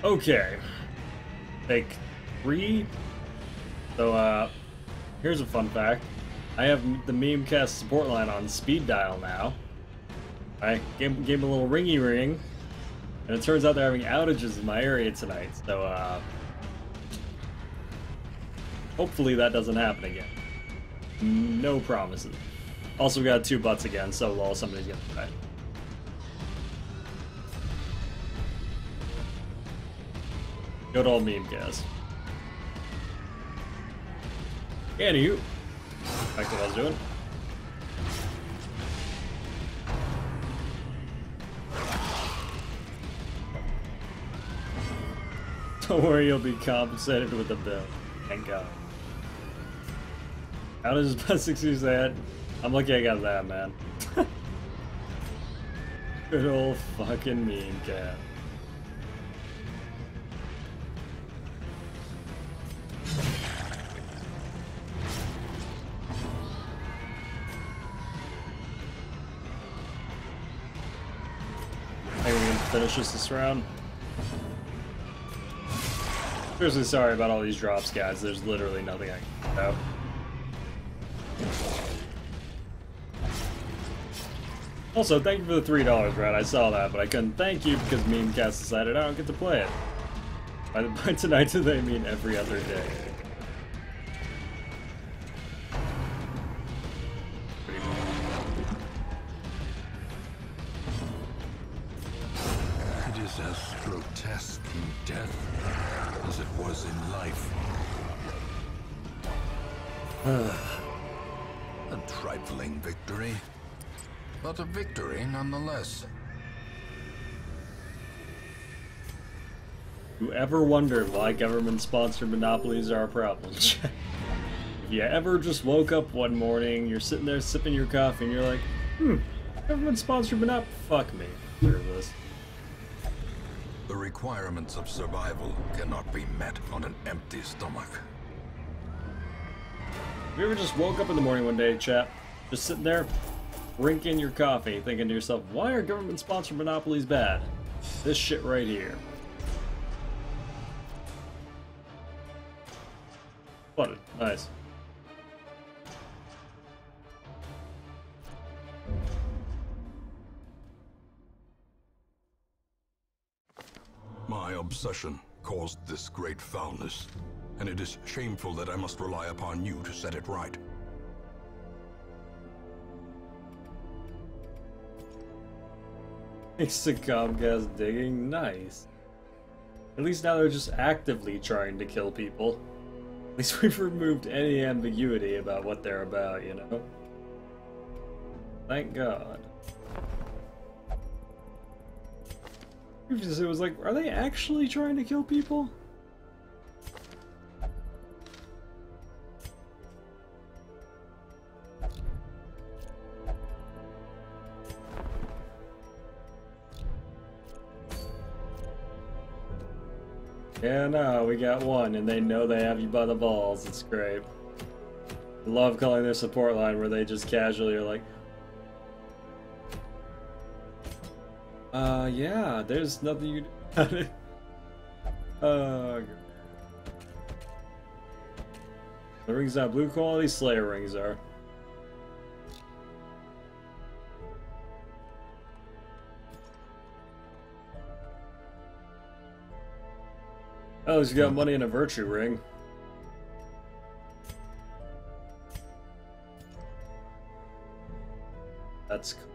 Okay. Take 3. So, here's a fun fact. I have the Memecast support line on speed dial now. I gave him a little ringy ring, and it turns out they're having outages in my area tonight, so, hopefully that doesn't happen again. No promises. Also, we got 2 butts again, so lol, somebody's gonna die. Good old Memecast. Anywho, back to what I was doing. Don't worry, you'll be compensated with a bill. Thank God. How does best excuse that? I'm lucky I got that, man. Good old fucking Memecast. I think we're gonna finish this round. Seriously sorry about all these drops, guys. There's literally nothing I can do about. Also, thank you for the $3, Brad. I saw that, but I couldn't thank you because Memecast decided I don't get to play it. By tonight, they mean every other day. It is as grotesque in death as it was in life. A trifling victory, but a victory nonetheless. Whoever wondered why government-sponsored monopolies are a problem? If you ever just woke up one morning, you're sitting there sipping your coffee, and you're like, government-sponsored monopoly? Fuck me. Hear this. The requirements of survival cannot be met on an empty stomach. Have you ever just woke up in the morning one day, chat, just sitting there, drinking your coffee, thinking to yourself, why are government-sponsored monopolies bad? This shit right here. Flooded. Nice. My obsession caused this great foulness, and it is shameful that I must rely upon you to set it right. Thanks to Comcast digging. Nice. At least now they're just actively trying to kill people. At least we've removed any ambiguity about what they're about, you know? Thank God. It was like, are they actually trying to kill people? Yeah, no, we got one, and they know they have you by the balls. It's great. I love calling their support line where they just casually are like, yeah, there's nothing you can do about it. The rings are blue quality, Slayer rings are. Oh, at least you got money in a virtue ring. That's cool.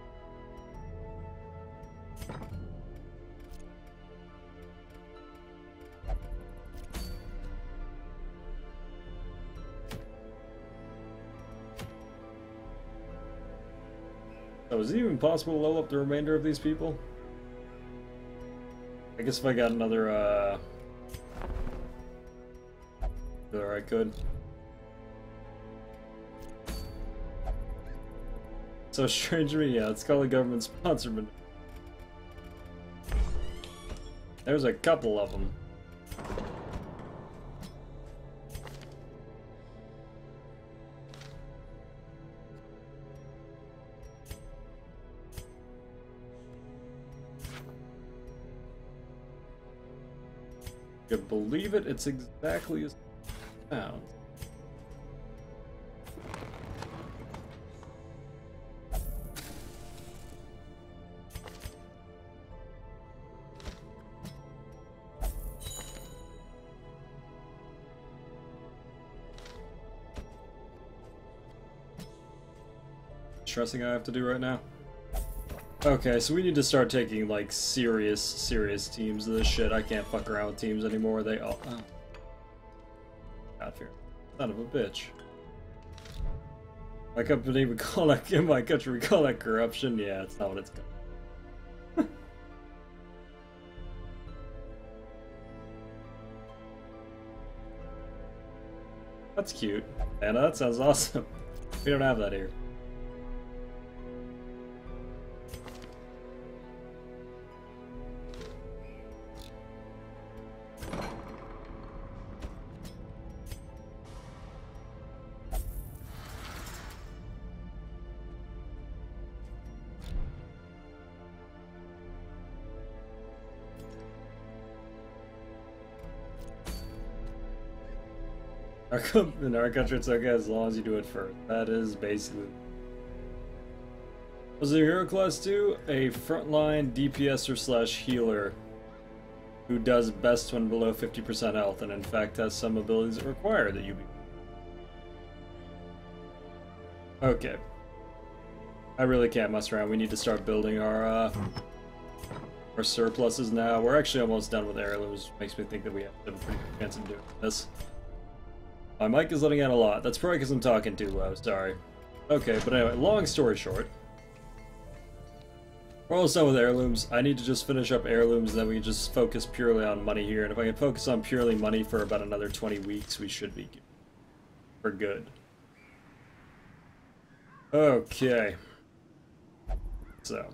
Oh, is it even possible to level up the remainder of these people? I guess if I got another, I could. So strange to me, yeah, it's called a government sponsorment. There's a couple of them. You believe it? It's exactly as it sounds. Stressing I have to do right now. Okay, so we need to start taking like serious teams of this shit. I can't fuck around with teams anymore. They all God fear. Son of a bitch. My company would call that in my country we call that corruption. Yeah, it's not what it's called. That's cute. Anna, that sounds awesome. We don't have that here. In our country, it's okay as long as you do it first. That is basically. Was it a hero class too? A frontline DPSer / healer who does best when below 50% health, and in fact has some abilities that require that you be. Okay. I really can't mess around. We need to start building our surpluses now. We're actually almost done with heirlooms, which makes me think that we have a pretty good chance of doing this. My mic is letting out a lot. That's probably because I'm talking too low, sorry. Okay, but anyway, long story short. We're almost done with heirlooms. I need to just finish up heirlooms, and then we can just focus purely on money here. And if I can focus on purely money for about another 20 weeks, we should be for good. Okay. So.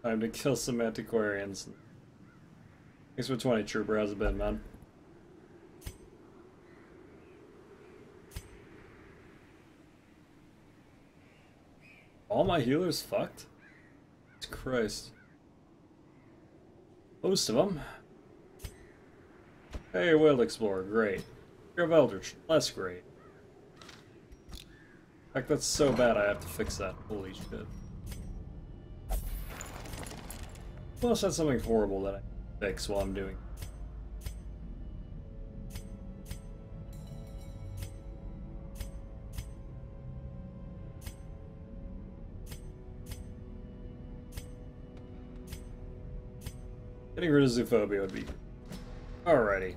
Time to kill some antiquarians. Thanks for 20, Trooper. How's it been, man? All my healers fucked? Jesus Christ. Most of them. Hey, Whale Explorer, great. You're of Eldritch, less great. In fact, that's so bad I have to fix that. Holy shit. Plus, that's something horrible that I fix while I'm doing. Getting rid of Zoophobia would be. Alrighty.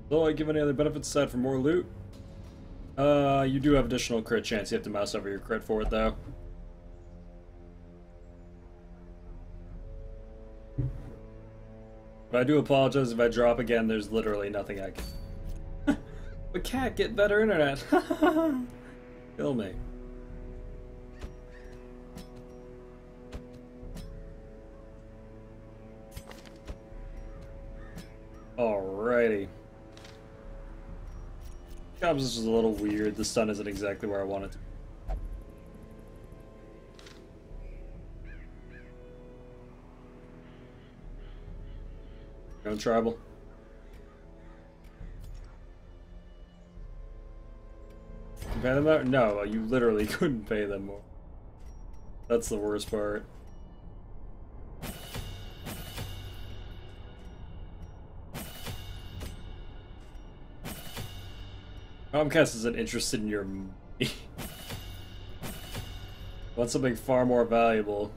Will I give any other benefits aside from more loot? You do have additional crit chance. You have to mouse over your crit for it, though. But I do apologize if I drop again, there's literally nothing I can... We can't get better internet! Kill me. Alrighty. Jobs is a little weird, the stun isn't exactly where I want it to be. Going tribal. You pay them out? No, you literally couldn't pay them more. That's the worst part. Comcast isn't interested in your money. Want something far more valuable.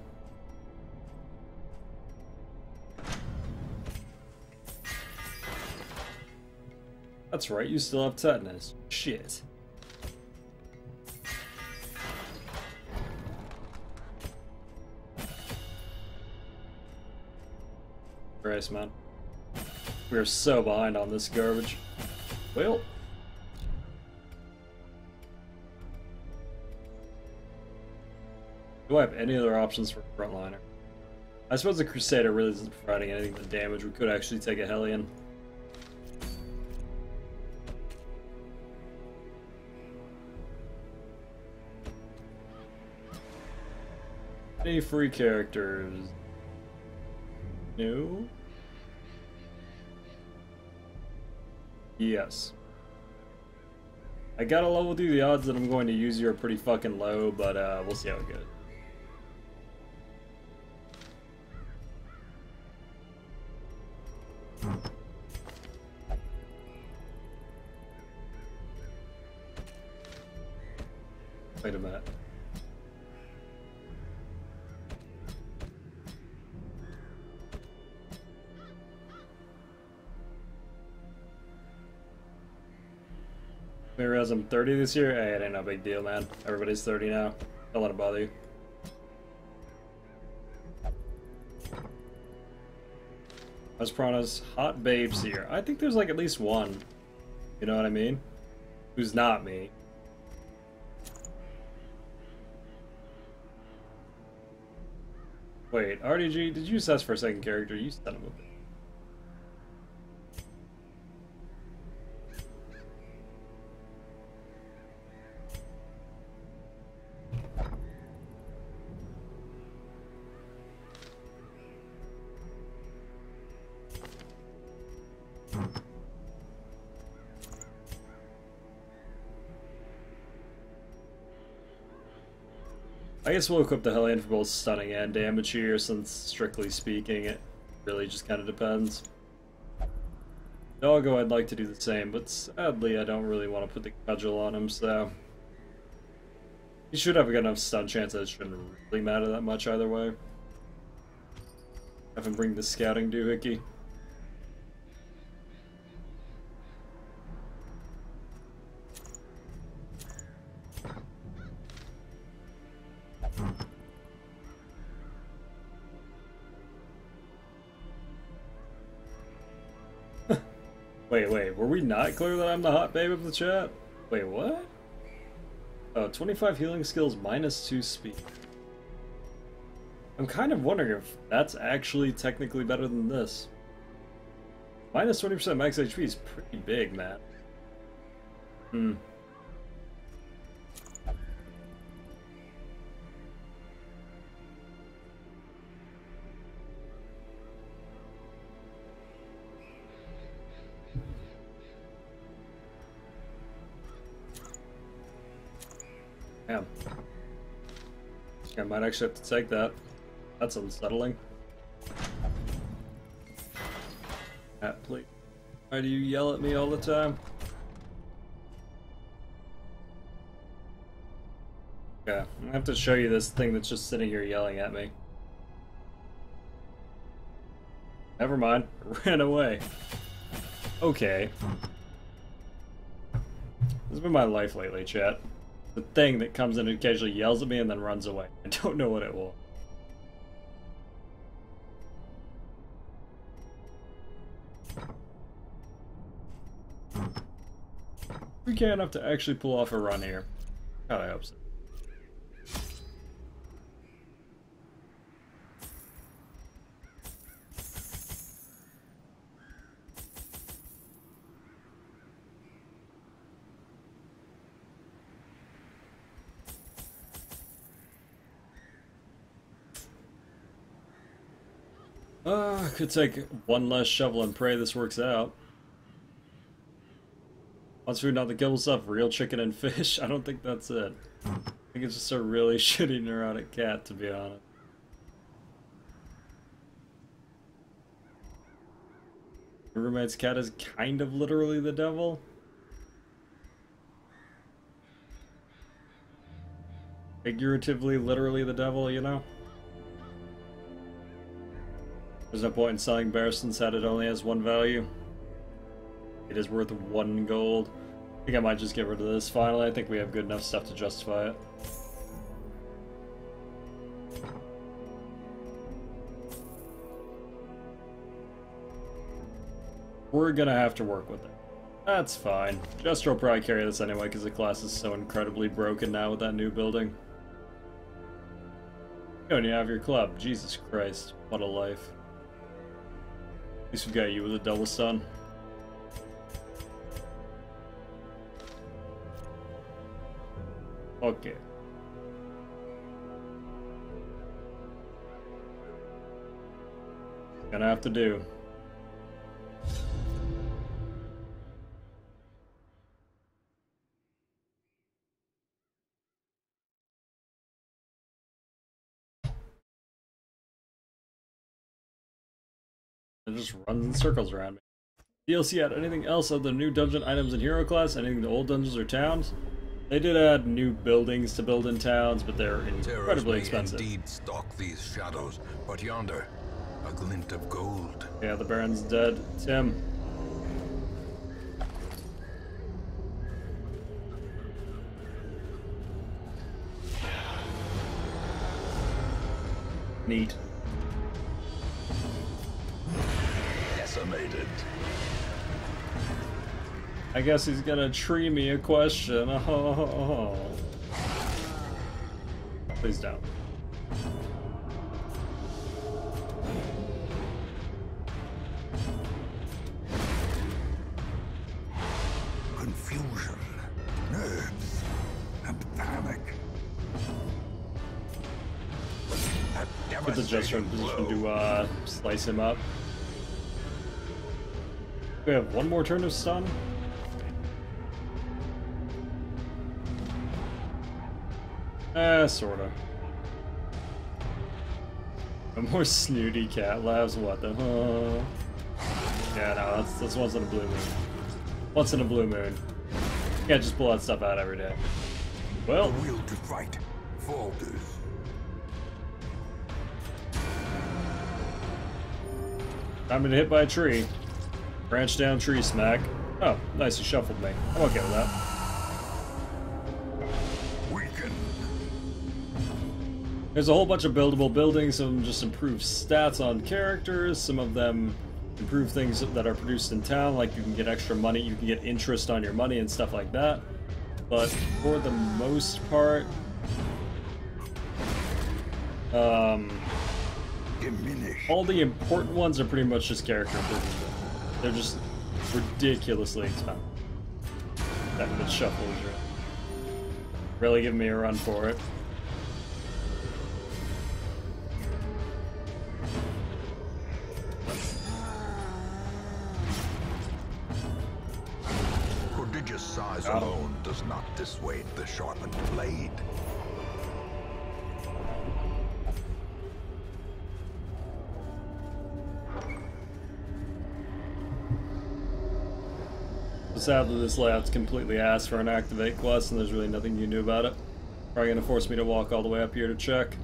That's right, you still have tetanus. Shit. Christ, man. We are so behind on this garbage. Well. Do I have any other options for frontliner? I suppose the Crusader really isn't providing anything but damage. We could actually take a Hellion. Any free characters? No? Yes. I gotta level through the odds that I'm going to use you are pretty fucking low, but we'll see how it goes. Wait a minute. Maybe as I'm 30 this year? Hey, it ain't no big deal, man. Everybody's 30 now. Don't let it bother you. As Piranha's hot babes here. I think there's like at least one. You know what I mean? Who's not me. Wait, RDG, did you assess for a second character? You son of a bitch. I guess we'll equip the Hellion for both stunning and damage here, since strictly speaking, it really just kind of depends. Doggo, I'd like to do the same, but sadly I don't really want to put the cudgel on him, so... He should have a good enough stun chance that it shouldn't really matter that much either way. Have him bring the scouting doohickey. Wait, were we not clear that I'm the hot babe of the chat? Wait, what? Oh, 25 healing skills, -2 speed. I'm kind of wondering if that's actually technically better than this. -20% max HP is pretty big, man. Damn. I might actually have to take that. That's unsettling. Matt, please. Why do you yell at me all the time? Yeah, I have to show you this thing that's just sitting here yelling at me. Never mind. It ran away. Okay. This has been my life lately, chat. The thing that comes in and occasionally yells at me and then runs away. I don't know what it will. We can't enough to actually pull off a run here. God, I hope so. Could take one less shovel and pray this works out. Wants food, not the kibble stuff, real chicken and fish. I don't think that's it. I think it's just a really shitty neurotic cat, to be honest. My roommate's cat is kind of literally the devil. Figuratively, literally the devil, you know? There's no point in selling Bear since that it only has 1 value. It is worth 1 gold. I think I might just get rid of this finally. I think we have good enough stuff to justify it. We're gonna have to work with it. That's fine. Jester will probably carry this anyway because the class is so incredibly broken now with that new building. You don't even have your club. Jesus Christ. What a life. At least we got you with a double stun. Okay. Gonna have to do. It just runs in circles around me. DLC add anything else of the new dungeon items in hero class? Anything to old dungeons or towns? They did add new buildings to build in towns, but they're incredibly expensive. Indeed stalk these shadows, but yonder, a glint of gold. Yeah, the Baron's dead. Tim. Neat. Decimated. I guess he's gonna tree me a question. Oh. Please don't. Confusion, nerves, and panic. Put the Jester in position to slice him up. We have one more turn of stun. Sorta. A more snooty cat laughs. What the? Yeah, no, that's once in a blue moon. Once in a blue moon. You can't just pull that stuff out every day. Well, The will to fight falters. time to get hit by a tree. Branch down, tree smack. Oh, nice, you shuffled me. I'm okay with that. There's a whole bunch of buildable buildings. Some of them just improve stats on characters. Some of them improve things that are produced in town, like you can get extra money, you can get interest on your money and stuff like that. But for the most part, all the important ones are pretty much just character improvements. They're just ridiculously expensive. That good shuffle is really giving me a run for it. Prodigious size alone does not dissuade the sharpened blade. Sadly, this layout's completely ass for an activate quest, and there's really nothing you can do about it. Probably gonna force me to walk all the way up here to check.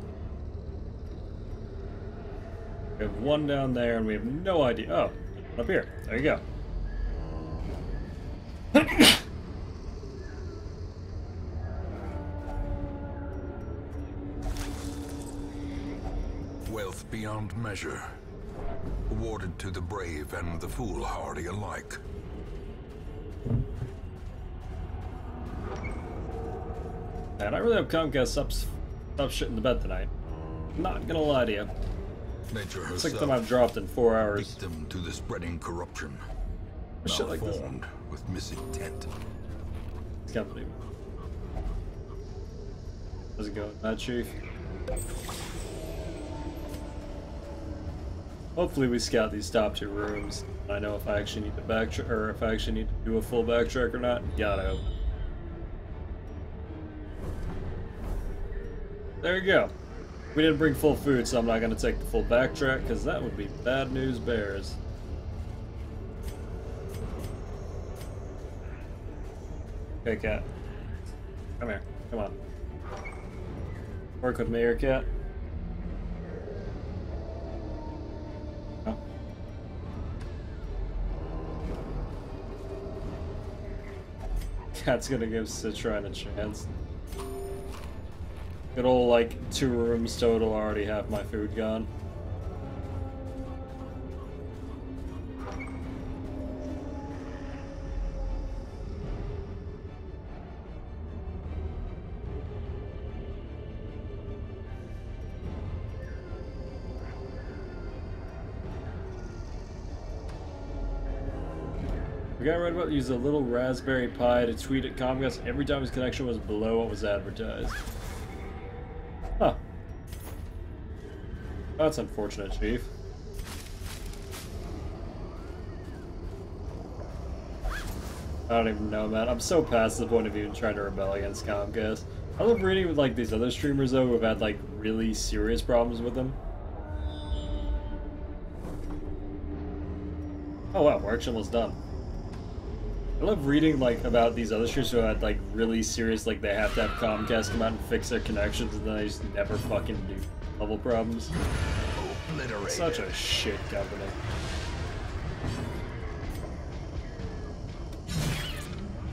We have one down there, and we have no idea. Oh, up here. There you go. Wealth beyond measure, awarded to the brave and the foolhardy alike. Man, I really hope Comcast stops shitting the bed tonight. Not gonna lie to you. Nature herself, It's like them I've dropped in 4 hours. victim to the spreading corruption, Shit like this. malformed with misintent. It's company. How's it going, Matt Chief? Hopefully we scout these top 2 rooms. I know if I actually need to backtrack, or if I actually need to do a full backtrack or not. Gotta hope. There you go. We didn't bring full food, so I'm not gonna take the full backtrack, because that would be bad news bears. Okay, cat. Come here. Come on. Work with me here, cat. Oh. Cat's gonna give Citron a chance. Good old, like, 2 rooms total, already have my food gone. The guy read about used a little Raspberry Pi to tweet at Comcast every time his connection was below what was advertised. Huh. That's unfortunate, Chief. I don't even know, man. I'm so past the point of even trying to rebel against Comcast. I love reading with, like, these other streamers, though, who have had, like, really serious problems with them. Oh, wow, we're actually almost done. I love reading, like, about these other streamers who had, like, really serious, like, they have to have Comcast come out and fix their connections, and then they just never fucking do level problems. Such a shit company.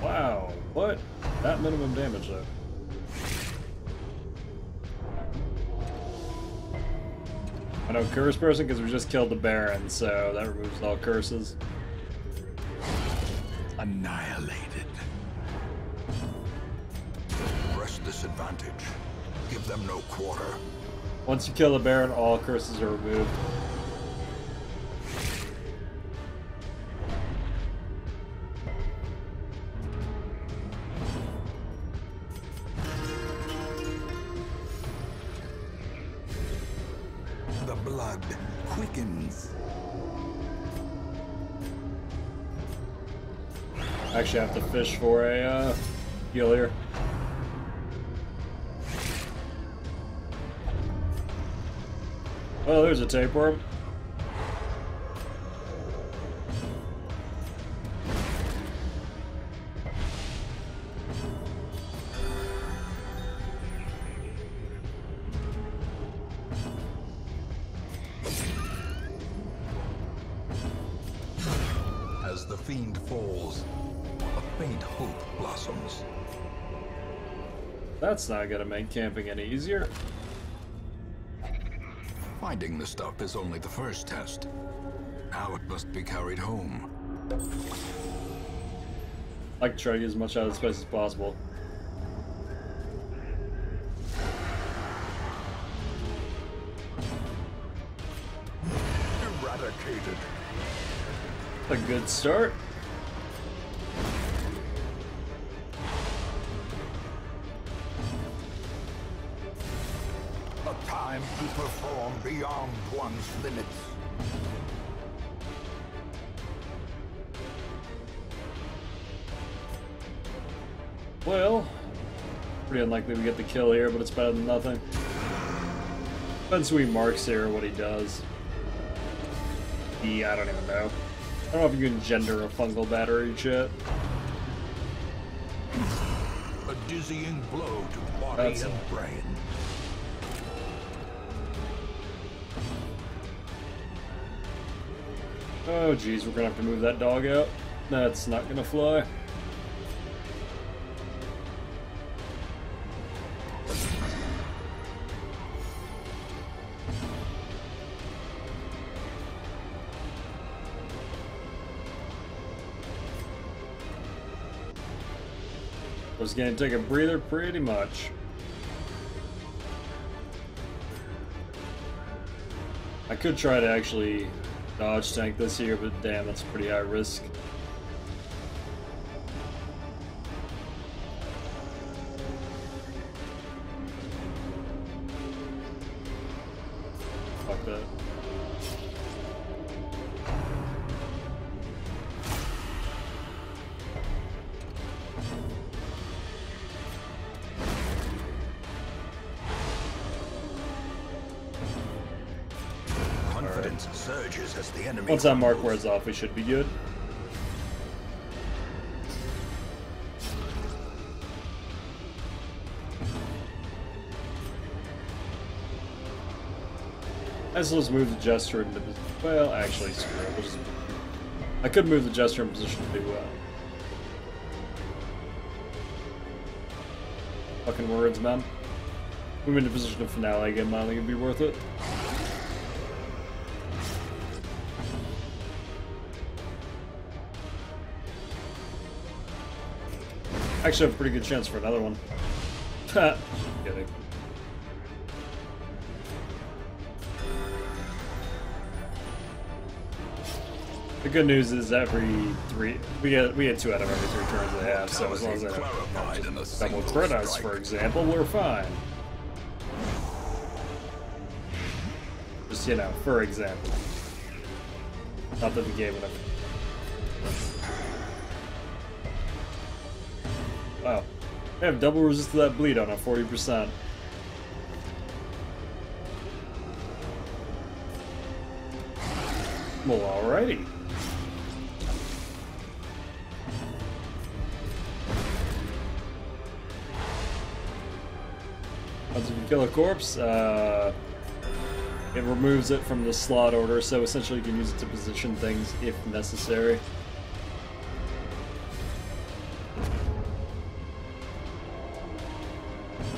Wow, what? That minimum damage, though. I know curse person because we just killed the Baron, so that removes all curses. Annihilated. Press disadvantage. Give them no quarter. Once you kill the Baron, all curses are removed. The blood quickens. Actually, I have to fish for a heal here. Well, there's a tapeworm. As the fiend falls, a faint hope blossoms. That's not gonna make camping any easier. Finding the stuff is only the first test. Now it must be carried home. I like to try to get as much out of this place as possible. Eradicated. A good start. A time to perform beyond one's limits. Well, pretty unlikely we get the kill here, but it's better than nothing. Depends who he marks here, what he does. I don't even know. I don't know if you can engender a fungal battery yet. A dizzying blow to body and brain. Oh geez, we're gonna have to move that dog out. That's not gonna fly. Was gonna take a breather pretty much. I could try to actually dodge tank this here, but damn, that's pretty high risk. Fuck that. Confidence surges as the enemy. Once that mark wears off, we should be good. Let's just move the Jester into position. Well, actually, screw it. We'll just... I could move the Jester in position to do well. Fucking words, man. Move into position of finale again, I think it'd be worth it. Actually have a pretty good chance for another one. Just kidding. The good news is we get 2 out of every 3 turns they have, so as long as they don't double crit us, for example, we're fine. Just, you know, for example. Not that the game would have... Wow. I have double resist to that bleed on a 40%. Well, alrighty. Once you kill a corpse, it removes it from the slot order, so essentially you can use it to position things if necessary.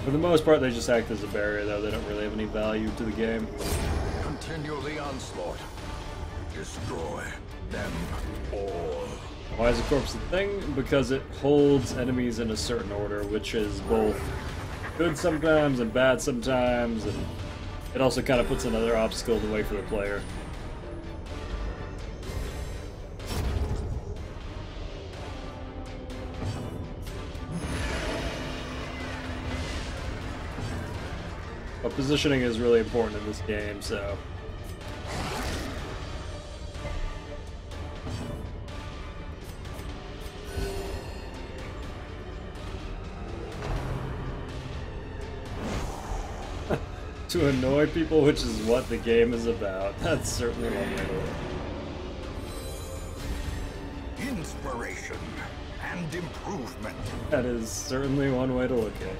For the most part, they just act as a barrier, though. They don't really have any value to the game. Continue the onslaught. Destroy them all. Why is a corpse a thing? Because it holds enemies in a certain order, which is both good sometimes and bad sometimes, and it also kind of puts another obstacle in the way for the player. But positioning is really important in this game, so... to annoy people, which is what the game is about. That's certainly one way to look. Inspiration and improvement. That is certainly one way to look at it.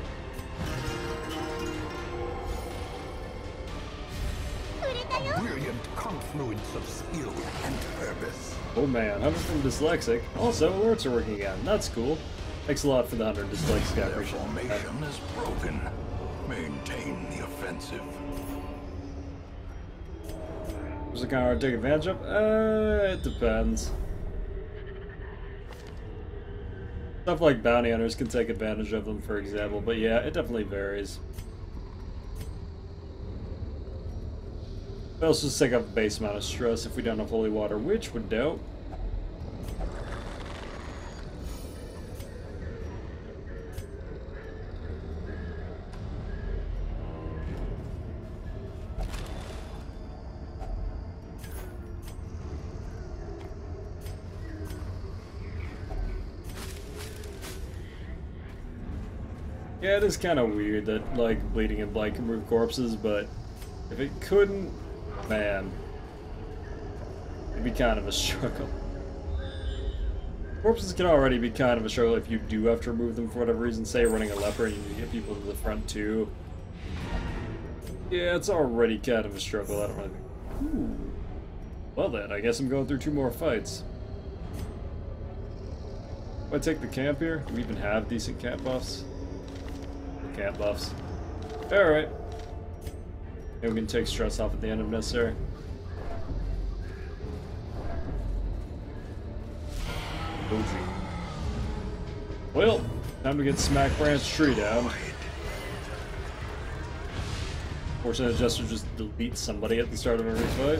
A brilliant confluence of skill and purpose. Oh man, 100 from Dyslexic. Also, alerts are working again. That's cool. Thanks a lot for the 100 Dyslexic. I Their appreciate formation is broken. Maintain the offensive. Was it kind of hard to take advantage of? It depends. Stuff like bounty hunters can take advantage of them, for example, but yeah, it definitely varies. But also just take up a base amount of stress if we don't have holy water, which would do. Yeah, it is kind of weird that, like, bleeding and blight can remove corpses, but if it couldn't, man, it'd be kind of a struggle. Corpses can already be kind of a struggle if you do have to remove them for whatever reason. Say running a leper and you get people to the front too. Yeah, it's already kind of a struggle. I don't really think. Ooh. Well then, I guess I'm going through 2 more fights. Do I take the camp here? Do we even have decent camp buffs? Camp buffs. Alright. Maybe we can take stress off at the end if necessary. Cozy. Well, time to get Smack Branch Tree down. Fortunately, Jester just deletes somebody at the start of every fight.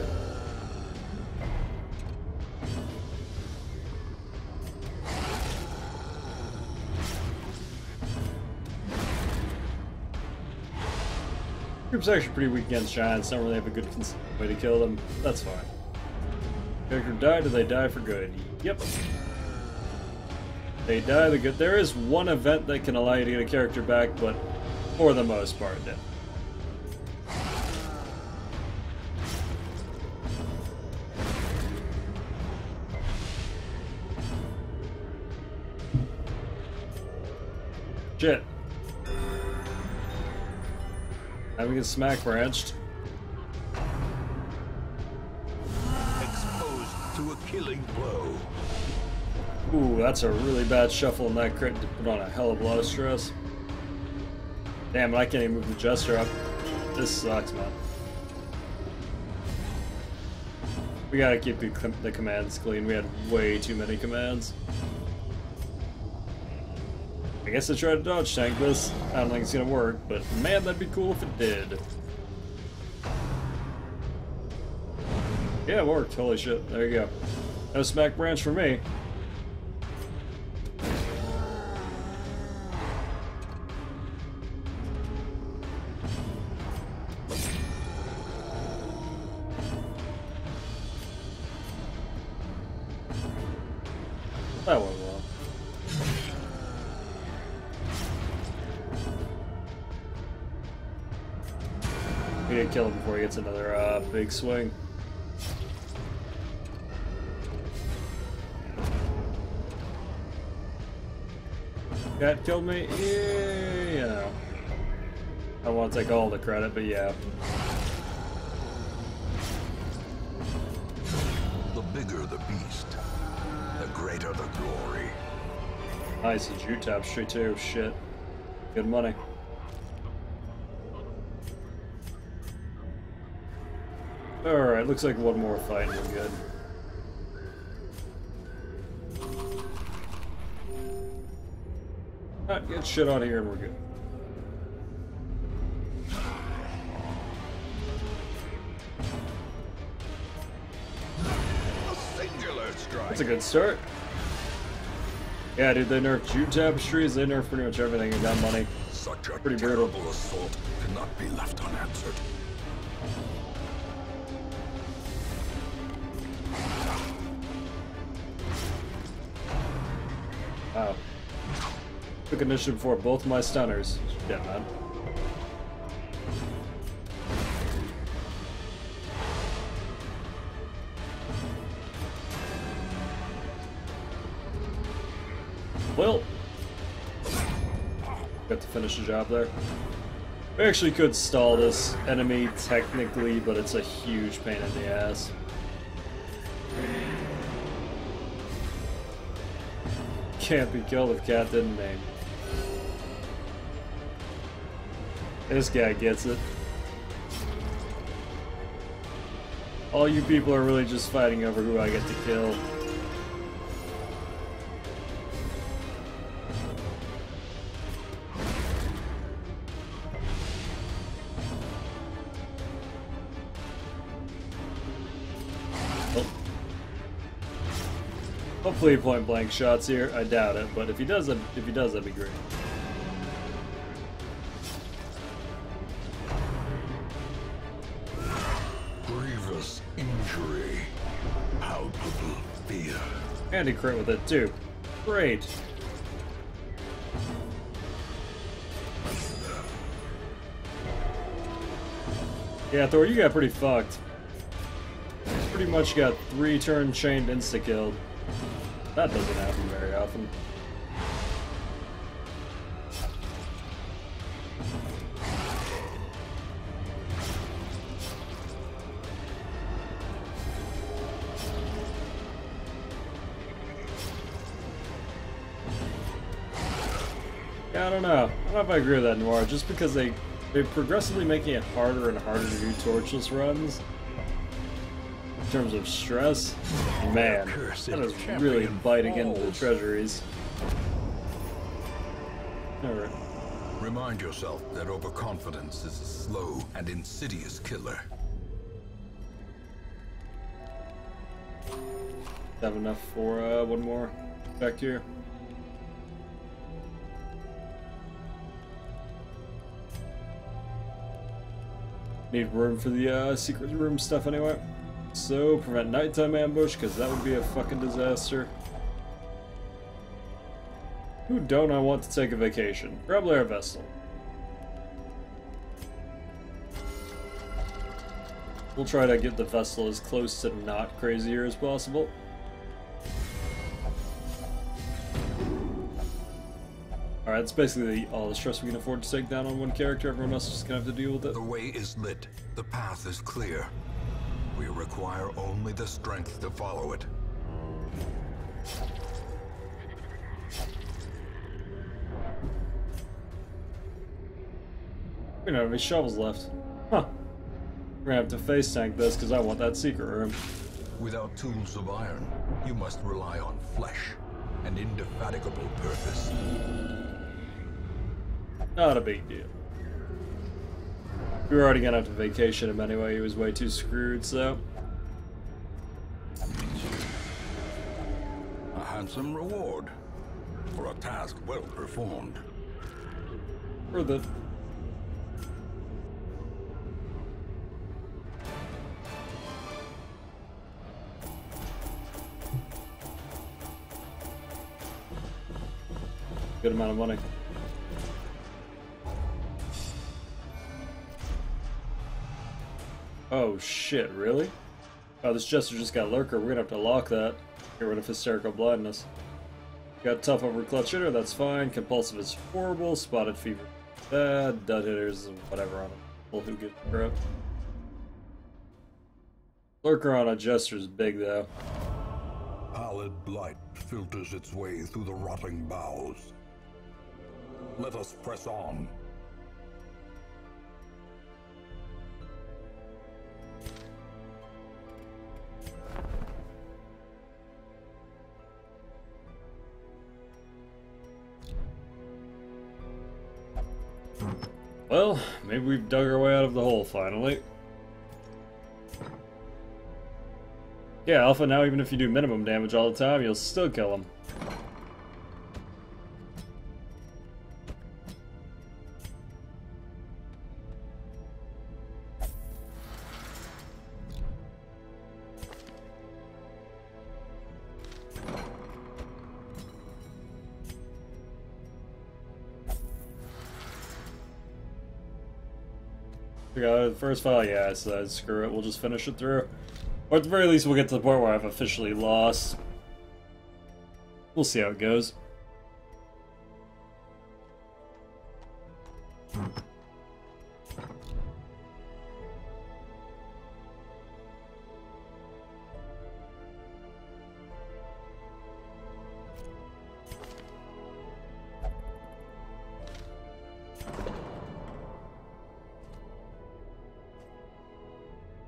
Group's actually pretty weak against giants, don't really have a good way to kill them. That's fine. Character die, do they die for good? Yep. They die, they're good. There is one event that can allow you to get a character back, but for the most part, yeah. Shit. Now we get Smack Branched. Exposed to a killing blow. Ooh, that's a really bad shuffle in that crit to put on a hell of a lot of stress. Damn, I can't even move the Jester up. This sucks, man. We gotta keep the commands clean. We had way too many commands. I guess I tried to dodge tank this. I don't think it's gonna work, but man, that'd be cool if it did. Yeah, it worked. Holy shit. There you go. No smack branch for me. That went well. We need to kill him before he gets another big swing. Cat killed me? Yeah, you know. I don't want to take all the credit, but yeah. The bigger the beast, the greater the glory. Nice, it's Jute Tapestry too. Shit. Good money. Alright, looks like one more fight and we're good. Alright, get shit out of here and we're good. A singular strike. That's a good start. Yeah, dude, they nerfed Jute Tapestries, they nerfed pretty much everything and got money. Such a Pretty terrible brutal. assault cannot be left unanswered. Wow. Took initiative for both my stunners. Yeah, man. Well, got to finish the job there. We actually could stall this enemy technically, but it's a huge pain in the ass. Can't be killed if Cat didn't name. This guy gets it. All you people are really just fighting over who I get to kill. Hopefully point blank shots here. I doubt it, but if he does, that'd be great. Grievous injury. Palpable fear. And he crit with it too. Great. Yeah, Thor, you got pretty fucked. Pretty much got 3-turn chained insta-killed. That doesn't happen very often. Yeah, I don't know. I don't know if I agree with that, Noir. Just because they're progressively making it harder and harder to do torchless runs. In terms of stress, man, that is really biting into the treasuries. Alright. Remind yourself that overconfidence is a slow and insidious killer. Have enough for one more back here. Need room for the secret room stuff anyway. So, prevent nighttime ambush, because that would be a fucking disaster. Who don't I want to take a vacation? Probably our Vestal. We'll try to get the Vestal as close to not crazier as possible. Alright, that's basically all the stress we can afford to take down on one character. Everyone else is just gonna have to deal with it. The way is lit. The path is clear. We require only the strength to follow it. We don't have any shovels left. Huh. We're gonna have to face tank this because I want that secret room. Without tools of iron, you must rely on flesh, an indefatigable purpose. Not a big deal. We were already gonna have to vacation him anyway, he was way too screwed, so. handsome reward for a task well performed. For the... good amount of money. Oh shit, really? Oh, this Jester just got Lurker. We're gonna have to lock that. Get rid of Hysterical Blindness. Got Tough over Clutch Hitter, that's fine. Compulsive is horrible. Spotted Fever, bad. Dud Hitters, whatever on it. Well, who gives a crap? Lurker on a Jester is big, though. Pallid blight filters its way through the rotting boughs. Let us press on. Well, maybe we've dug our way out of the hole finally. Yeah, Alpha, now even if you do minimum damage all the time, you'll still kill him. We got the first file, yeah, so screw it, we'll just finish it through. Or at the very least, we'll get to the point where I've officially lost. We'll see how it goes.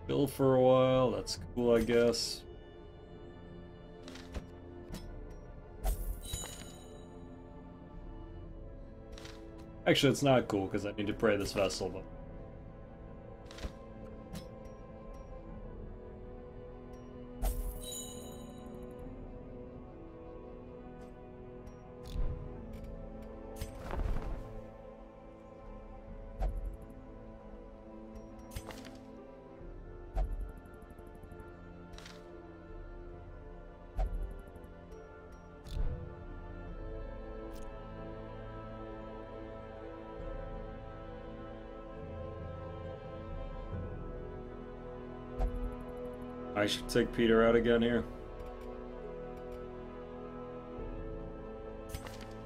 Chill for a while, that's cool, I guess. Actually, it's not cool, because I need to pray this vessel, but... I should take Peter out again here.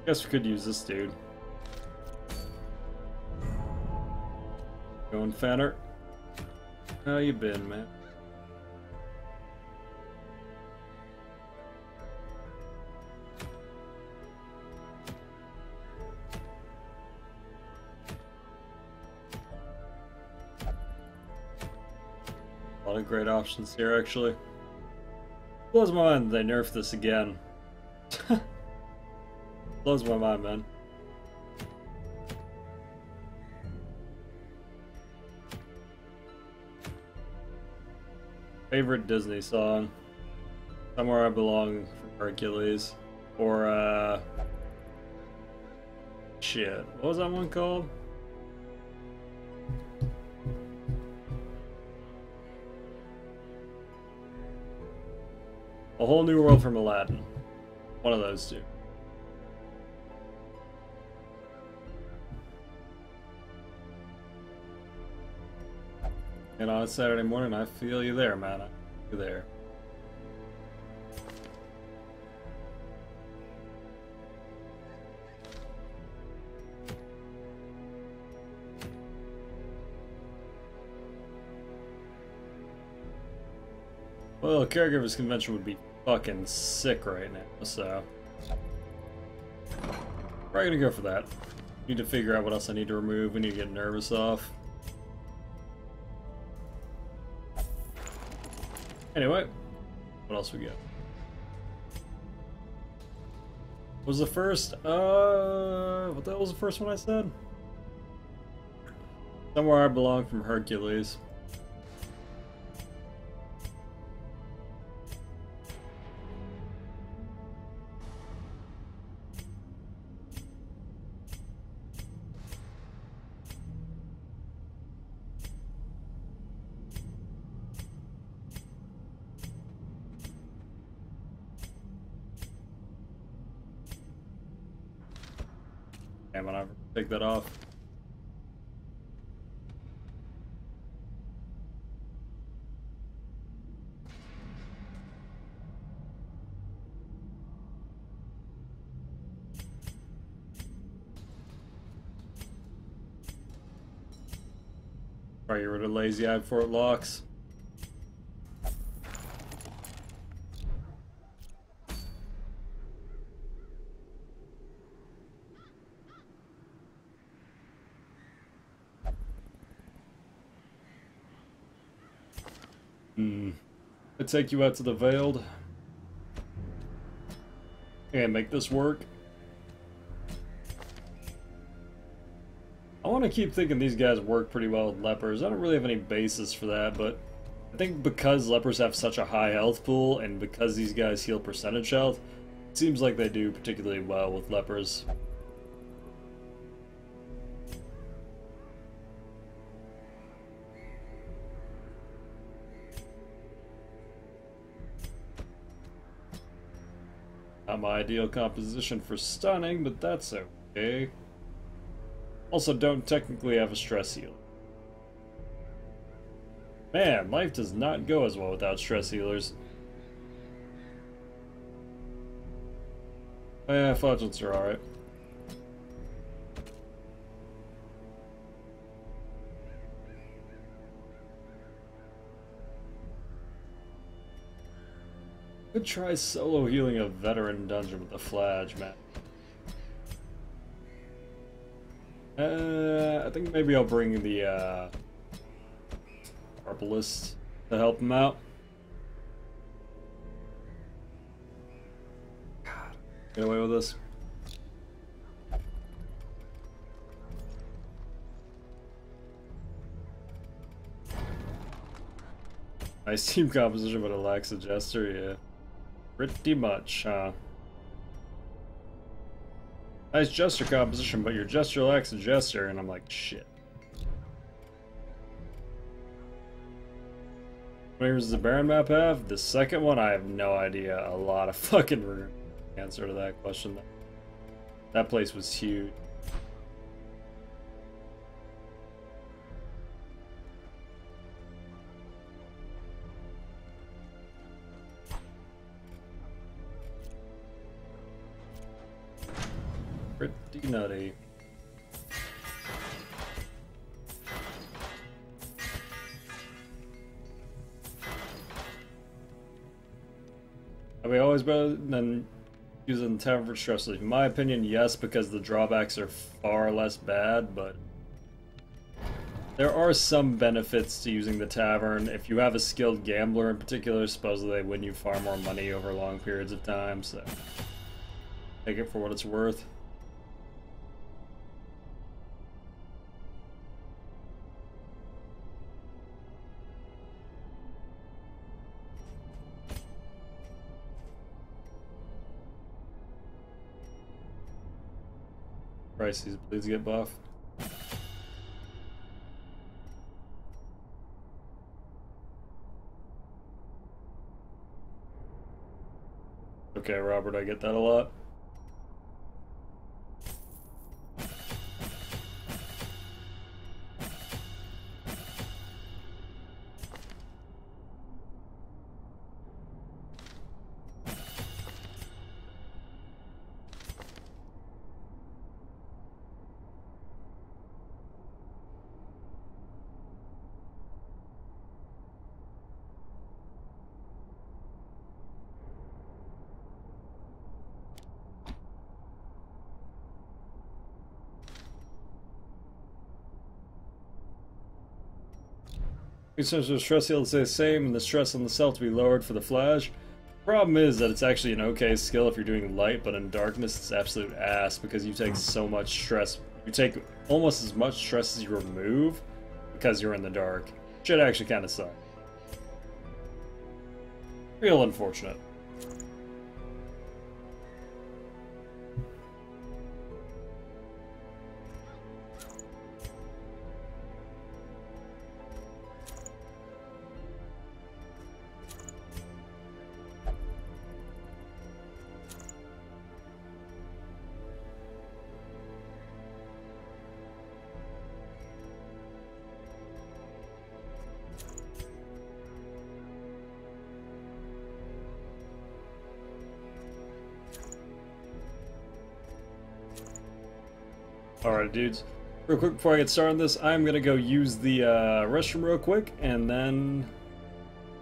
Guess we could use this dude. Going Fanner. How you been, man? A lot of great options here, actually. Blows my mind they nerfed this again. Blows my mind, man. Favorite Disney song? Somewhere I Belong from Hercules. Or, shit. What was that one called? A Whole New World from Aladdin. One of those two. And on a Saturday morning, I feel you there, man. I feel you there. Well, Caregivers Convention would be fucking sick right now, so... Probably gonna go for that. Need to figure out what else I need to remove. We need to get Nervous off. Anyway, what else we got? Was the first, what the hell was the first one I said? Somewhere I Belong from Hercules. Damn it, I take that off. Try get rid of lazy eye before it locks. I take you out to the Veiled. And make this work. I want to keep thinking these guys work pretty well with lepers. I don't really have any basis for that, but I think because lepers have such a high health pool, and because these guys heal percentage health, it seems like they do particularly well with lepers. Not my ideal composition for stunning, but that's okay. Also, don't technically have a stress heal. Man, life does not go as well without stress healers. Eh, fudgets are alright. Could try solo healing a veteran dungeon with the Flash, man. I think maybe I'll bring the Herbalist to help him out. God, get away with this. Nice team composition, but it lacks a jester, yeah. Pretty much, huh? Nice jester composition, but your jester lacks a jester, and I'm like, shit. How many rooms does the Baron map have? The second one, I have no idea. A lot of fucking room. Answer to that question. That place was huge. Pretty nutty. Are we always better than using the tavern for stress relief? In my opinion, yes, because the drawbacks are far less bad, but there are some benefits to using the tavern. If you have a skilled gambler in particular, supposedly they win you far more money over long periods of time, so take it for what it's worth. Crises, please get buff. Okay, Robert, I get that a lot. Since the stress heal to stay the same and the stress on the cell to be lowered for the flash. Problem is that it's actually an okay skill if you're doing light, but in darkness it's absolute ass because you take so much stress. You take almost as much stress as you remove because you're in the dark. Shit actually kind of sucks. Real unfortunate. Alright, dudes. Real quick before I get started on this, I'm gonna go use the restroom real quick, and then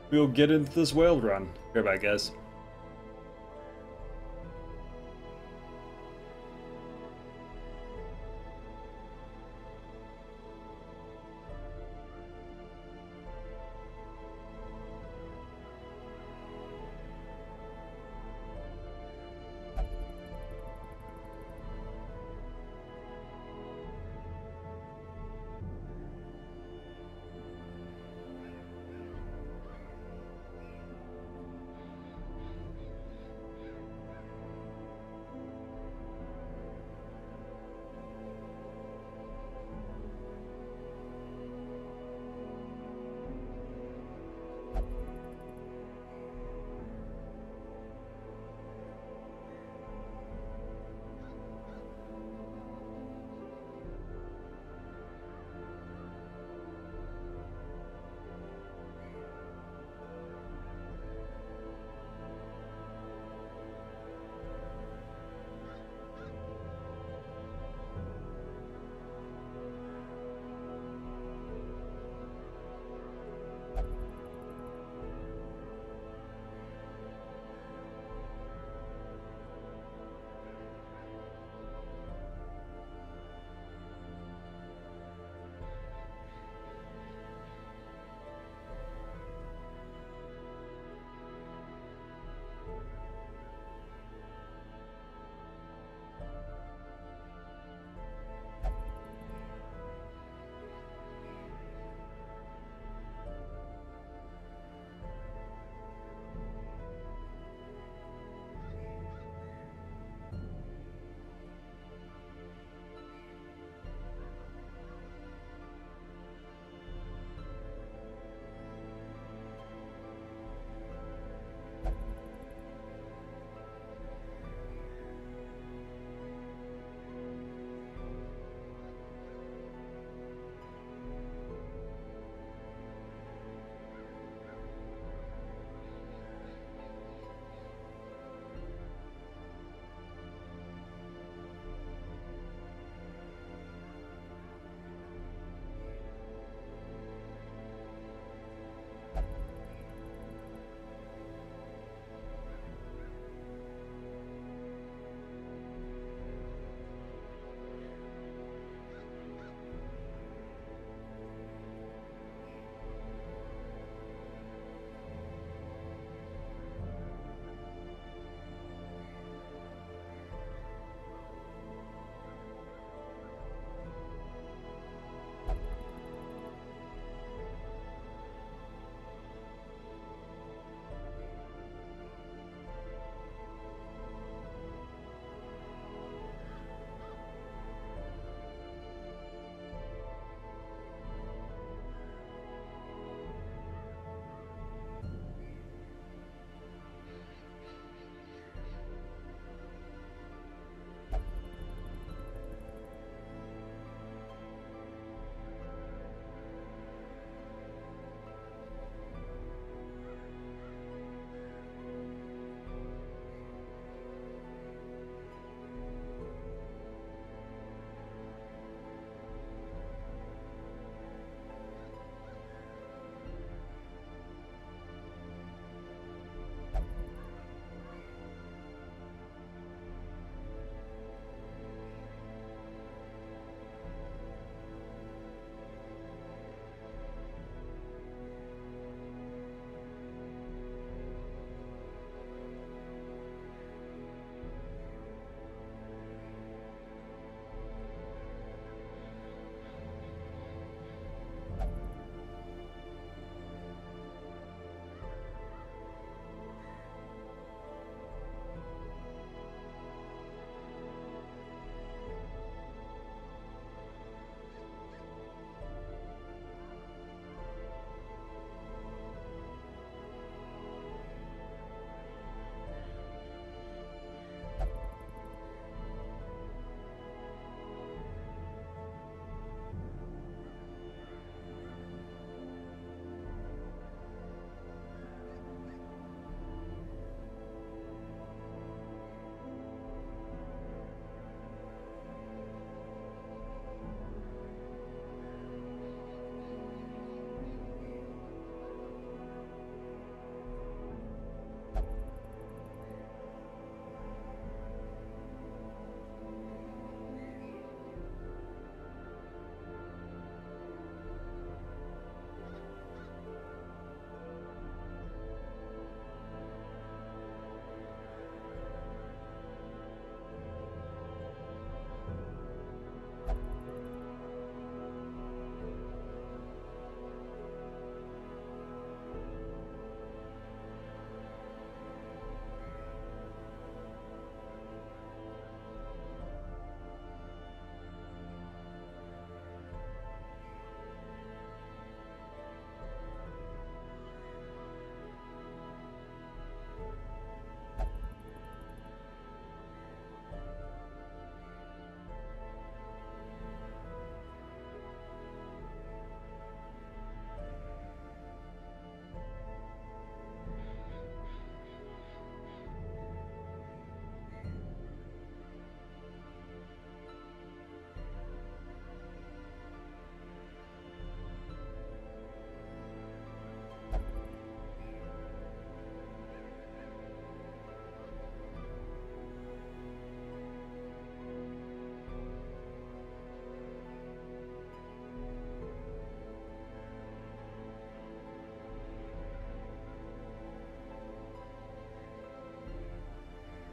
we'll get into this whale run. Be right back, guys.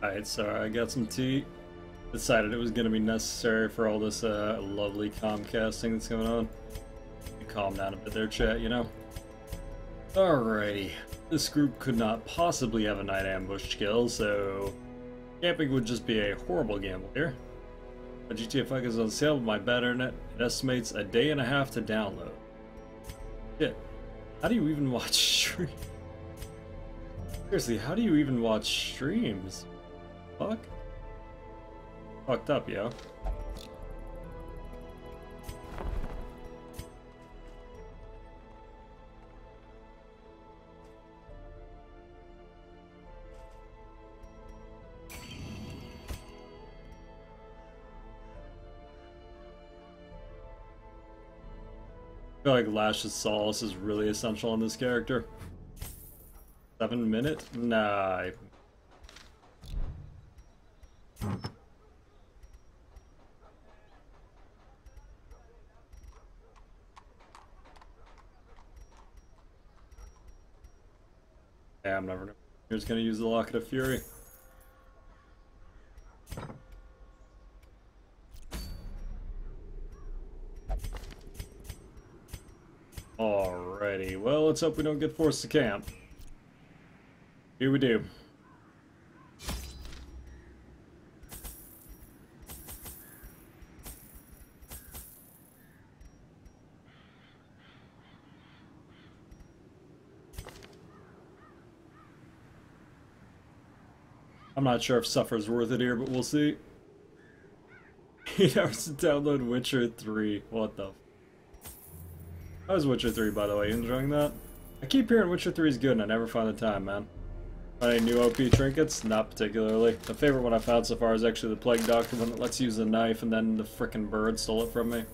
Alright, so I got some tea. Decided it was going to be necessary for all this lovely Comcasting that's going on. Calm down a bit there, chat, you know? Alrighty. This group could not possibly have a night ambush skill, so camping would just be a horrible gamble here. But GTA 5 is on sale with my bad internet. It estimates a day and a half to download. Shit. How do you even watch streams? Seriously, how do you even watch streams? Fuck? Fucked up, yo. I feel like Lash's solace is really essential on this character. 7 minutes? Nah. Yeah, I'm never just gonna use the Locket of Fury. Alrighty, well, let's hope we don't get forced to camp. Here we do. I'm not sure if Suffer's worth it here, but we'll see. 8 hours to download Witcher 3. What the f. How is Witcher 3, by the way? You enjoying that? I keep hearing Witcher 3 is good and I never find the time, man. Any new OP trinkets? Not particularly. The favorite one I found so far is actually the Plague Doctor one that lets you use a knife and then the frickin' bird stole it from me.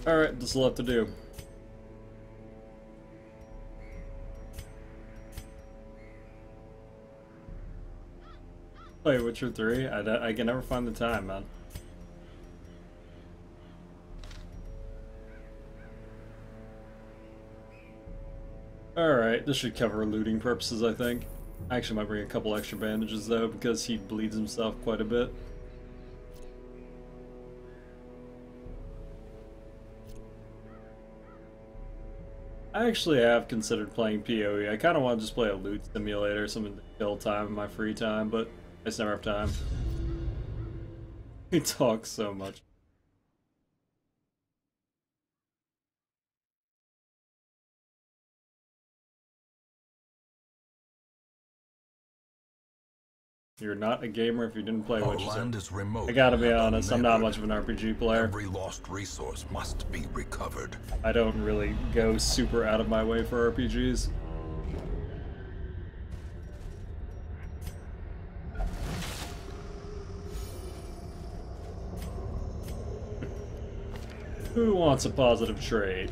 Alright, just a lot to do. Play Witcher 3? I can never find the time, man. Alright, this should cover looting purposes, I think. I actually might bring a couple extra bandages, though, because he bleeds himself quite a bit. I actually have considered playing PoE. I kind of want to just play a loot simulator, something to kill time in my free time, but I just never have time. He talks so much. You're not a gamer if you didn't play Witcher. Land is remote. I gotta be honest, I'm not much of an RPG player. Every lost resource must be recovered. I don't really go super out of my way for RPGs. Who wants a positive trait?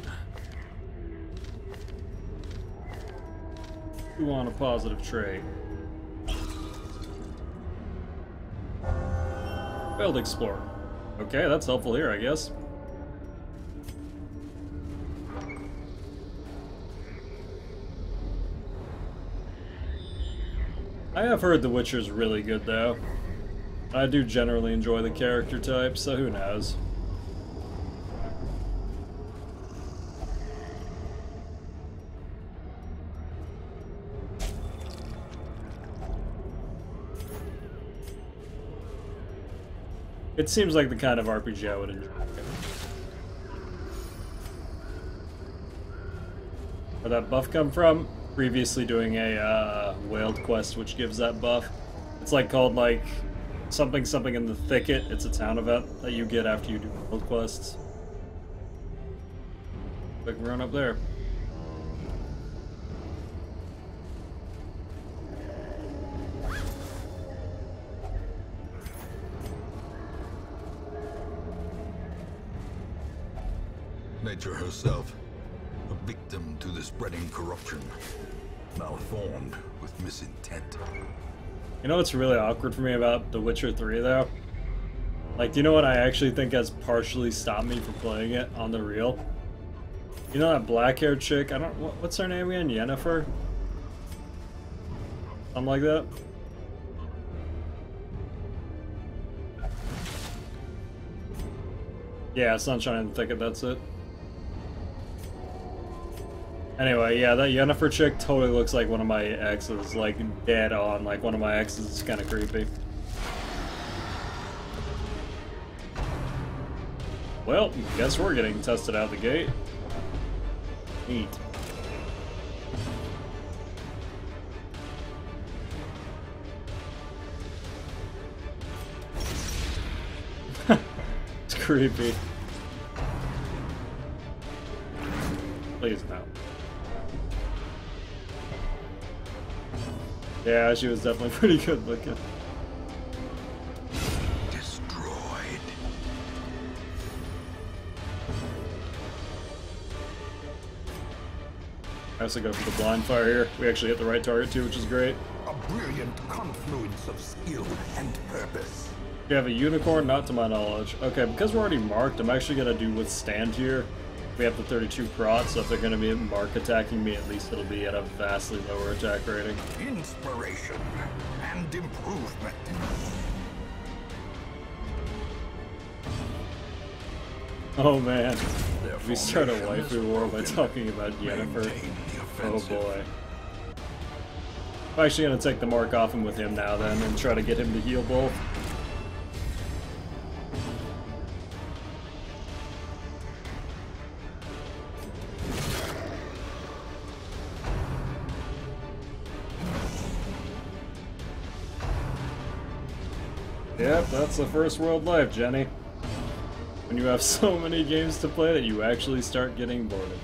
Who want a positive trait? Failed Explorer. Okay, that's helpful here, I guess. I have heard The Witcher's really good, though. I do generally enjoy the character type, so who knows. It seems like the kind of RPG I would enjoy. Where'd that buff come from? Previously doing a whaled quest which gives that buff. It's like called like something something in the thicket. It's a town event that you get after you do whaled quests. Like we're on up there. Nature herself, a victim to the spreading corruption, malformed with misintent. You know what's really awkward for me about The Witcher 3, though? Like, do you know what I actually think has partially stopped me from playing it on the real? You know that black-haired chick? I don't. What's her name again? Yennefer? Something like that. Yeah, Sunshine in the Thicket. That's it. Anyway, yeah, that Yennefer chick totally looks like one of my exes, like dead on. Like one of my exes is kind of creepy. Well, guess we're getting tested out the gate. Neat. It's creepy. Please no. Yeah, she was definitely pretty good looking. Destroyed. I also go for the blind fire here. We actually hit the right target too, which is great. A brilliant confluence of skill and purpose. You have a unicorn? Not to my knowledge. Okay, because we're already marked, I'm actually going to do withstand here. We have the 32 prot, so if they're going to be mark attacking me, at least it'll be at a vastly lower attack rating. Inspiration and improvement. Oh man, we start a waifu war by talking about Yennefer. Oh boy. I'm actually going to take the mark off him with him now then, and try to get him to heal both. Yep, that's the first world life, Jenny. When you have so many games to play that you actually start getting bored of it.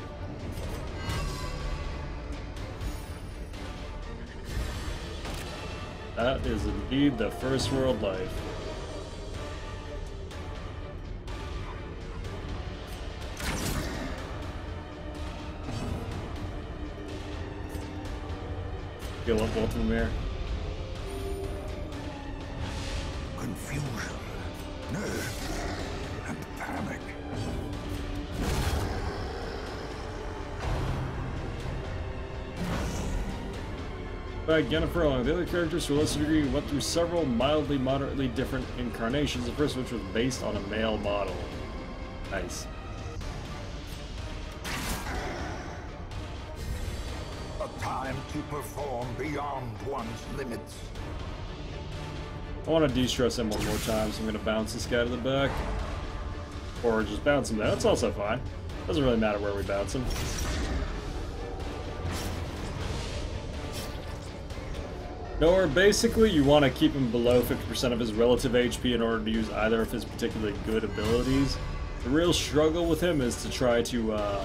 That is indeed the first world life. Heal up both of them here. Confusion, nerves, and panic. Yennefer, along with the other characters, to a lesser degree, went through several mildly, moderately different incarnations, the first of which was based on a male model. Nice. A time to perform beyond one's limits. I want to de-stress him one more time, so I'm going to bounce this guy to the back. Or just bounce him there. That's also fine. Doesn't really matter where we bounce him. Nor, basically, you want to keep him below 50% of his relative HP in order to use either of his particularly good abilities. The real struggle with him is to try to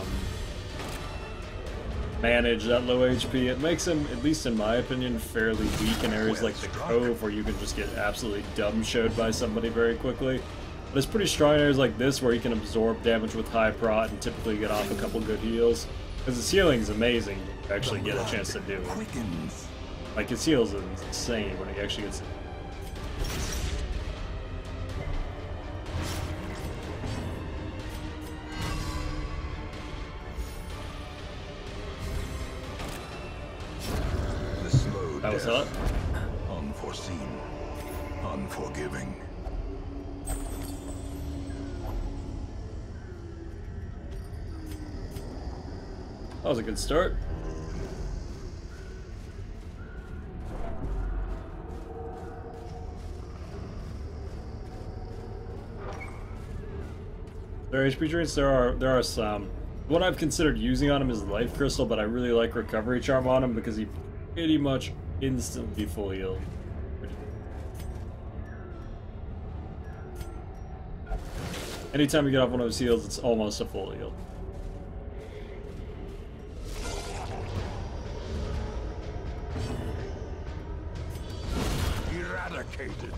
manage that low HP. It makes him, at least in my opinion, fairly weak in areas like the Cove, where you can just get absolutely dumb-showed by somebody very quickly. But it's pretty strong in areas like this, where he can absorb damage with high prot and typically get off a couple good heals. Because his healing is amazing if you actually get a chance to do it. Like, his heals is insane when he actually gets it. That was hot. Unforeseen, unforgiving. That was a good start. There are HP drains? There are some. What I've considered using on him is Life Crystal, but I really like Recovery Charm on him because he pretty much instantly full healed. Anytime you get off one of his heals, it's almost a full heal. Eradicated.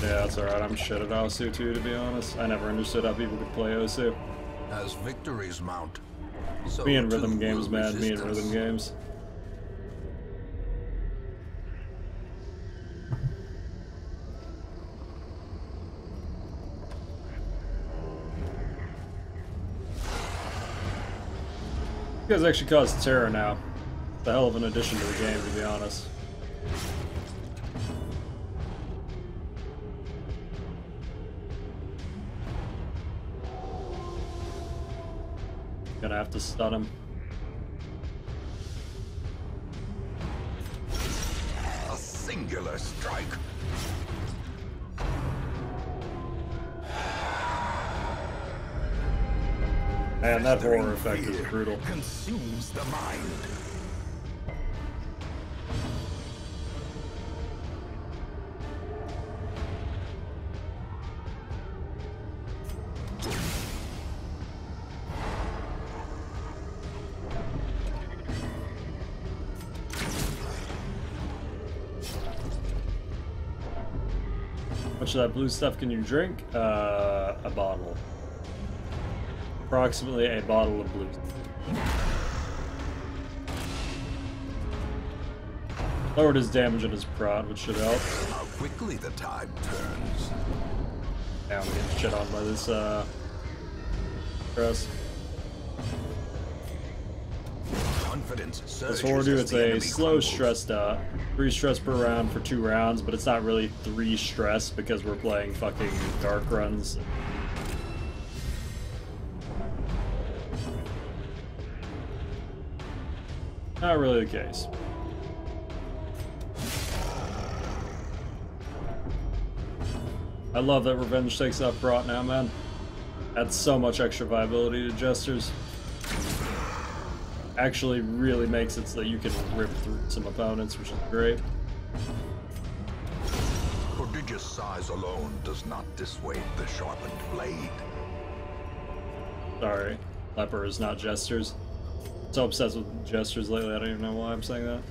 Yeah, that's alright. I'm shit at Osu too, to be honest. I never understood how people could play Osu. As victories mount, so Me and rhythm too games, will man. Me and resistance. rhythm games. You guys actually cause terror now. It's a hell of an addition to the game, to be honest. Gonna have to stun him. A singular strike. Man, that horror effect is brutal. Consumes the mind. How much of that blue stuff can you drink? A bottle. Approximately a bottle of blue. Lowered his damage and his prod, which should help. How quickly the tide turns. Now I'm getting shit on by this stress. Confidence This surges Hordu, as it's the a enemy slow crumbles. stress dot. 3 stress per round for 2 rounds, but it's not really 3 stress because we're playing fucking dark runs. Not really the case. I love that Revenge takes up Brought now, man. Adds so much extra viability to Jesters. Actually really makes it so that you can rip through some opponents, which is great. Prodigious size alone does not dissuade the sharpened blade. Sorry, Leper is not Jesters. So obsessed with Jesters lately, I don't even know why I'm saying that.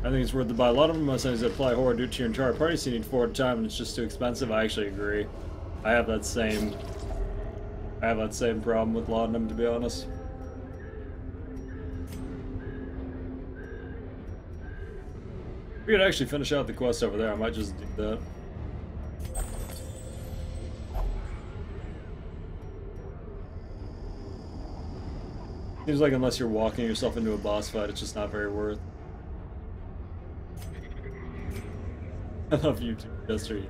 I think it's worth to buy a lot of them. Most times that apply horror due to your entire party, so you need 4 at a time and it's just too expensive. I actually agree. I have that same problem with laudanum, to be honest. We could actually finish out the quest over there. I might just do that. Seems like unless you're walking yourself into a boss fight, it's just not very worth. I love you too, Jester.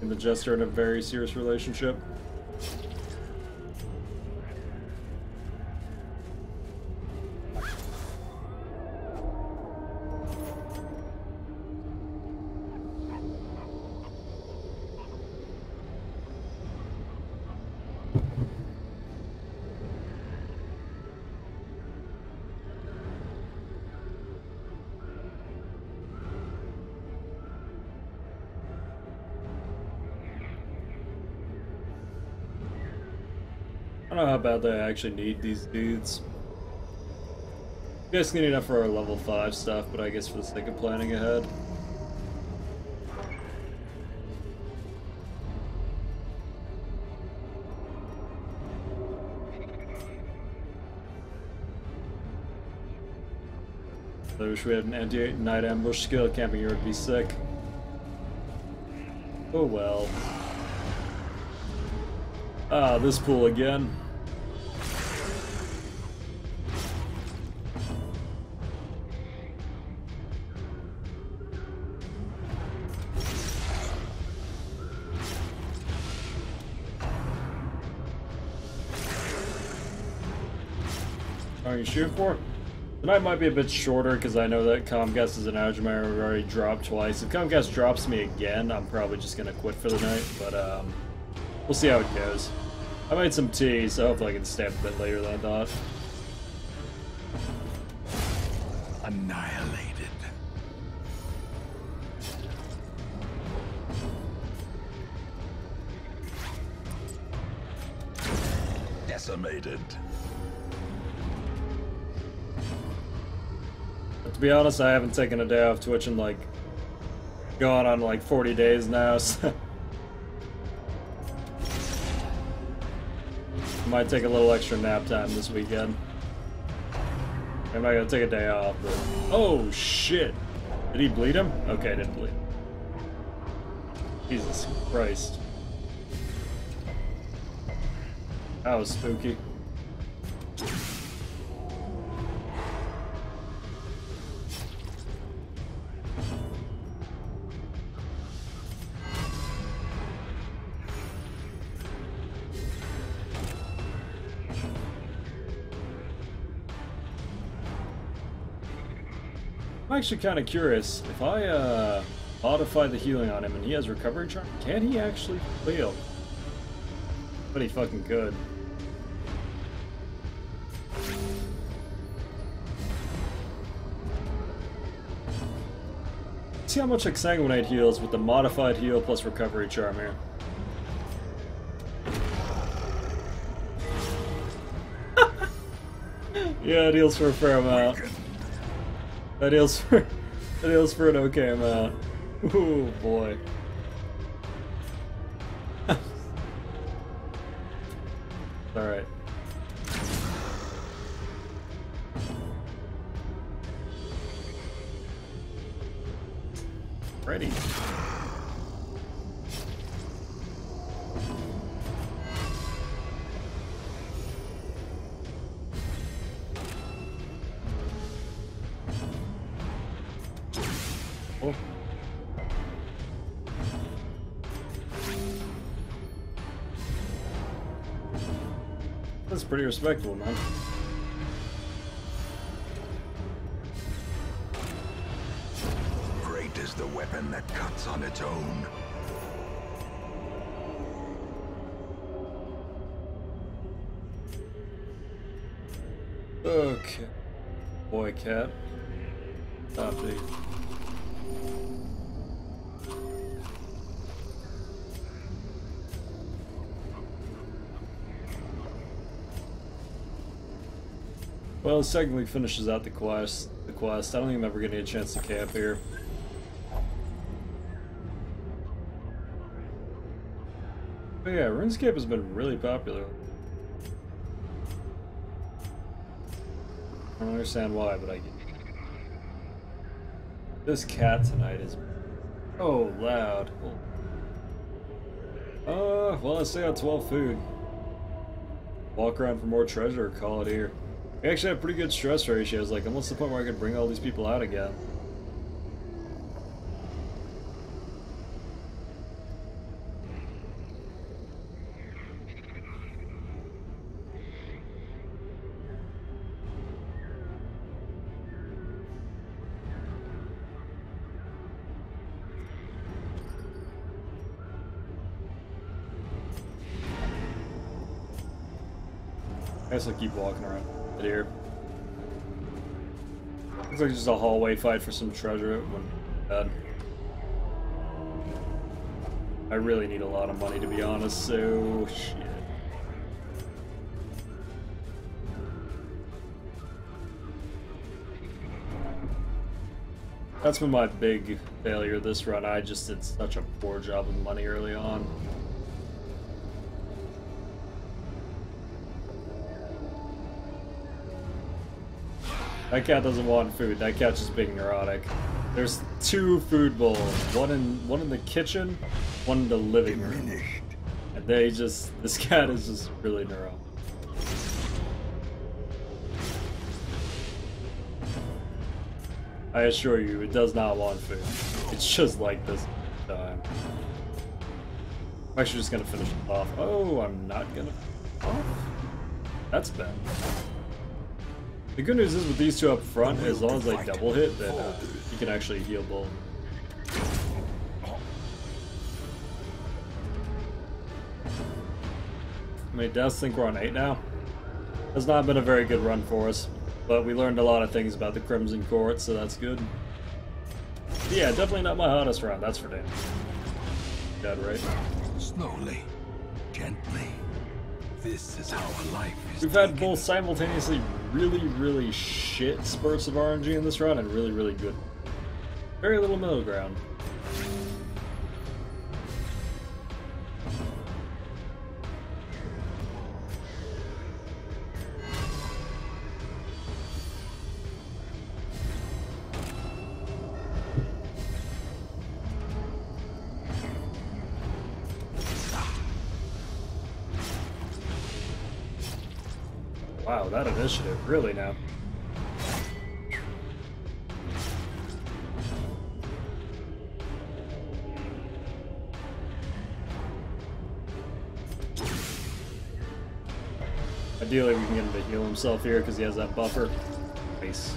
And the Jester in a very serious relationship. I don't know how badly I actually need these dudes. I guess need enough for our level 5 stuff, but I guess for the sake of planning ahead. I wish we had an anti-night ambush skill. Camping here would be sick. Oh well. Ah, this pool again. Are you shooting for? Tonight might be a bit shorter because I know that Comcast is an outage. We've already dropped twice. If Comcast drops me again, I'm probably just gonna quit for the night. But we'll see how it goes. I made some tea, so hopefully I can stay up a bit later than I thought. Annihilated. Decimated. But to be honest, I haven't taken a day off Twitch in like going on like 40 days now, so might take a little extra nap time this weekend. I'm not gonna take a day off, but... Oh, shit! Did he bleed him? Okay, I didn't bleed. Jesus Christ. That was spooky. I'm actually kind of curious. If I modify the healing on him and he has recovery charm, can he actually heal? But he fucking could. See how much Exsanguinate heals with the modified heal plus recovery charm here. Yeah, it heals for a fair amount. That heals for an okay amount. Ooh boy. Alright. Ready. Oh. That's pretty respectable, man. Great is the weapon that cuts on its own. Okay. Boy cat. Copy. Well, this technically finishes out the quest. I don't think I'm ever gonna get a chance to camp here. But yeah, RuneScape has been really popular. I don't understand why, but I get it. This cat tonight is oh loud. Well, I still got 12 food. Walk around for more treasure, call it here. We actually have pretty good stress ratios, like almost to the point where I could bring all these people out again. I guess I'll keep walking around here. Looks like just a hallway fight for some treasure. Bad. I really need a lot of money, to be honest, so shit. That's been my big failure this run. I just did such a poor job with money early on. That cat doesn't want food. That cat's just being neurotic. There's 2 food bowls. One in the kitchen, one in the living room. And this cat is just really neurotic. I assure you, it does not want food. It's just like this time. I'm actually just gonna finish it off. Oh, I'm not gonna finish it off? That's bad. The good news is with these 2 up front, as long as they double hit, then you can actually heal both. I mean, deaths think we're on 8 now. Has not been a very good run for us, but we learned a lot of things about the Crimson Court, so that's good. But yeah, definitely not my hottest round, that's for damn. Dead, right? Slowly, gently. This is how a life is. We've had both simultaneously really shit spurts of RNG in this run and really good. Very little middle ground. Wow, that initiative, really now. Ideally, we can get him to heal himself here because he has that buffer. Nice.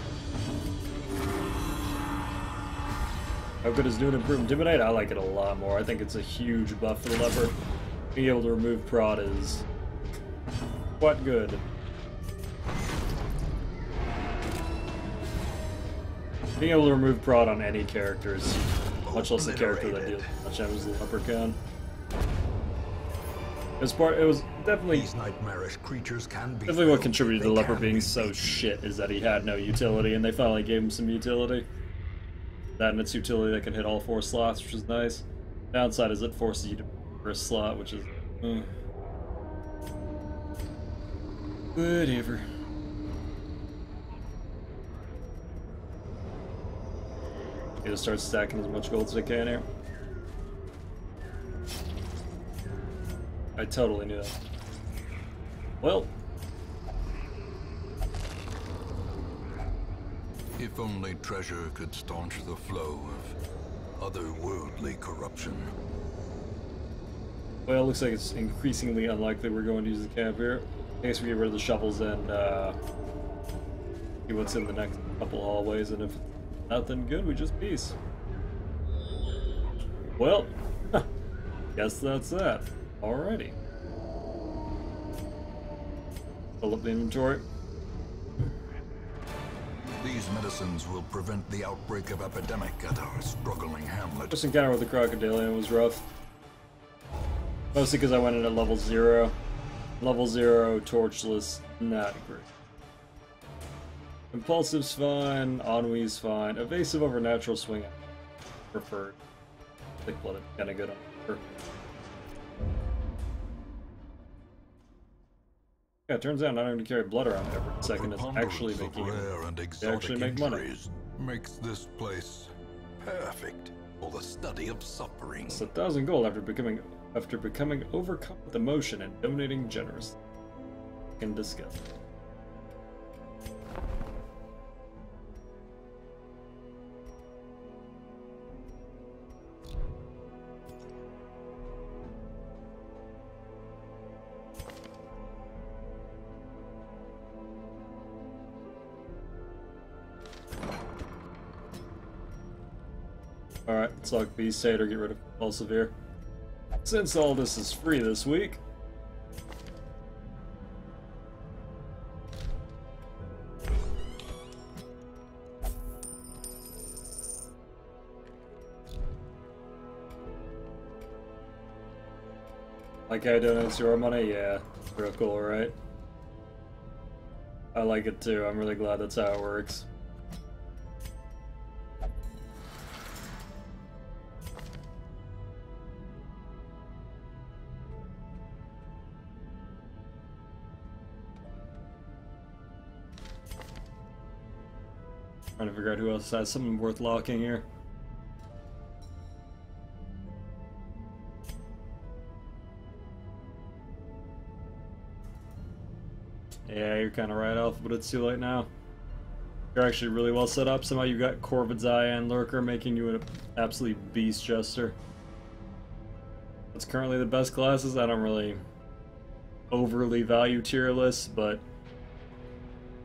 How good is doing Improve Intimidate? I like it a lot more. I think it's a huge buff for the leopard. Being able to remove prod is quite good. Being able to remove prod on any character is much less a character that deals much damage as the leopard can. It was definitely These nightmarish creatures can be definitely what contributed to the leopard being so shit is that he had no utility, and they finally gave him some utility. That and its utility that can hit all 4 slots, which is nice. Downside is it forces you to for a slot, which is whatever. Need to start stacking as much gold as I can here. I totally knew that. Well. If only treasure could staunch the flow of otherworldly corruption. Well, it looks like it's increasingly unlikely we're going to use the camp here. I guess we get rid of the shovels and see what's in the next couple hallways, and if nothing good, we just peace. Well, guess that's that. Alrighty. Fill up the inventory. These medicines will prevent the outbreak of epidemic at our struggling hamlet. This encounter with the crocodilian was rough. Mostly because I went in at level 0. Level 0, torchless, not great. Impulsive's fine, ennui's fine. Evasive over natural swing, preferred. Thick blooded, kinda good on her. Yeah, it turns out not having to carry blood around every second is actually making it actually make money. Makes this place perfect for the study of suffering. It's 1,000 gold after becoming overcome with emotion and donating generously. Can discuss. Alright, let's lock Beast State or get rid of Impulsive here. Since all this is free this week. Like how it donates your money? Yeah, it's real cool, right? I like it too. I'm really glad that's how it works. Trying to figure out who else has something worth locking here. Yeah, you're kind of right, Alpha, but it's too late now. You're actually really well set up. Somehow you got Corvid's Eye and Lurker, making you an absolute beast jester. What's currently the best classes? I don't really overly value tier lists, but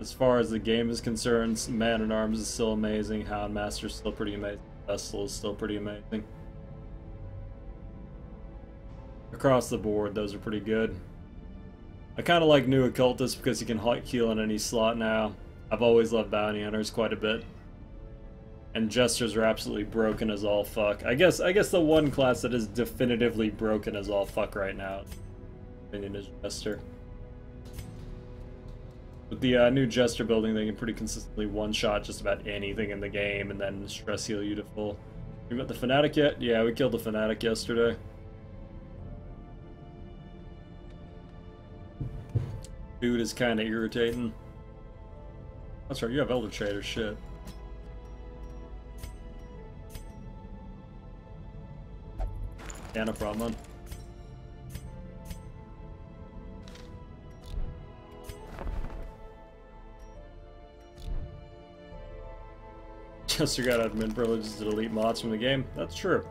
as far as the game is concerned, Man-at-Arms is still amazing, Houndmaster is still pretty amazing, Vestal is still pretty amazing. Across the board, those are pretty good. I kind of like New Occultist because you can heal in any slot now. I've always loved Bounty Hunters quite a bit. And Jesters are absolutely broken as all fuck. I guess the one class that is definitively broken as all fuck right now, opinion, is Jester. With the new Jester building, they can pretty consistently one-shot just about anything in the game and then stress heal you to full. You met the Fanatic yet? Yeah, we killed the Fanatic yesterday. Dude is kind of irritating. That's right, you have Elder Trader, shit. Yeah, no problem, man. Jester got admin privileges to delete mods from the game. That's true.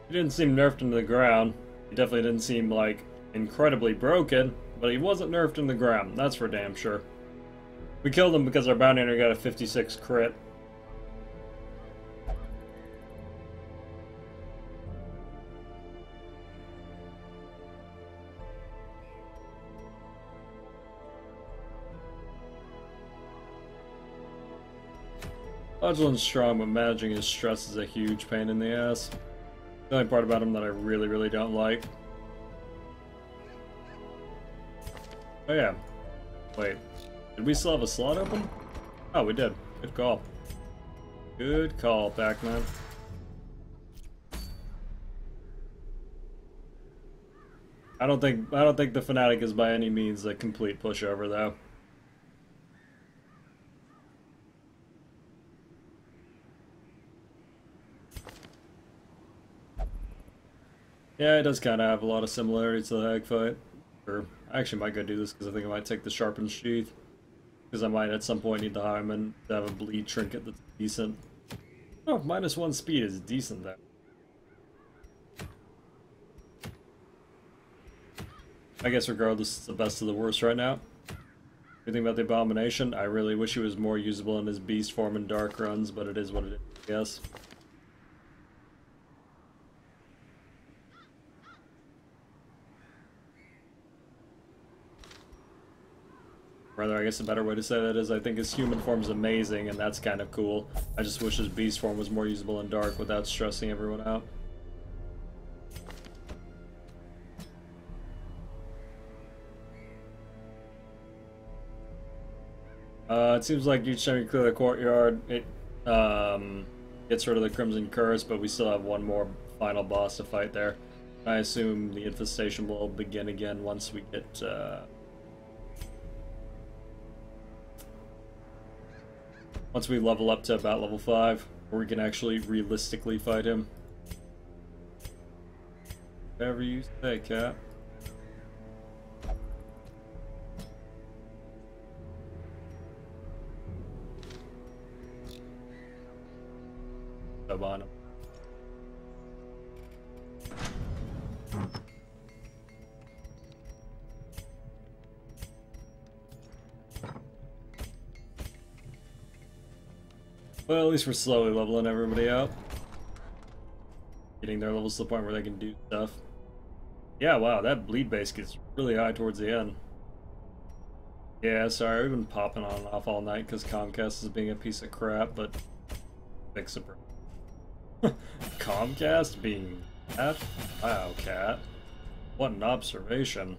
He didn't seem nerfed into the ground. He definitely didn't seem, like, incredibly broken, but he wasn't nerfed in the ground, that's for damn sure. We killed him because our bounty hunter got a 56 crit. Flagella's strong, but managing his stress is a huge pain in the ass. The only part about him that I really don't like. Oh yeah. Wait. Did we still have a slot open? Oh, we did. Good call. Good call, Pac-Man. I don't think the Fnatic is by any means a complete pushover though. Yeah, it does kind of have a lot of similarities to the Hag fight. Or, I actually might go do this because I think I might take the Sharpened Sheath. Because I might at some point need the Hyman to have a bleed trinket that's decent. Oh, -1 speed is decent though. I guess regardless, it's the best of the worst right now. Anything about the Abomination? I really wish he was more usable in his beast form and dark runs, but it is what it is, I guess. Rather, I guess a better way to say that is I think his human form's amazing, and that's kind of cool. I just wish his beast form was more usable in dark without stressing everyone out. It seems like each time you clear the courtyard, it gets rid of the Crimson Curse, but we still have one more final boss to fight there. I assume the infestation will begin again once we get once we level up to about level 5, where we can actually realistically fight him. Whatever you say, cat. Sub on him. Well, at least we're slowly leveling everybody up. Getting their levels to the point where they can do stuff. Yeah, wow, that bleed base gets really high towards the end. Yeah, sorry, we've been popping on and off all night because Comcast is being a piece of crap, but fix it, bro. Comcast being that? Wow, cat. What an observation.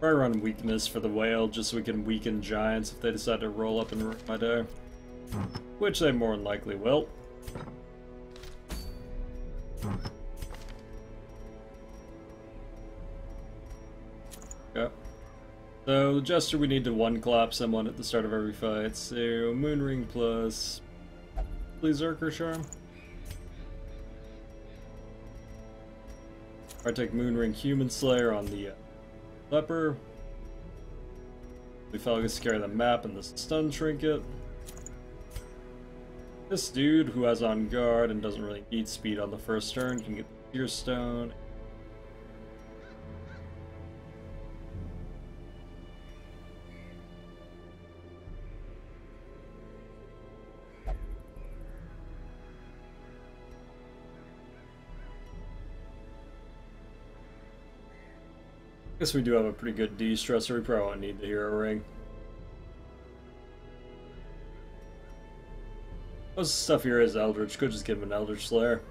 I run weakness for the whale just so we can weaken giants if they decide to roll up and ruin my day. Which they more than likely will. Okay. So, the Jester, we need to one-clap someone at the start of every fight. So, Moonring plus... Berserker Charm? I take Moonring Human Slayer on the Leper. We gets to carry the map and the stun trinket. This dude, who has on guard and doesn't really need speed on the first turn, can get the Tear Stone. Guess we do have a pretty good de-stressor. We probably won't need the hero ring. Most of the stuff here is Eldritch. Could just give him an Eldritch Slayer.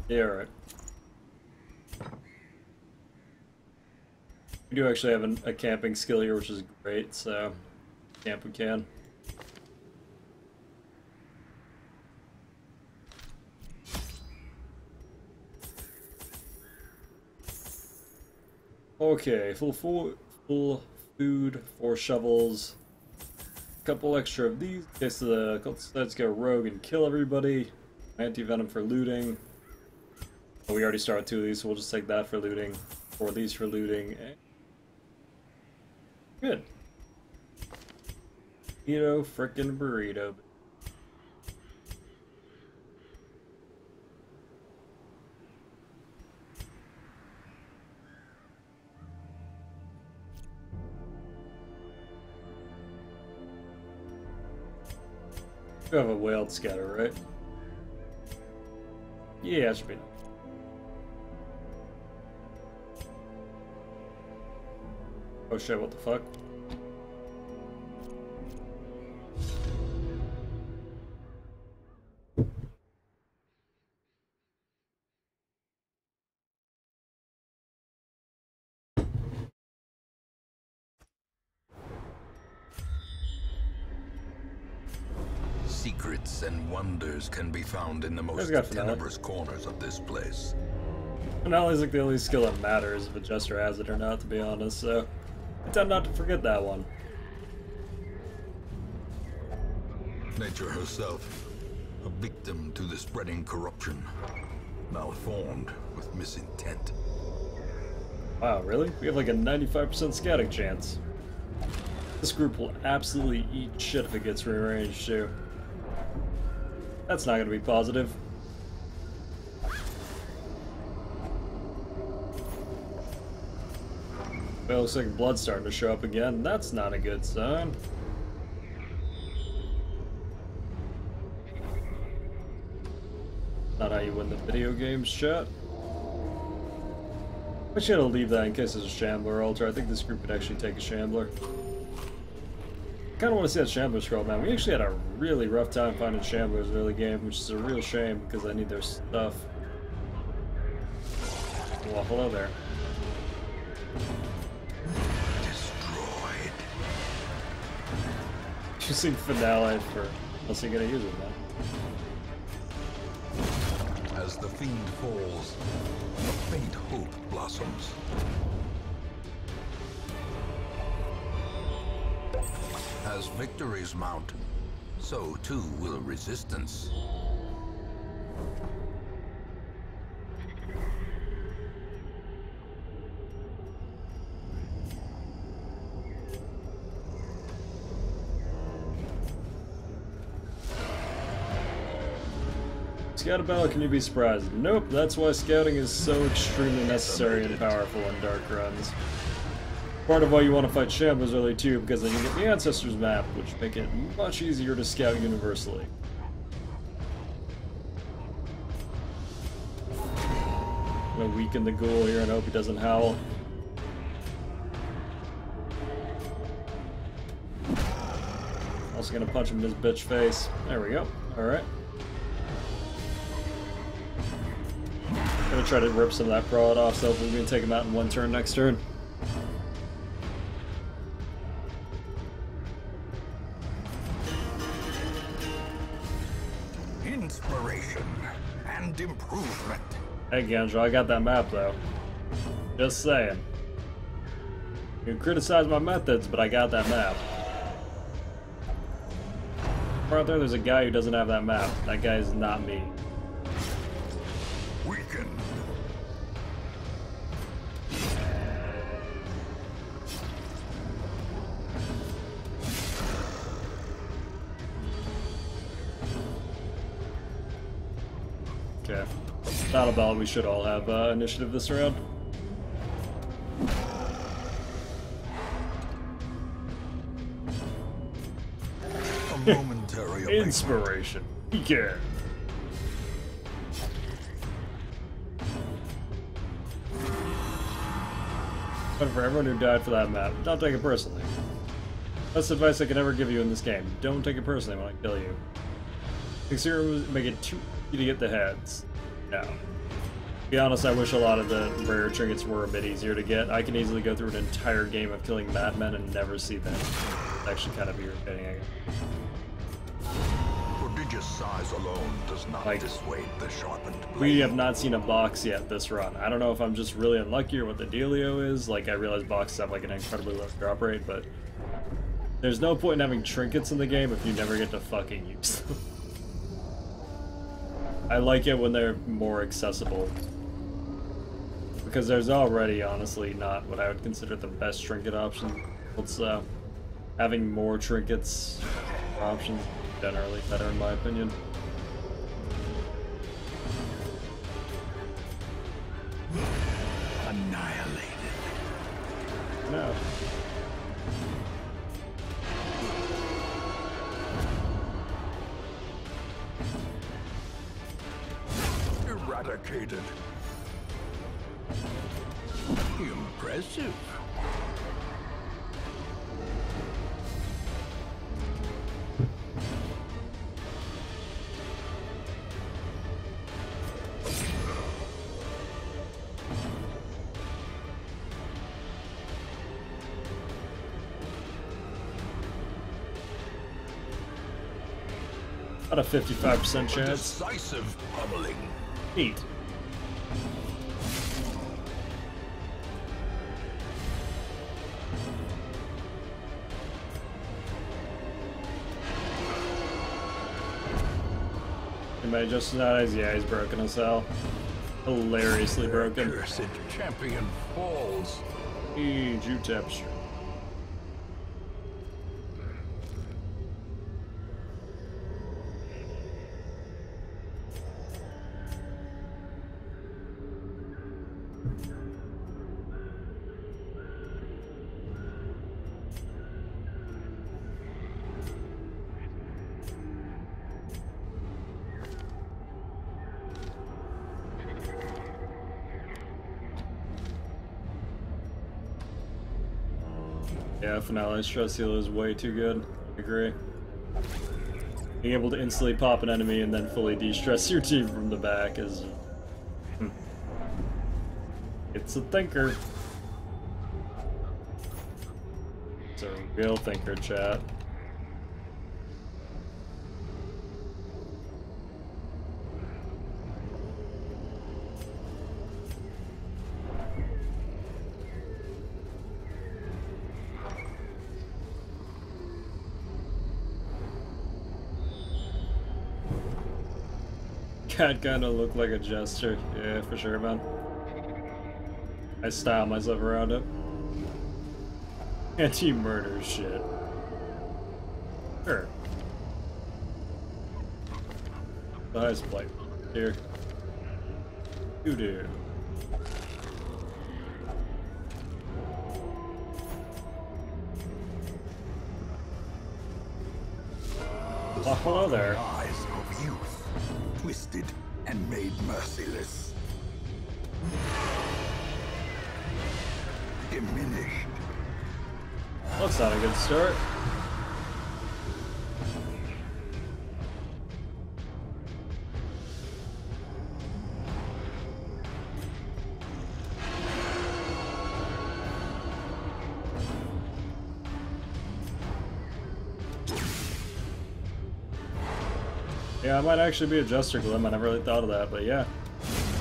Yeah, alright. We do actually have a camping skill here, which is great, so camp we can. Okay, full food, 4 shovels, a couple extra of these in case the cultists go rogue and kill everybody, anti-venom for looting. Oh, we already started 2 of these, so we'll just take that for looting, 4 of these for looting. Good. Burrito, frickin' burrito. You have a whaled scatter, right? Yeah, that should be nice. Oh shit, what the fuck? Secrets and wonders can be found in the most tenebrous corners of this place. Finale's like the only skill that matters if a Jester has it or not, to be honest, so I tend not to forget that one. Nature herself, a victim to the spreading corruption, malformed with misintent. Wow, really? We have like a 95% scatting chance. This group will absolutely eat shit if it gets rearranged too. That's not gonna be positive. Well, looks like blood's starting to show up again. That's not a good sign. Not how you win the video games, chat. I should leave that in case there's a Shambler altar. I think this group could actually take a Shambler. I kind of want to see that Shambler scroll, man. We actually had a really rough time finding Shamblers in the early game, which is a real shame because I need their stuff. Well, hello there. Destroyed. Using Finale for... Unless you're gonna use it, man. As the fiend falls, a faint hope blossoms. As victories mount, so too will resistance. Scout a battle, can you be surprised? Nope, that's why scouting is so extremely necessary and powerful in dark runs. Part of why you want to fight Shamblers early too, because then you get the Ancestors map, which make it much easier to scout universally. I'm gonna weaken the ghoul here and hope he doesn't howl. Also gonna punch him in his bitch face. There we go. Alright. Gonna try to rip some of that prod off, so hopefully we can take him out in 1 turn next turn. Inspiration and improvement. Hey Genjo, I got that map though. Just saying. You can criticize my methods, but I got that map. Right there's a guy who doesn't have that map. That guy is not me. Weakened. Okay. Battle Bell, we should all have initiative this round. A momentary Inspiration. Yeah. But for everyone who died for that map, don't take it personally. Best advice I could ever give you in this game. Don't take it personally when I kill you. Exterior make it too easy to get the heads. No. To be honest, I wish a lot of the rare trinkets were a bit easier to get. I can easily go through an entire game of killing madmen and never see them. It's actually kind of irritating, I guess. Prodigious size alone does not dissuade the sharpened blade. We have not seen a box yet this run. I don't know if I'm just really unlucky or what the dealio is. Like, I realize boxes have like an incredibly low drop rate, but there's no point in having trinkets in the game if you never get to fucking use them. I like it when they're more accessible. Because there's already, honestly, not what I would consider the best trinket option. It's having more trinkets options generally better in my opinion. Annihilated. No. Eradicated. Impressive. About a 55% chance. Decisive pummeling. 8. Anybody just not as yeah, he's broken as hell. Hilariously broken. Cursed champion falls. Huge tapestry. Yeah, finale stress heal is way too good. I agree. Being able to instantly pop an enemy and then fully de-stress your team from the back is... It's a thinker. It's a real thinker, chat. Cat kinda looked like a jester. Yeah, for sure, man. I style myself around it. Anti-murder shit. Sure. The highest plate. Here. You do. Oh, hello there. Eyes of youth. Twisted and made merciless. Diminished. That's not a good start. Yeah, I might actually be a Jester Glim. I never really thought of that, but yeah.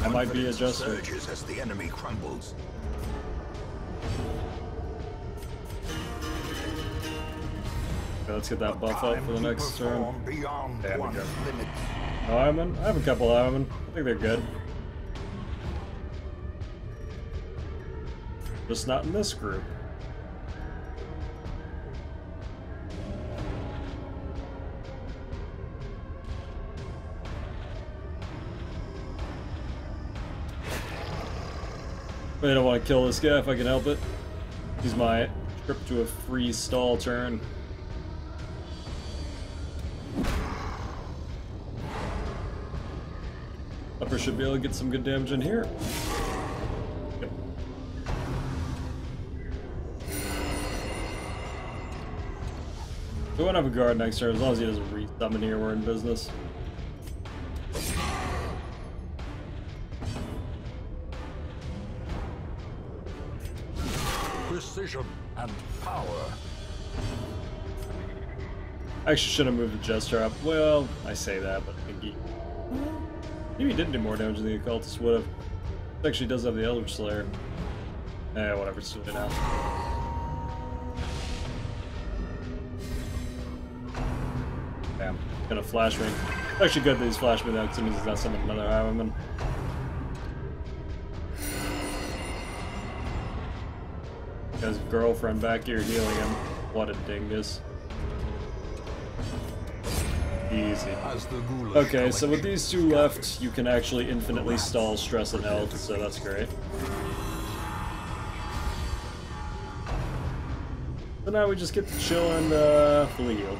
I might be a Jester. Surges as the enemy crumbles. Okay, let's get that buff up for the next turn. Beyond Yeah, one's we go. limits. Ironman? I have a couple Ironman. I think they're good. Just not in this group. I don't want to kill this guy if I can help it. He's my trip to a free stall turn. Upper should be able to get some good damage in here. Yep. We won't have a guard next turn, as long as he doesn't re-summon here, we're in business. Precision and power. I actually should have moved the Jester up. Well, I say that, but I think he... Maybe he didn't do more damage than the Occultist would have. It actually does have the Eldritch Slayer. Eh, whatever, it's doing it now. Damn, gonna flash me. It's actually good that he's flashed me though, because it means he's not summoning another Highwayman. Got his girlfriend back here healing him. What a dingus. Easy. Okay, so with these two left, you can actually infinitely stall stress and health, so that's great. So now we just get to chill and fully heal.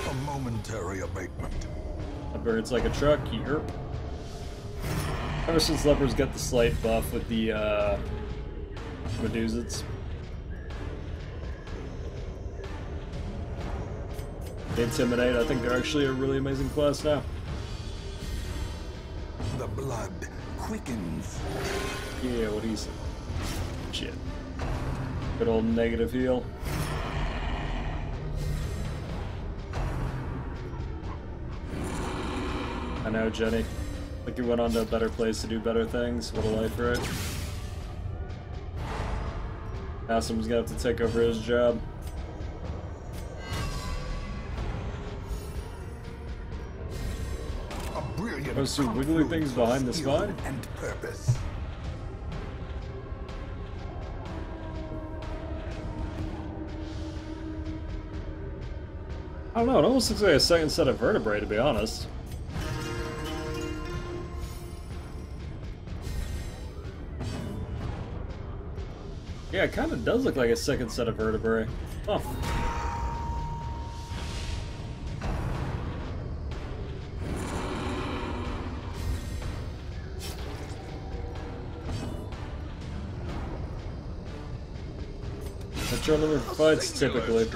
A momentary abatement. A bird's like a truck, yerp. Ever since Leopards got the slight buff with the Medusas. Intimidate, I think they're actually a really amazing class now. The blood quickens. Yeah, what do you say? Shit. Good old negative heal. I know, Jenny. Like you went on to a better place to do better things. What a life, right? Now someone's gonna have to take over his job. Those two wiggly things behind the spine? And purpose. I don't know, it almost looks like a second set of vertebrae, to be honest. Yeah, it kind of does look like a second set of vertebrae. Huh. Turn over fights typically.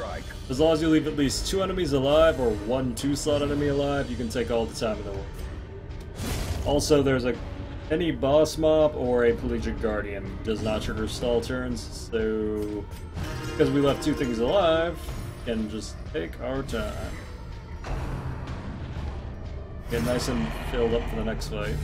As long as you leave at least 2 enemies alive or 1 2-slot enemy alive, you can take all the time in the world. Also, there's any boss mob or a Pelagic Guardian does not trigger stall turns, so because we left 2 things alive, we can just take our time. Get nice and filled up for the next fight.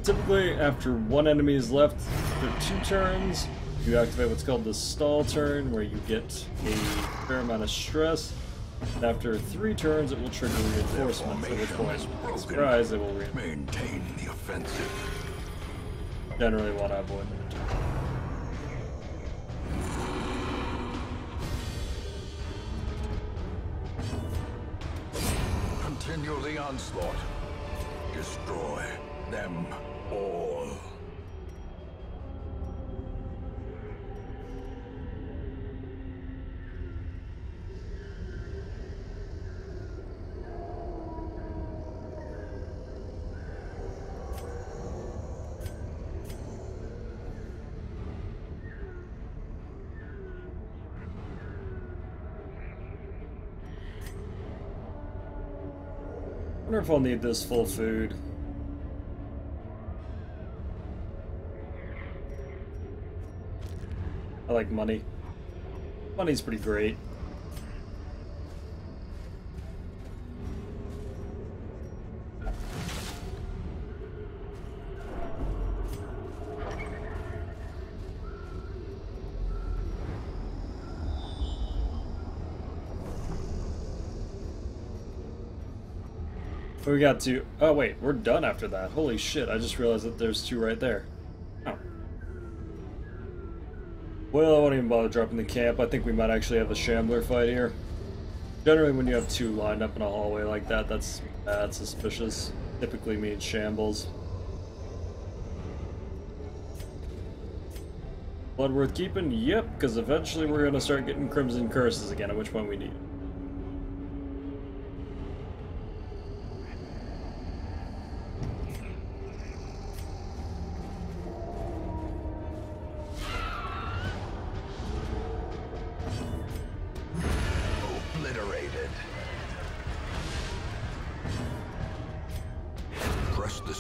Typically, after 1 enemy is left, after 2 turns, you activate what's called the stall turn, where you get a fair amount of stress. And after 3 turns, it will trigger reinforcements, at which point, surprise, it will maintain the offensive. Generally want to avoid them. Continue the onslaught. Destroy them all. I wonder if I'll need this full food. I like money. Money's pretty great. We got 2. Oh wait, we're done after that. Holy shit, I just realized that there's 2 right there. Oh. Well, I won't even bother dropping the camp. I think we might actually have a Shambler fight here. Generally, when you have two lined up in a hallway like that, that's bad, suspicious. Typically means shambles. Blood worth keeping? Yep, because eventually we're going to start getting Crimson Curses again, at which point we need it.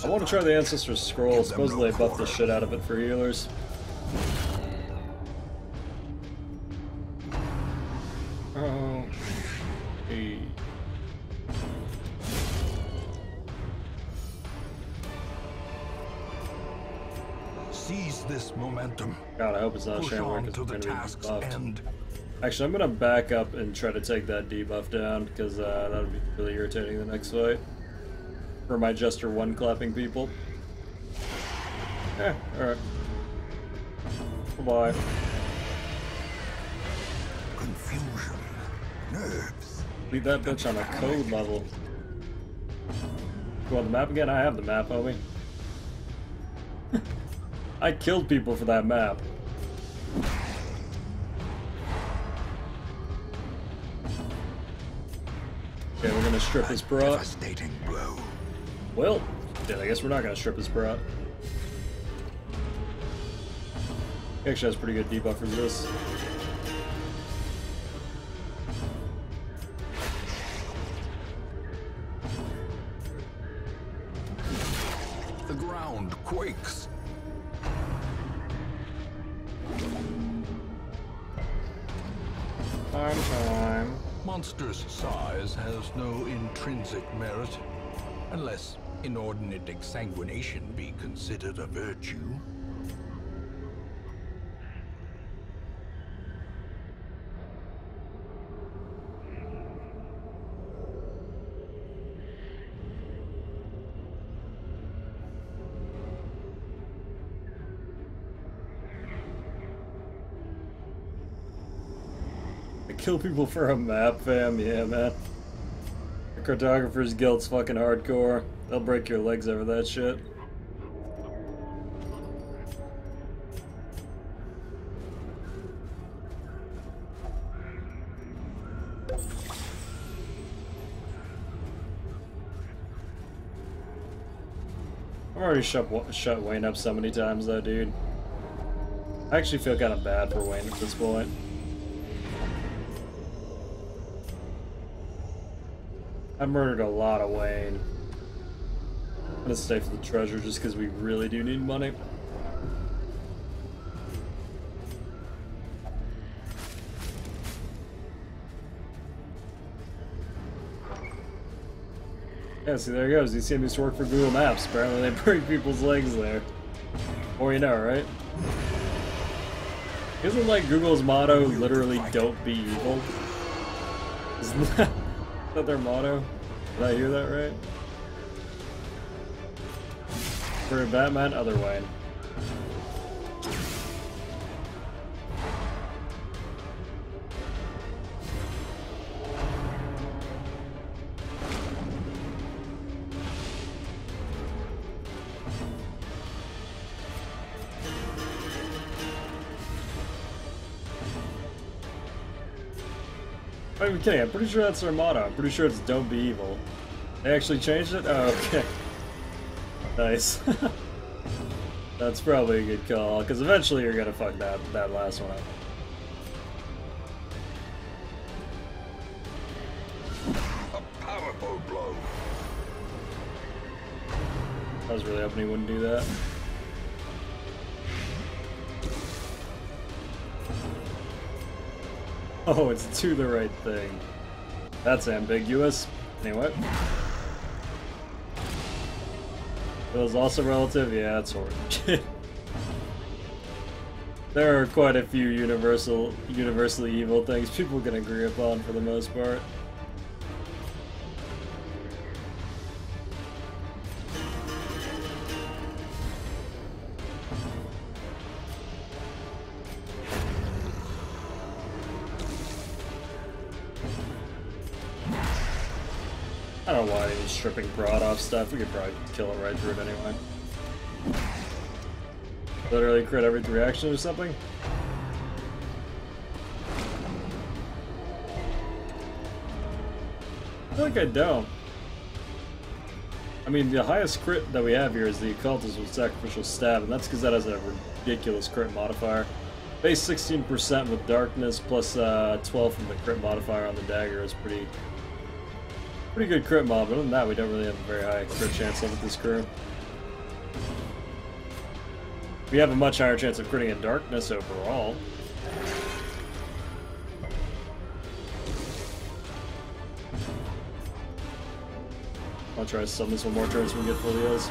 I want to try the Ancestor's Scroll. Supposedly they buffed the shit out of it for healers. Oh. Hey. Seize this momentum. God, I hope it's not a Shamrock because it's going to be buffed. Actually, I'm going to back up and try to take that debuff down because that would be really irritating the next fight. For my Jester 1 clapping people. Yeah, alright. Bye-bye. Confusion. Nerves. Leave that bitch on a code level. You want the map again? I have the map, homie. I killed people for that map. Okay, we're gonna strip his bra. Devastating blow. Well, yeah, I guess we're not gonna strip his bra. He actually has pretty good debuff for this. The ground quakes. Time. Monster's size has no intrinsic merit, unless inordinate exsanguination be considered a virtue. Kill people for a map, fam. Yeah, man. The Cartographer's Guild's fucking hardcore. They'll break your legs over that shit. I've already shut Wayne up so many times though, dude. I actually feel kind of bad for Wayne at this point. I murdered a lot of Wayne. I'm gonna stay for the treasure just because we really do need money. Yeah, see, there he goes. He used to work for Google Maps. Apparently they break people's legs there. Or you know, right? Isn't like Google's motto literally "Don't be evil"? Isn't that their motto? Did I hear that right? For Batman, other Wayne. I'm kidding, I'm pretty sure that's their motto. I'm pretty sure it's "Don't be evil." They actually changed it? Oh, okay. Nice. That's probably a good call, because eventually you're gonna fuck that last one up. A powerful blow. I was really hoping he wouldn't do that. Oh, it's "to the right thing." That's ambiguous. Anyway. It was also relative? Yeah, that's horrid. There are quite a few universally evil things people can agree upon for the most part. I don't want any stripping broad off stuff. We could probably kill it right through it anyway. Literally crit every 3 actions or something? I feel like I don't. I mean, the highest crit that we have here is the Occultist with Sacrificial Stab, and that's because that has a ridiculous crit modifier. Base 16% with Darkness, plus 12 from the crit modifier on the dagger is pretty good crit mod, but other than that, we don't really have a very high crit chance on with this crew. We have a much higher chance of critting in Darkness overall. I'll try to summon this one more turn so we get full heals.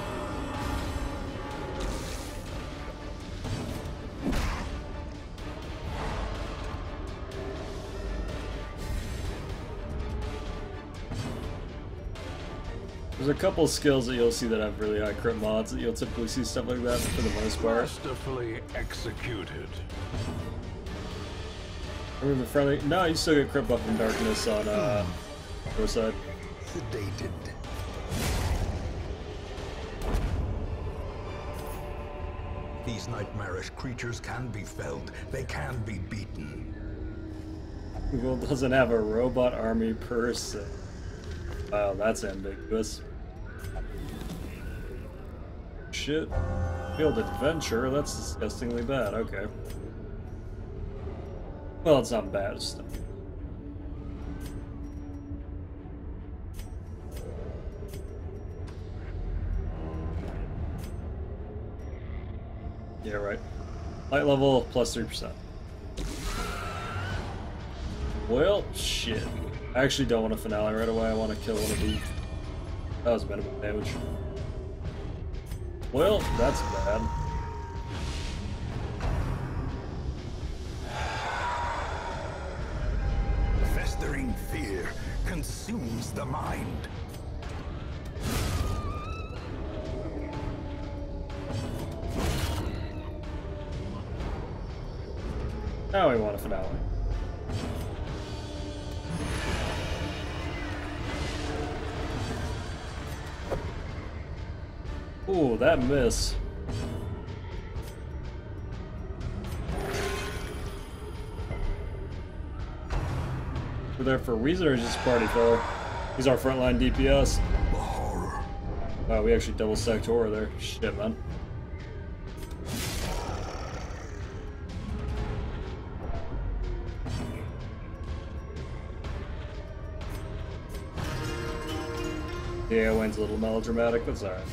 There's a couple skills that you'll see that have really high crit mods that you'll typically see stuff like that for the most part. Masterfully executed. Remove the friendly. No, you still get crit buff from Darkness on your side. Sedated. These nightmarish creatures can be felled. They can be beaten. Google doesn't have a robot army person. Wow, that's ambiguous. Shit. Field adventure, that's disgustingly bad, okay. Well, it's not bad, it's not. Yeah, right. Light level plus 3%. Well, shit. I actually don't want a finale right away. I want to kill one of these. That was minimum damage. Well, that's bad. Festering fear consumes the mind. Now we want a finale. Ooh, that miss. We're there for a reason or just party filler? He's our frontline DPS. Horror. Wow, we actually double stacked horror there. Shit, man. Yeah, Wayne's a little melodramatic, that's alright.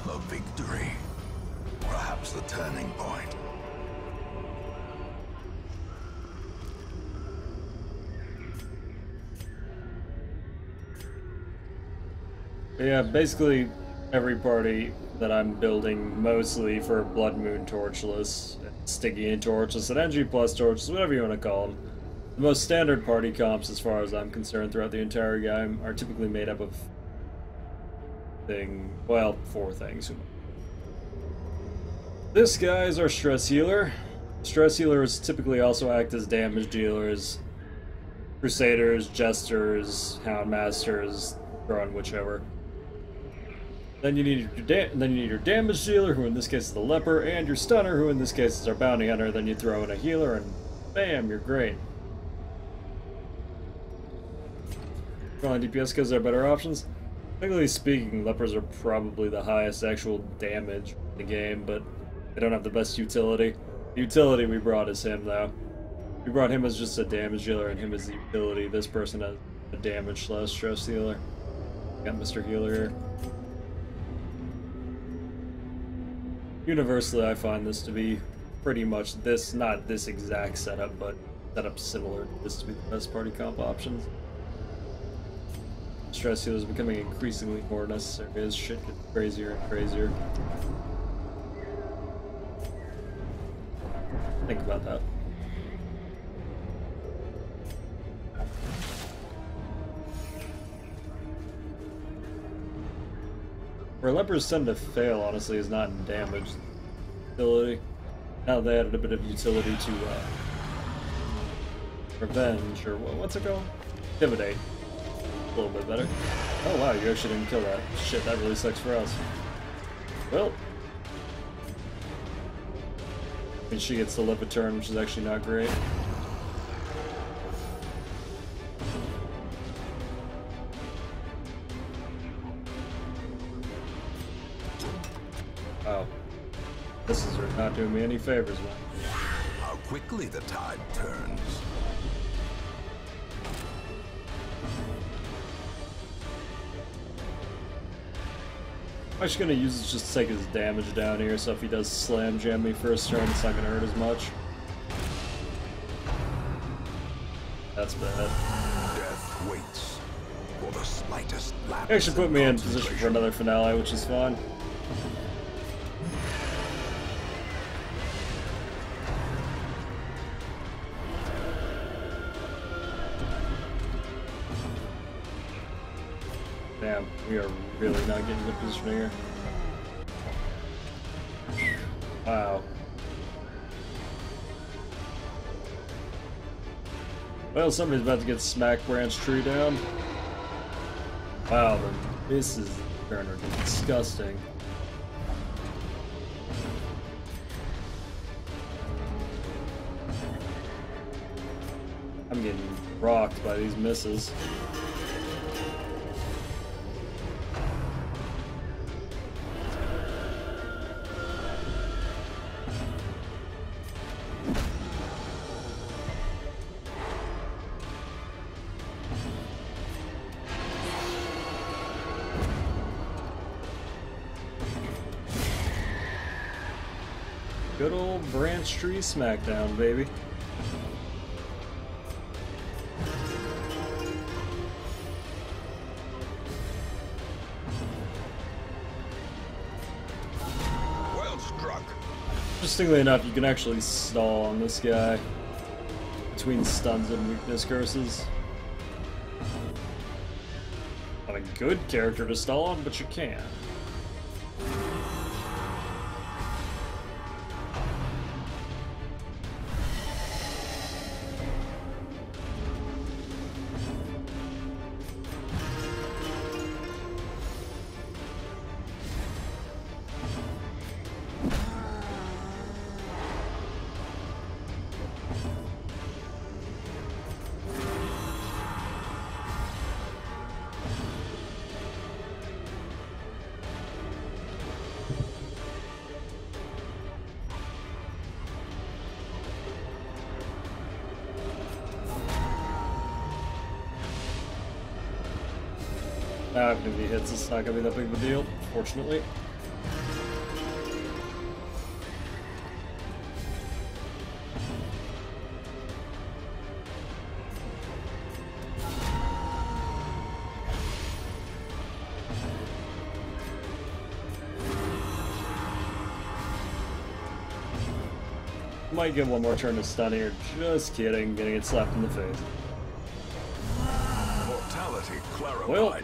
A victory. Perhaps the turning point. Yeah, basically every party that I'm building mostly for Bloodmoon Torchless, Sticky and Torchless, and NG Plus Torchless, whatever you want to call them. The most standard party comps, as far as I'm concerned, throughout the entire game, are typically made up of four things. This guy is our stress healer. Stress healers typically also act as damage dealers, Crusaders, Jesters, Houndmasters, throw in whichever. Then you need your damage dealer, who in this case is the leper, and your stunner, who in this case is our bounty hunter. Then you throw in a healer, and bam, you're great. Frontline DPS because they're better options. Technically speaking, lepers are probably the highest actual damage in the game, but they don't have the best utility. The utility we brought is him, though. We brought him as just a damage dealer, and him as the utility. This person has a damage/stress healer. Got Mr. Healer here. Universally, I find this to be pretty much this, not this exact setup, but setup similar to this to be the best party comp options. Stress healers becoming increasingly more necessary as shit gets crazier and crazier. Think about that. Where lepers tend to fail, honestly, is not in damage utility. Now they added a bit of utility to revenge, or what's it called? Intimidate. A little bit better. Oh wow, you actually didn't kill that. Shit, that really sucks for us. Well, I mean, she gets to live a turn, which is actually not great. Wow. This is not doing me any favors, man. How quickly the tide turns. I'm actually gonna use this just to take his damage down here, so if he does slam jam me first turn, it's not gonna hurt as much. That's bad. Death waits for the slightest lapse. Actually put me in position for another finale, which is fine. Damn, we are really not getting good position here. Wow. Well, somebody's about to get smack branch tree down. Wow, the misses are disgusting. I'm getting rocked by these misses. Good old branch tree smackdown, baby. Well struck. Interestingly enough, you can actually stall on this guy between stuns and weakness curses. Not a good character to stall on, but you can. Even if he hits, it's not gonna be that big of a deal, fortunately. Might get one more turn to stun here. Just kidding, gonna get slapped in the face. Well,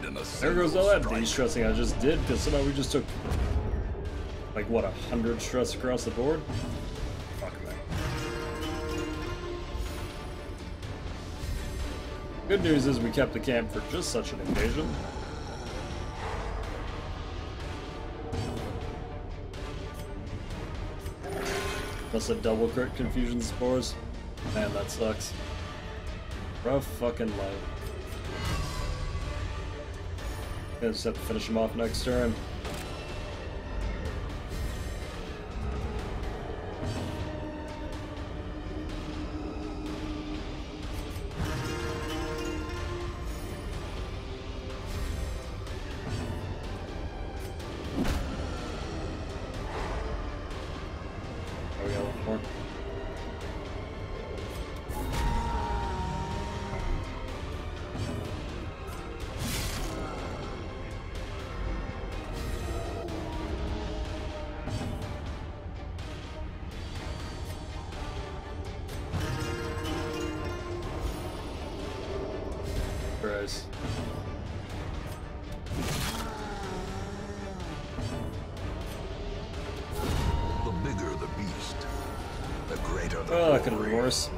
there goes all that de-stressing I just did, because somehow we just took, like, what, 100 stress across the board? Fuck that. Good news is we kept the camp for just such an occasion. Plus a double crit confusion spores. Man, that sucks. Rough fucking life. I just have to finish him off next turn. Oh, we got one more. Oh, that could have been worse.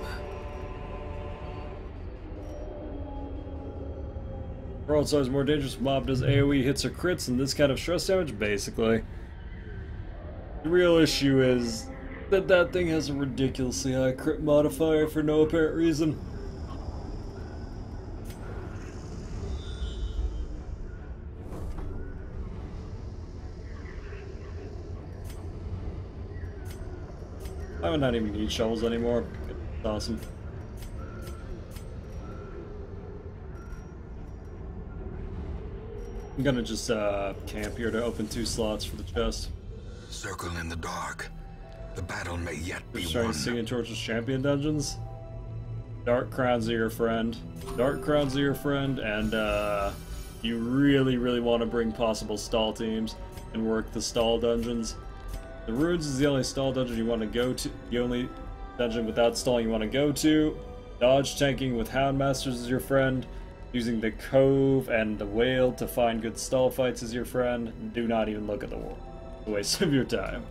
Broadside's more dangerous. Mob does AoE hits or crits and this kind of stress damage, basically. The real issue is that that thing has a ridiculously high crit modifier for no apparent reason. I would not even need shovels anymore. It's awesome. I'm gonna just camp here to open 2 slots for the chest. Circle in the dark. The battle may yet be Just trying won. to sing in Torch's champion dungeons. Dark crowns are your friend. Dark crowns are your friend, and you really, really want to bring possible stall teams and work the stall dungeons. The ruins is the only stall dungeon you want to go to. The only dungeon without stalling you want to go to. Dodge tanking with Houndmasters is your friend. Using the Cove and the Whale to find good stall fights is your friend. Do not even look at the war. It's a waste of your time.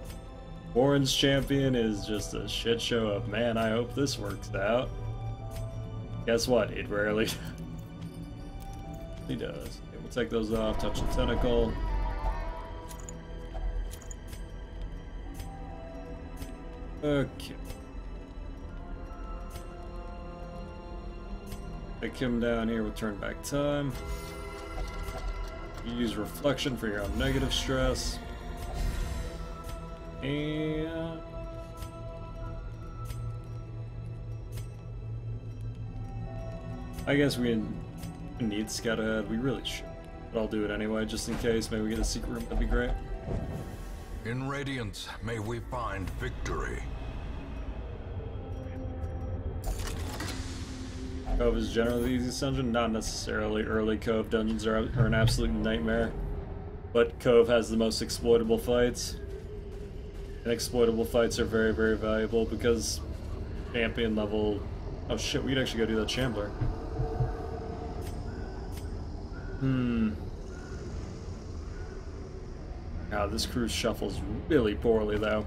Warren's champion is just a shit show of, man, I hope this works out. Guess what? It rarely does. Okay, we'll take those off, touch the tentacle. Okay. Take him down here with turn back time. You use reflection for your own negative stress. And I guess we need scout ahead. We really should. But I'll do it anyway, just in case. Maybe we get a secret room. That'd be great. In Radiance, may we find victory. Cove is generally the easiest dungeon. Not necessarily. Early Cove dungeons are an absolute nightmare. But Cove has the most exploitable fights. And exploitable fights are very, very valuable because champion level... Oh shit, we could actually go do that Shambler. God, this crew shuffles really poorly though.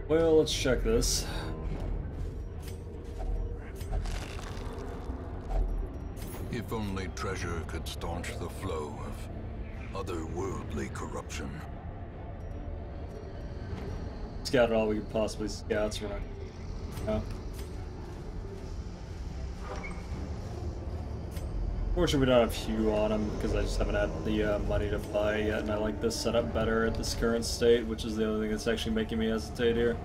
Well, let's check this. If only treasure could staunch the flow of otherworldly corruption. Scout all we could possibly scout, right? Yeah. Fortunately, we don't have Hue on him because I just haven't had the money to buy yet, and I like this setup better at this current state, which is the only thing that's actually making me hesitate here.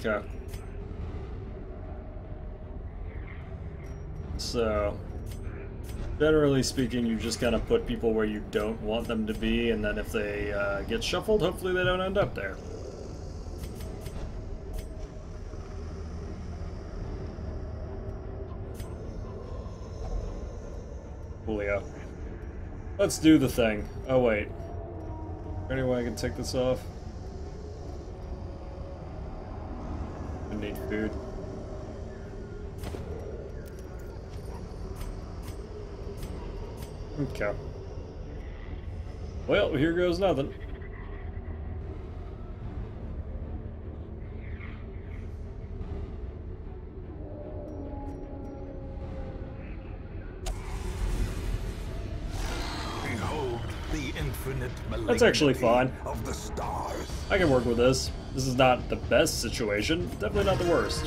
Okay. So, generally speaking, you just kind of put people where you don't want them to be, and then if they get shuffled, hopefully they don't end up there. Coolio. Let's do the thing. Oh wait. Any way I can take this off? I need food. Okay. Well, here goes nothing. infinite That's actually fine. of the stars. I can work with this. This is not the best situation, definitely not the worst.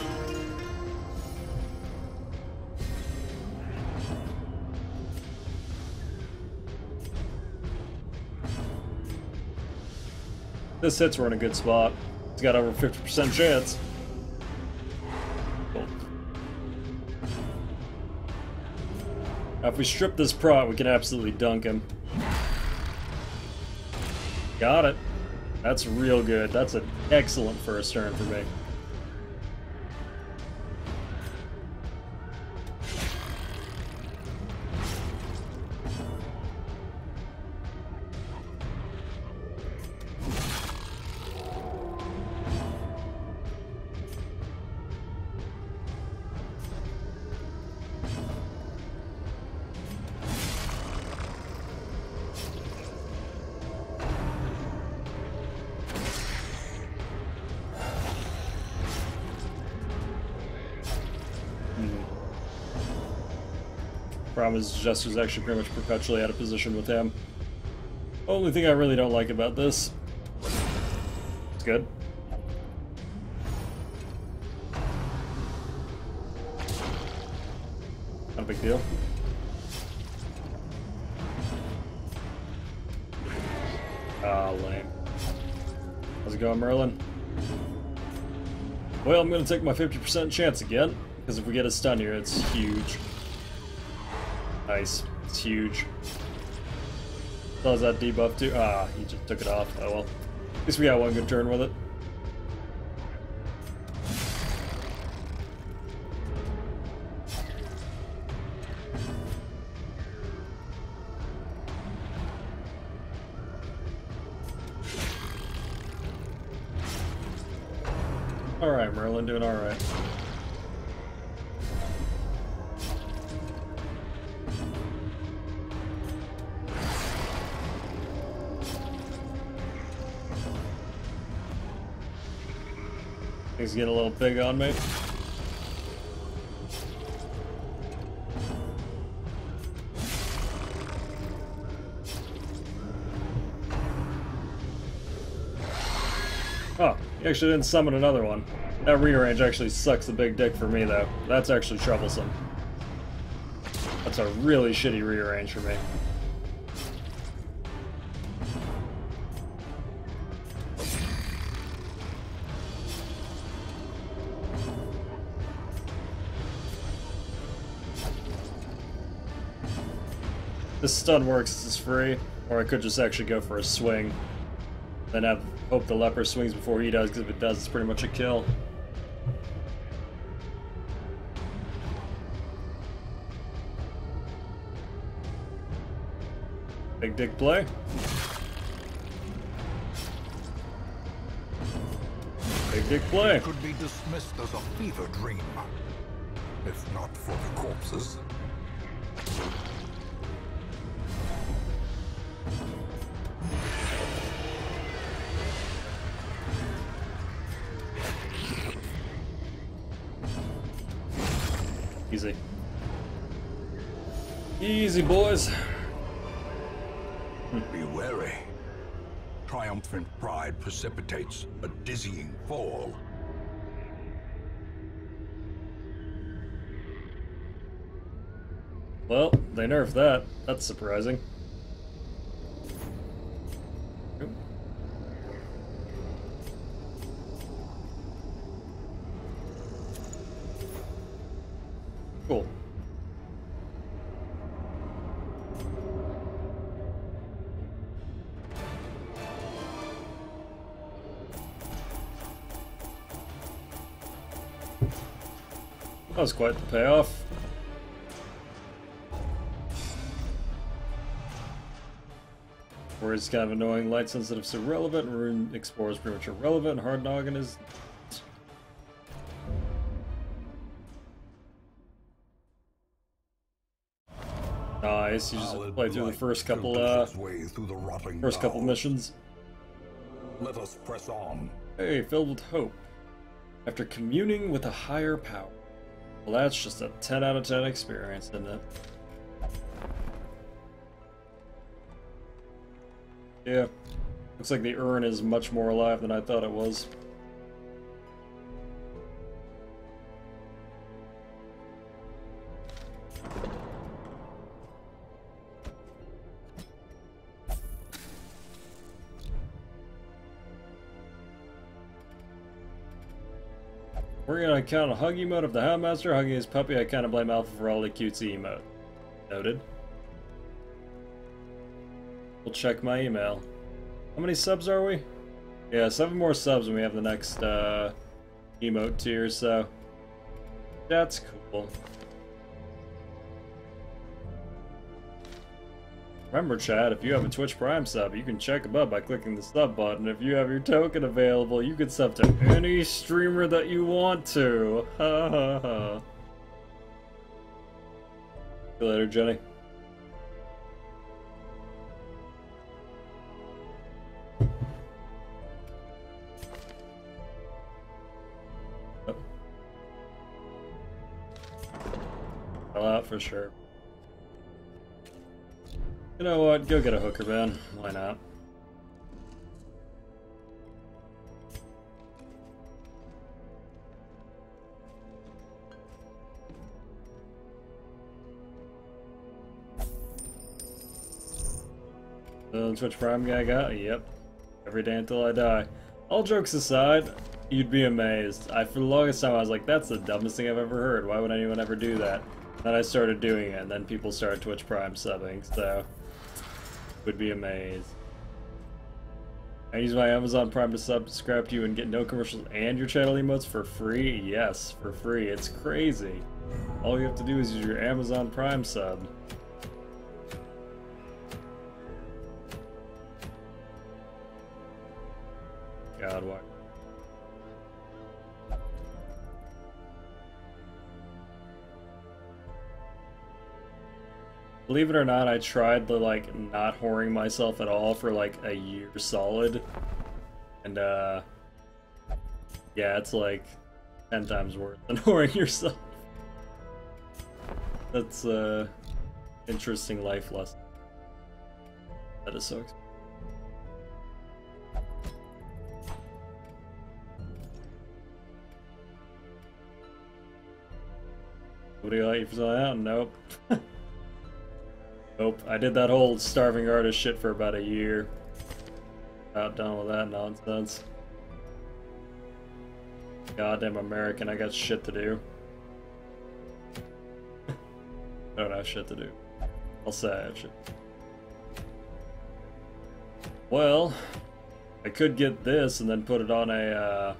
This hits, we're in a good spot. It's got over 50% chance. Cool. Now if we strip this prot, we can absolutely dunk him. Got it. That's real good. That's an excellent first turn for me. Problem is, Jester's actually pretty much perpetually out of position with him. Only thing I really don't like about this. It's good. Not a big deal. Ah, lame. How's it going, Merlin? Well, I'm gonna take my 50% chance again, because if we get a stun here, it's huge. Nice. It's huge. So is that debuff too? Ah, he just took it off. Oh well. At least we got one good turn with it. Alright, Merlin, doing alright. Things get a little big on me. Oh, he actually didn't summon another one. That rearrange actually sucks a big dick for me, though. That's actually troublesome. That's a really shitty rearrange for me. This stun works, it's free, or I could just actually go for a swing. Then hope the leper swings before he does, because if it does, it's pretty much a kill. Big dick play. Big dick play. It could be dismissed as a fever dream, if not for the corpses. Easy. Easy, boys. Be wary. Triumphant pride precipitates a dizzying fall. Well, they nerfed that. That's surprising. Oop. Cool. That was quite the payoff. Where it's kind of annoying, light sensitive is irrelevant, and Rune Explorer is pretty much irrelevant, Hard Noggin is... Nice, you just play through the first couple missions. Let us press on. Hey, filled with hope. After communing with a higher power. Well, that's just a 10 out of 10 experience, isn't it? Yeah. Looks like the urn is much more alive than I thought it was. We're gonna count a hug emote of the Houndmaster hugging his puppy. I kinda blame Alpha for all the cutesy emote. Noted. We'll check my email. How many subs are we? Yeah, 7 more subs when we have the next emote tier, so that's cool. Remember, chat, if you have a Twitch Prime sub, you can check above by clicking the sub button. If you have your token available, you can sub to any streamer that you want to. Ha ha ha. See you later, Jenny. Oh. Fell out for sure. You know what? Go get a hooker, Ben. Why not? The Twitch Prime guy got? Yep. Every day until I die. All jokes aside, you'd be amazed. For the longest time I was like, that's the dumbest thing I've ever heard. Why would anyone ever do that? Then I started doing it, and then people started Twitch Prime subbing, so... would be amazed. I use my Amazon Prime to subscribe to you and get no commercials and your channel emotes for free? Yes, for free. It's crazy. All you have to do is use your Amazon Prime sub. God, why? Believe it or not, I tried the, like, not whoring myself at all for, like, a year solid. And, yeah, it's, like, 10 times worse than whoring yourself. That's, interesting life lesson. That is so expensive. Nobody let you for something out? Nope. Nope, I did that whole starving artist shit for about a year. About done with that nonsense. Goddamn American, I got shit to do. I don't have shit to do. I'll say I have shit. Well, I could get this and then put it on a,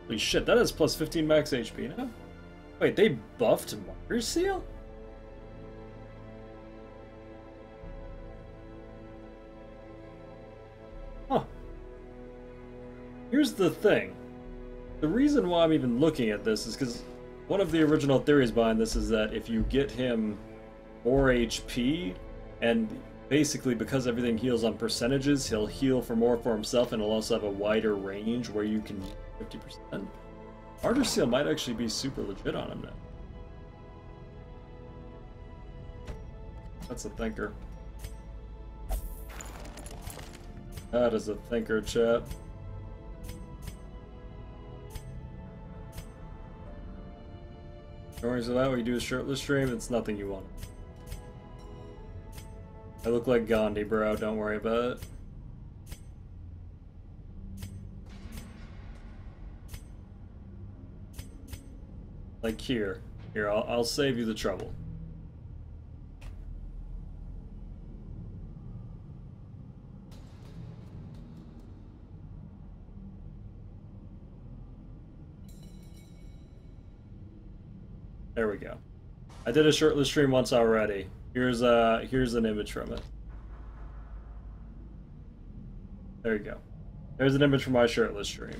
holy shit, that is plus 15 max HP now? Wait, they buffed Martyr Seal? Huh. Here's the thing. The reason why I'm even looking at this is because one of the original theories behind this is that if you get him more HP, and basically because everything heals on percentages, he'll heal for more for himself and he'll also have a wider range where you can use 50%. Martyr Seal might actually be super legit on him now. That's a thinker. That is a thinker, chat. Don't worry about that. When you do a shirtless stream, it's nothing you want. I look like Gandhi, bro. Don't worry about it. Like here. Here, I'll save you the trouble. There we go. I did a shirtless stream once already. Here's an image from it. There you go. There's an image from my shirtless stream.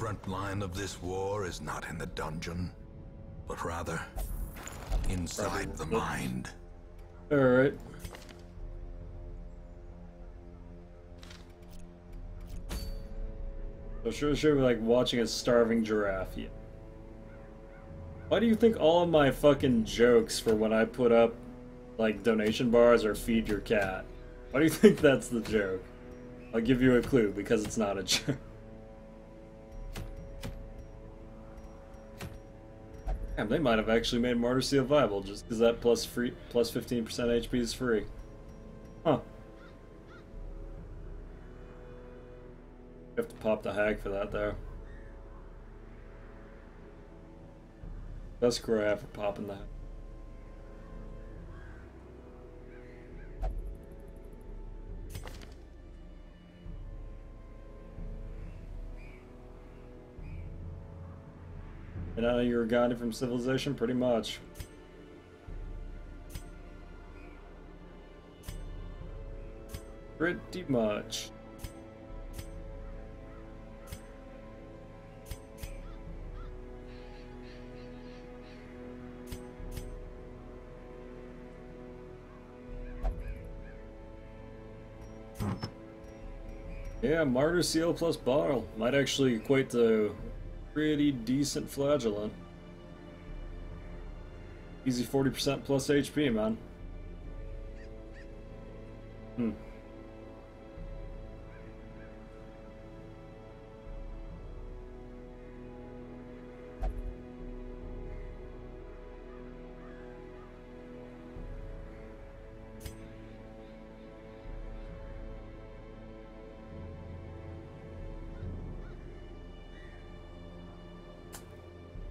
front line of this war is not in the dungeon, but rather inside the mind. Alright. So sure we're like watching a starving giraffe. Yeah. Why do you think all of my fucking jokes for when I put up like donation bars are feed your cat? Why do you think that's the joke? I'll give you a clue, because it's not a joke. Damn, they might have actually made Martyr Seal viable just because that plus 15% HP is free. Huh. You have to pop the hag for that though. Best score I have for popping that. And now you're a Gandhi from Civilization? Pretty much. Pretty much. Yeah, Martyr Seal plus Bottle might actually equate to pretty decent flagellant. Easy 40% plus HP, man.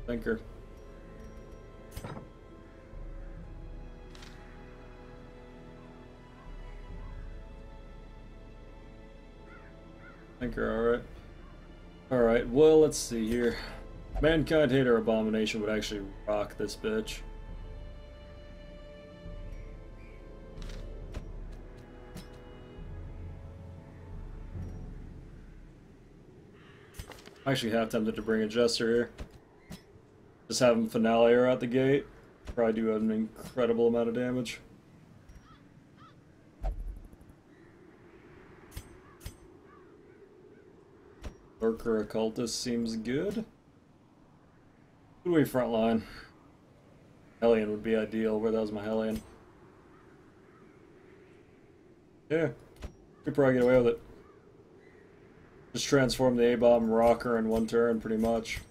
Thinker. Thinker, alright, well, let's see here. Mankind Hater Abomination would actually rock this bitch. I'm actually half tempted to bring a Jester here. Just have him finale her out the gate. Probably do an incredible amount of damage. Lurker Occultist seems good. Who do we frontline? Hellion would be ideal. Where that was my Hellion. Yeah, we probably get away with it. Just transform the A-bomb rocker in one turn, pretty much.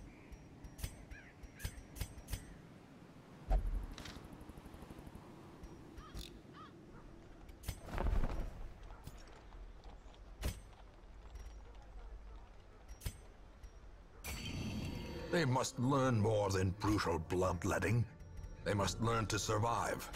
They must learn more than brutal bloodletting. They must learn to survive.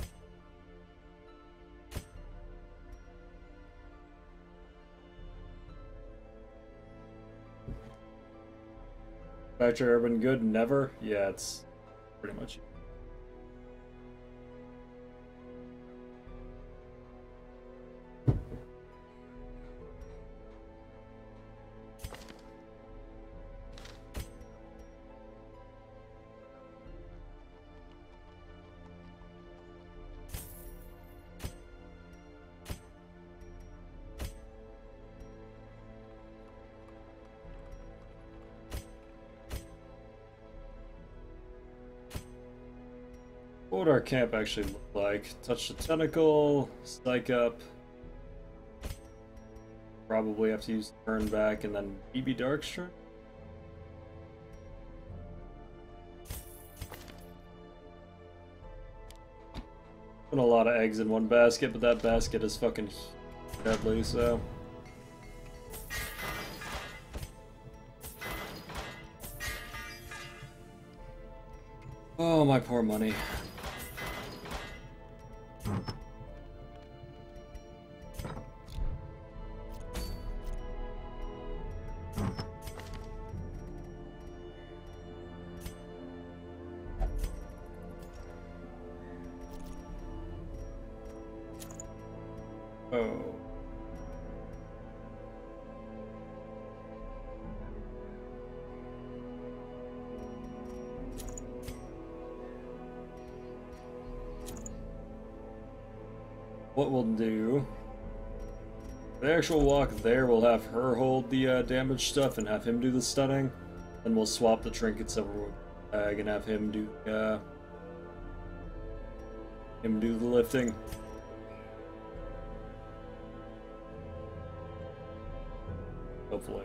Factory Urban good? Never? Yeah, it's pretty much. What would our camp actually look like? Touch the tentacle, psych up. Probably have to use turn back and then BB Darkstring. Put a lot of eggs in one basket, but that basket is fucking deadly, so. Oh, my poor money. Oh. what we'll do, the actual walk there, we'll have her hold the damage stuff and have him do the stunning. Then we'll swap the trinkets over with the bag and have him do the lifting. Hopefully.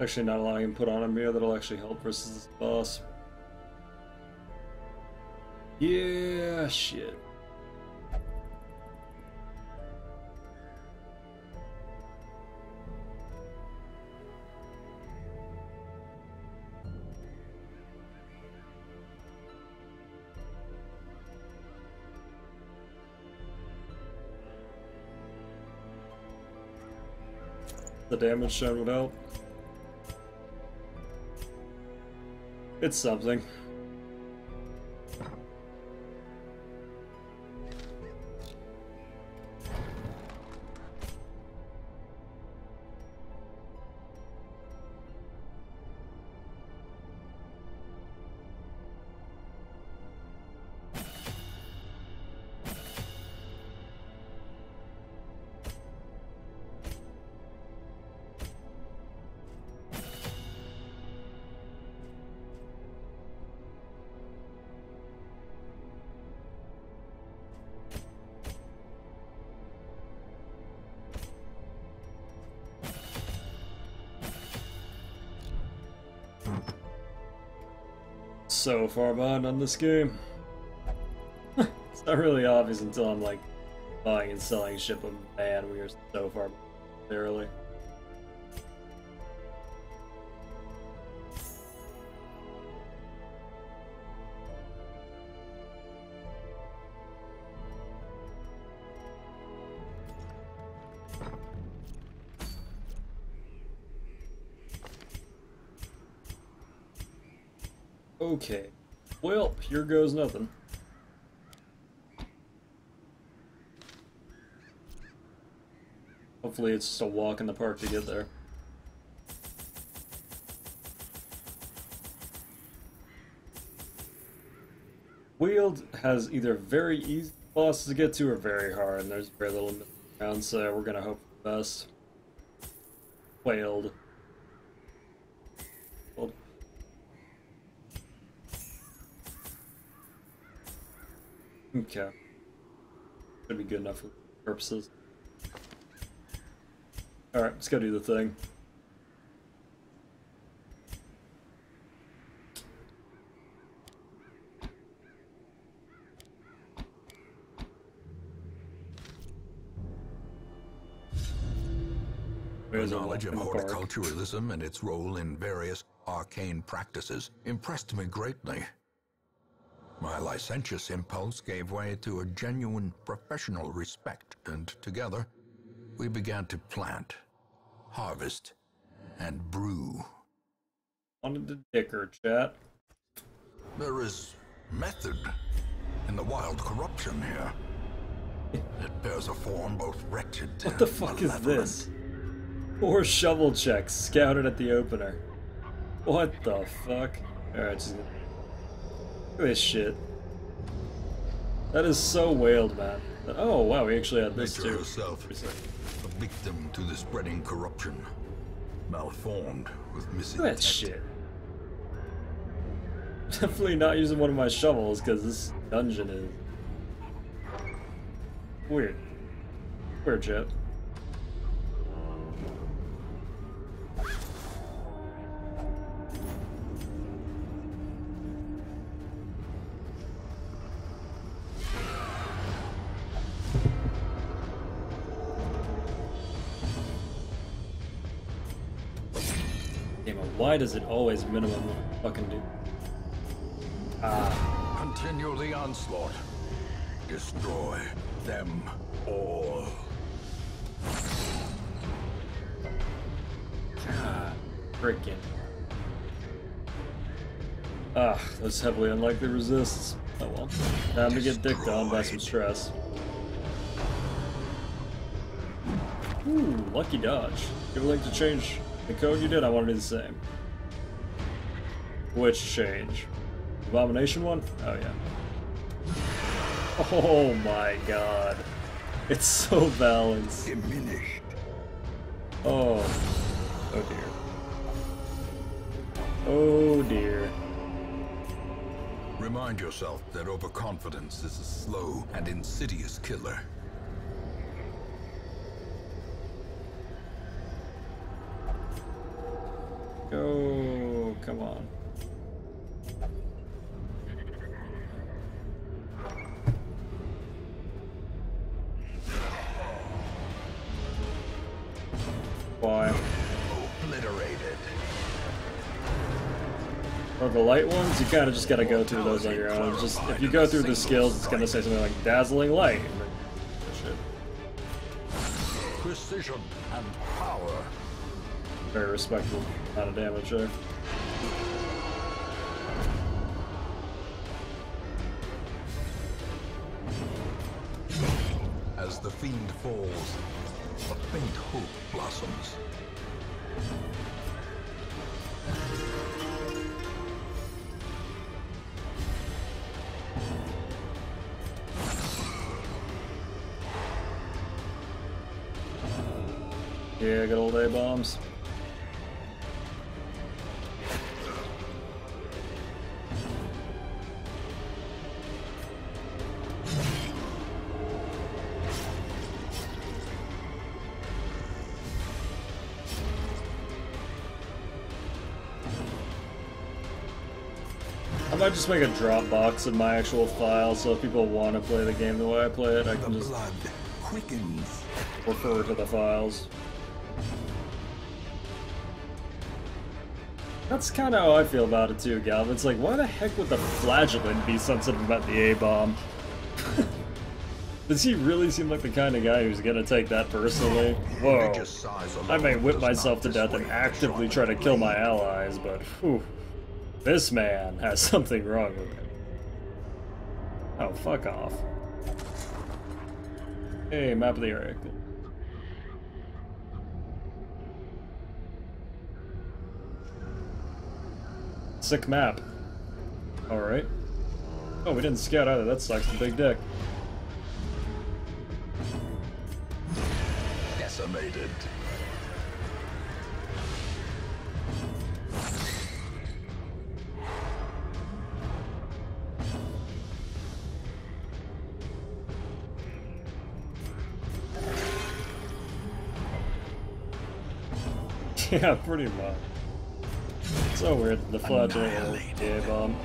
Actually, not allowing him to put on a mirror that'll actually help versus this boss. Yeah, shit. The damage shown would help. It's something. So far behind on this game. It's not really obvious until I'm like buying and selling shit, but man, we are so far early. Okay, well, here goes nothing. Hopefully it's just a walk in the park to get there. Wheeled has either very easy bosses to get to or very hard, and there's very little around, so we're gonna hope for the best. Whaled. Okay. Should be good enough for purposes. Alright, let's go do the thing. Your knowledge of horticulturalism and its role in various arcane practices impressed me greatly. My licentious impulse gave way to a genuine professional respect, and together we began to plant, harvest, and brew. Wanted to dicker, chat. There is method in the wild corruption here. It bears a form both wretched and what the fuck is this? 4 shovel checks scouted at the opener. What the fuck? Alright, just look at this shit. That is so whaled, man. Oh wow, we actually had this Nature too. herself, a victim to the spreading corruption, malformed with Look misintent. at that shit. Definitely not using one of my shovels because this dungeon is weird. Weird shit. Why does it always minimum fucking do? Continue the onslaught. Destroy them all. God, freaking Ah, those heavily unlikely resists. Oh well. Time to get dicked on by some stress. Ooh, lucky dodge. You would like to change the code you did? I want to do the same. Which change? Abomination one? Oh yeah. Oh my god. It's so balanced. Diminished. Oh. Oh dear. Oh dear. Remind yourself that overconfidence is a slow and insidious killer. Oh, come on. Why? Obliterated. Or the light ones, you kind of just gotta go through those on your own. Just if you go through the skills, it's gonna say something like dazzling light. Shit. Precision and power. Very respectable amount of damage there. As the fiend falls, a faint hope blossoms. Yeah, good old A-bombs. I might just make a Dropbox of my actual file, so if people want to play the game the way I play it, I can just Blood quickens. refer to the files. That's kind of how I feel about it too, Galv. It's like, why the heck would the Flagellant be sensitive about the A-bomb? Does he really seem like the kind of guy who's gonna take that personally? Whoa. I may whip myself to death and actively try to kill my allies, but whew, this man has something wrong with him. Oh, fuck off. Hey, map of the area. Cool. Sick map. Alright. Oh, we didn't scout either. That sucks. The big dick. Decimated. Yeah, pretty much. So weird, the Flagellant A-bomb.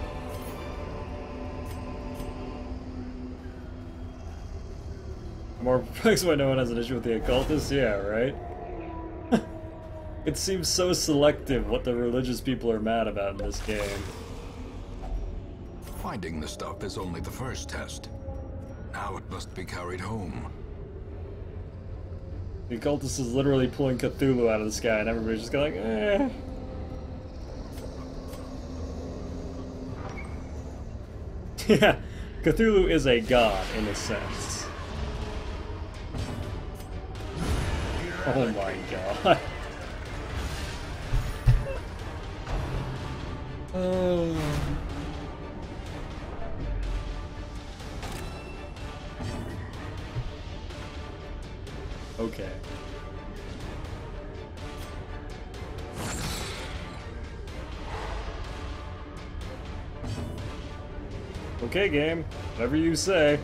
More perplexed why no one has an issue with the occultists? Yeah, right? It seems so selective what the religious people are mad about in this game. Finding the stuff is only the first test. Now it must be carried home. The occultist is literally pulling Cthulhu out of the sky and everybody's just going like, eh. Yeah, Cthulhu is a god in a sense. Oh my god. Oh. Okay. Okay, game. Whatever you say.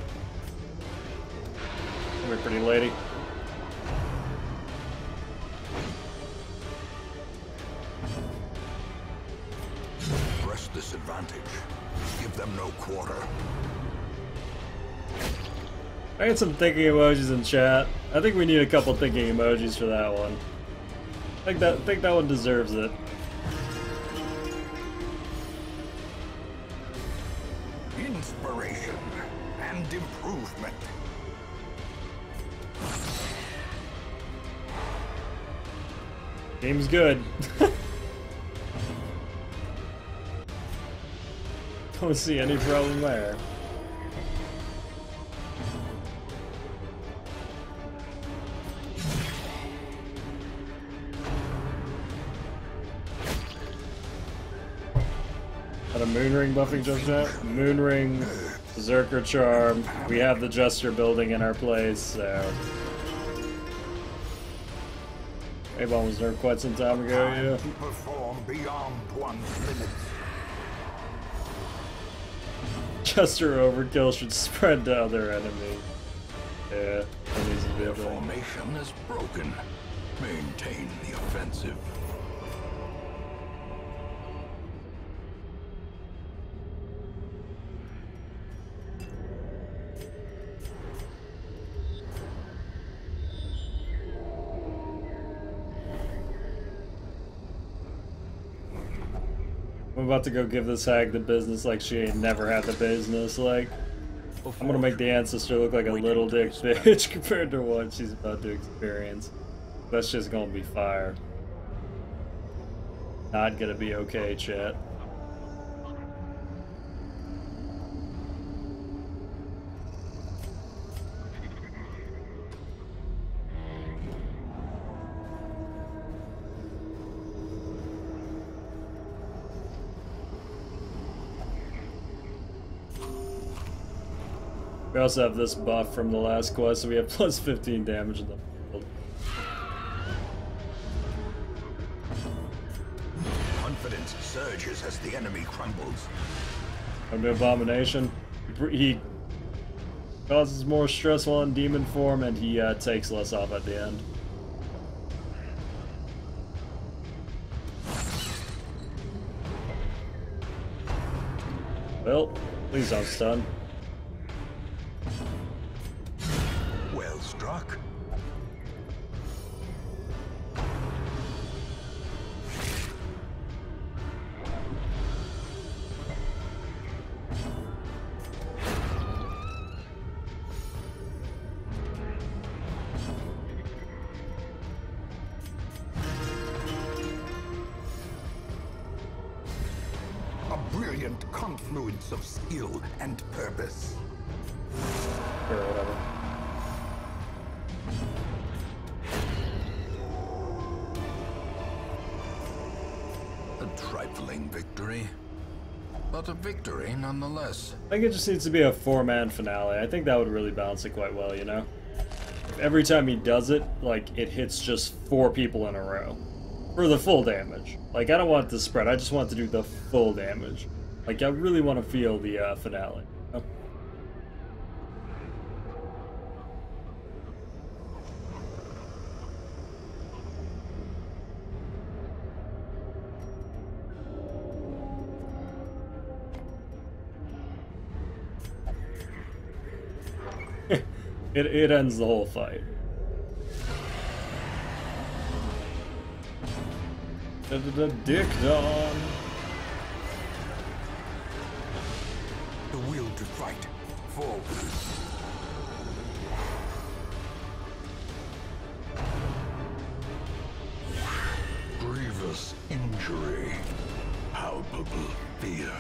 Come here, pretty lady. Press this advantage. Give them no quarter. I had some thinking emojis in chat. I think we need a couple thinking emojis for that one. I think that one deserves it. Inspiration and improvement. Game's good. Don't see any problem there. Got a Moonring buffing just now? Moonring, Berserker Charm. We have the Jester building in our place, so. A-Bomb was nerfed quite some time ago, yeah. Perform beyond one's limits. Jester overkill should spread to other enemies. Yeah, that needs to be The formation is broken. Maintain the offensive. I'm about to go give this hag the business like she ain't never had the business. Like, I'm gonna make the ancestor look like a little dick bitch compared to what she's about to experience. That's just gonna be fire. Not gonna be okay, chat. We also have this buff from the last quest, so we have plus 15 damage in the field. Confidence surges as the enemy crumbles. Under Abomination, he causes more stress while in demon form, and he takes less off at the end. Well, please don't stun. Well struck. A brilliant confluence of skill and purpose. Or whatever. A trifling victory, but a victory nonetheless. I think it just needs to be a 4-man finale. I think that would really balance it quite well, you know? If every time he does it, like, it hits just 4 people in a row. For the full damage. Like, I don't want it to spread, I just want it to do the full damage. Like, I really want to feel the finale. Oh. It ends the whole fight. Dick Dawn. The will to fight. Forward. Grievous injury. Palpable fear.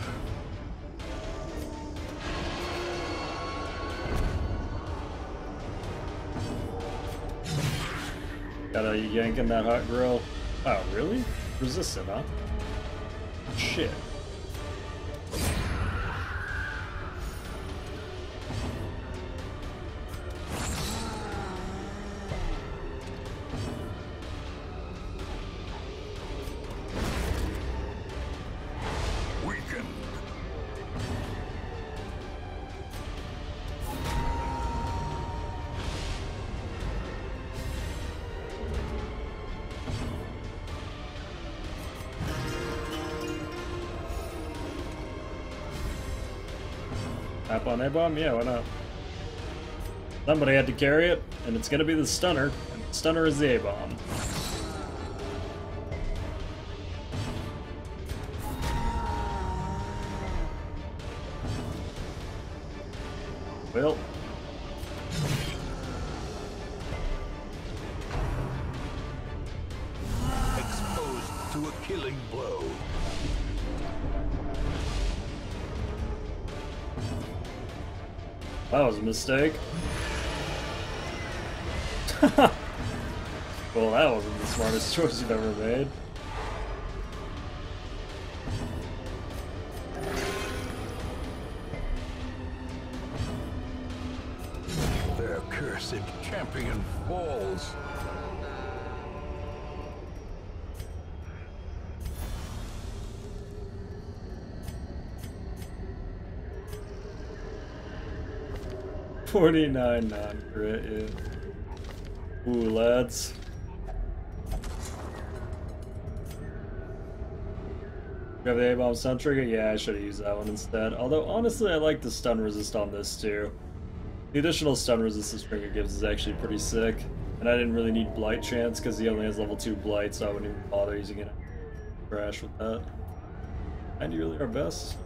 Gotta yank in that hot grill. Oh, really? Resistant, huh? Shit. Weakened. Tap on A-Bomb? Yeah, why not? Somebody had to carry it, and it's gonna be the stunner, and the stunner is the A-Bomb. Well. Exposed to a killing blow. That was a mistake. Well, that wasn't the smartest choice you've ever made. Their cursed champion falls. $49 non-crit, yeah. Ooh, lads. You have the A-bomb stun trigger? Yeah, I should have used that one instead. Although, honestly, I like the stun resist on this, too. The additional stun resist this trigger gives is actually pretty sick. And I didn't really need Blight Chance, because he only has level 2 Blight, so I wouldn't even bother using it. Crash with that. And you really are best.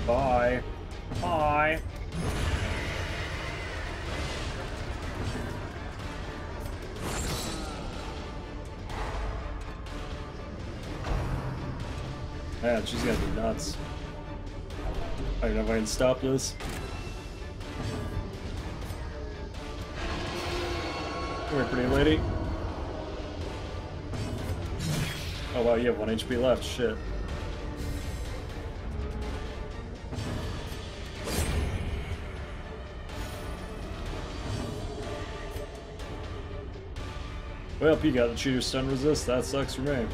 Bye. Bye. Man, she's gonna be nuts. I don't know if I can stop this. Come here, pretty lady. Oh wow, you have 1 HP left. Shit. Well, you got the cheater stun resist. That sucks for me.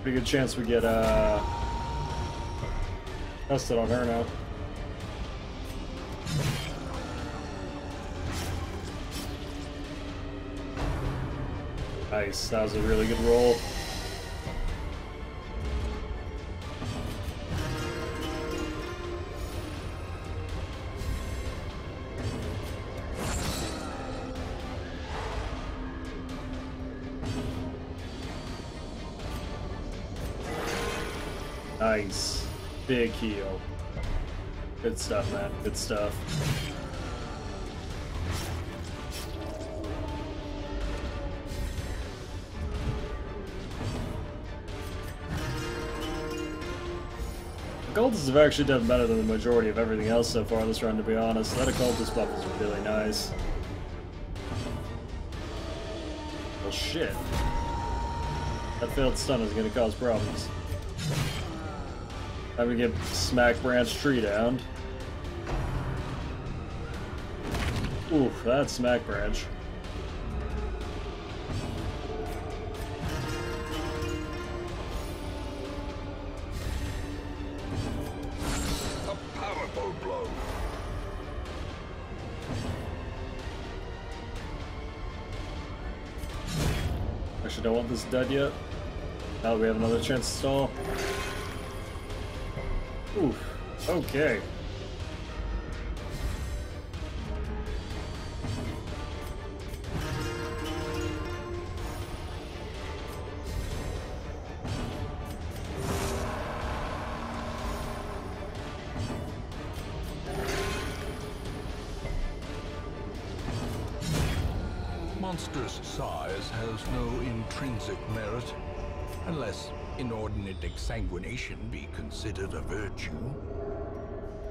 Pretty good chance we get tested on her now. Nice, that was a really good roll. Nice. Big heal. Good stuff, man. Good stuff. Occultists have actually done better than the majority of everything else so far this run, to be honest. That Occultist buff is really nice. Well, shit. That failed stun is going to cause problems. Time to get Smack Branch Tree down. Oof, that's Smack Branch. A powerful blow. Actually, don't want this dead yet. Now we have another chance to stall. Oof. Okay. Monstrous size has no intrinsic merit, unless inordinate exsanguination be considered a virtue.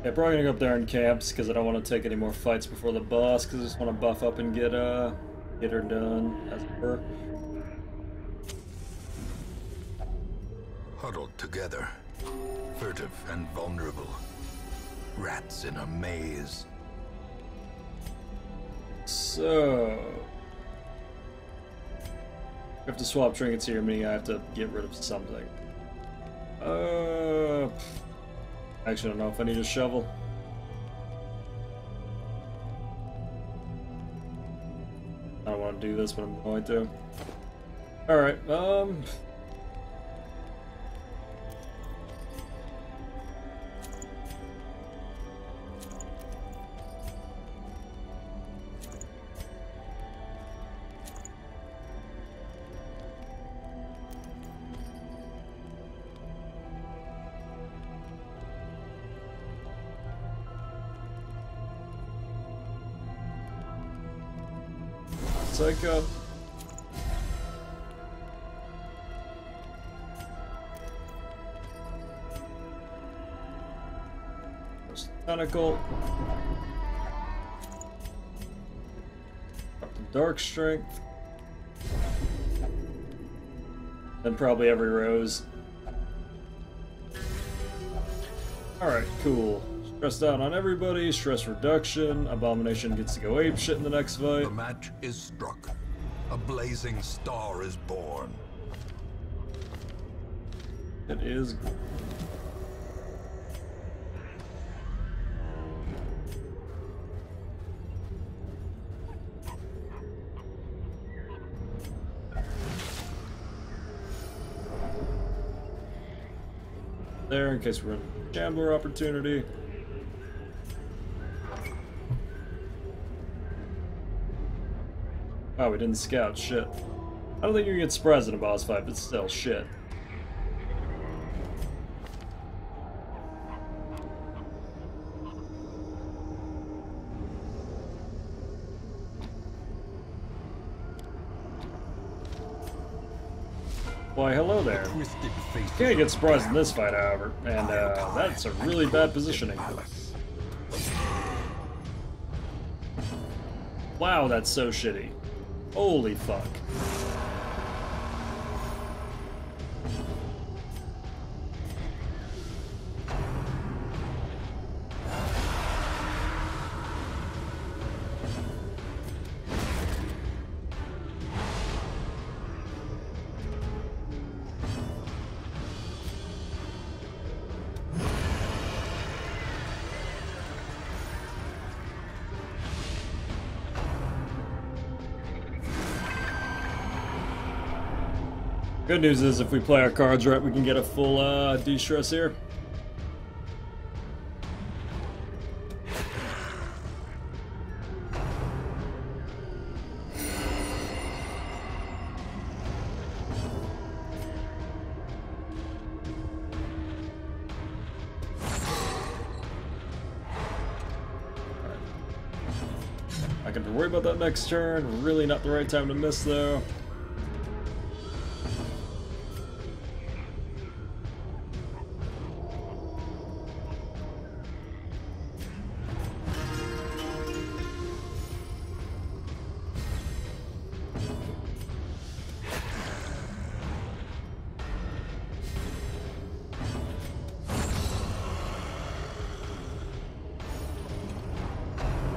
Yeah, probably gonna go up there in camps because I don't want to take any more fights before the boss because I just want to buff up and get her done as per. Huddled together, furtive and vulnerable, rats in a maze. So I have to swap trinkets here, meaning I have to get rid of something. Actually, I don't know if I need a shovel. I don't want to do this, but I'm going to. Alright, Psycho. There's Tentacle. Up to Dark Strength. Then probably every rose. Alright, cool. Stress out on everybody, stress reduction. Abomination gets to go apeshit in the next fight. The match is struck. A blazing star is born. It is. There, in case we're in gambler opportunity. Oh, we didn't scout. Shit. I don't think you can get surprised in a boss fight, but still, shit. Why, hello there. Can't get surprised in this fight, however, and that's a really bad positioning. Wow, that's so shitty. Holy fuck. Good news is, if we play our cards right, we can get a full de-stress here. I can worry about that next turn. Really not the right time to miss, though.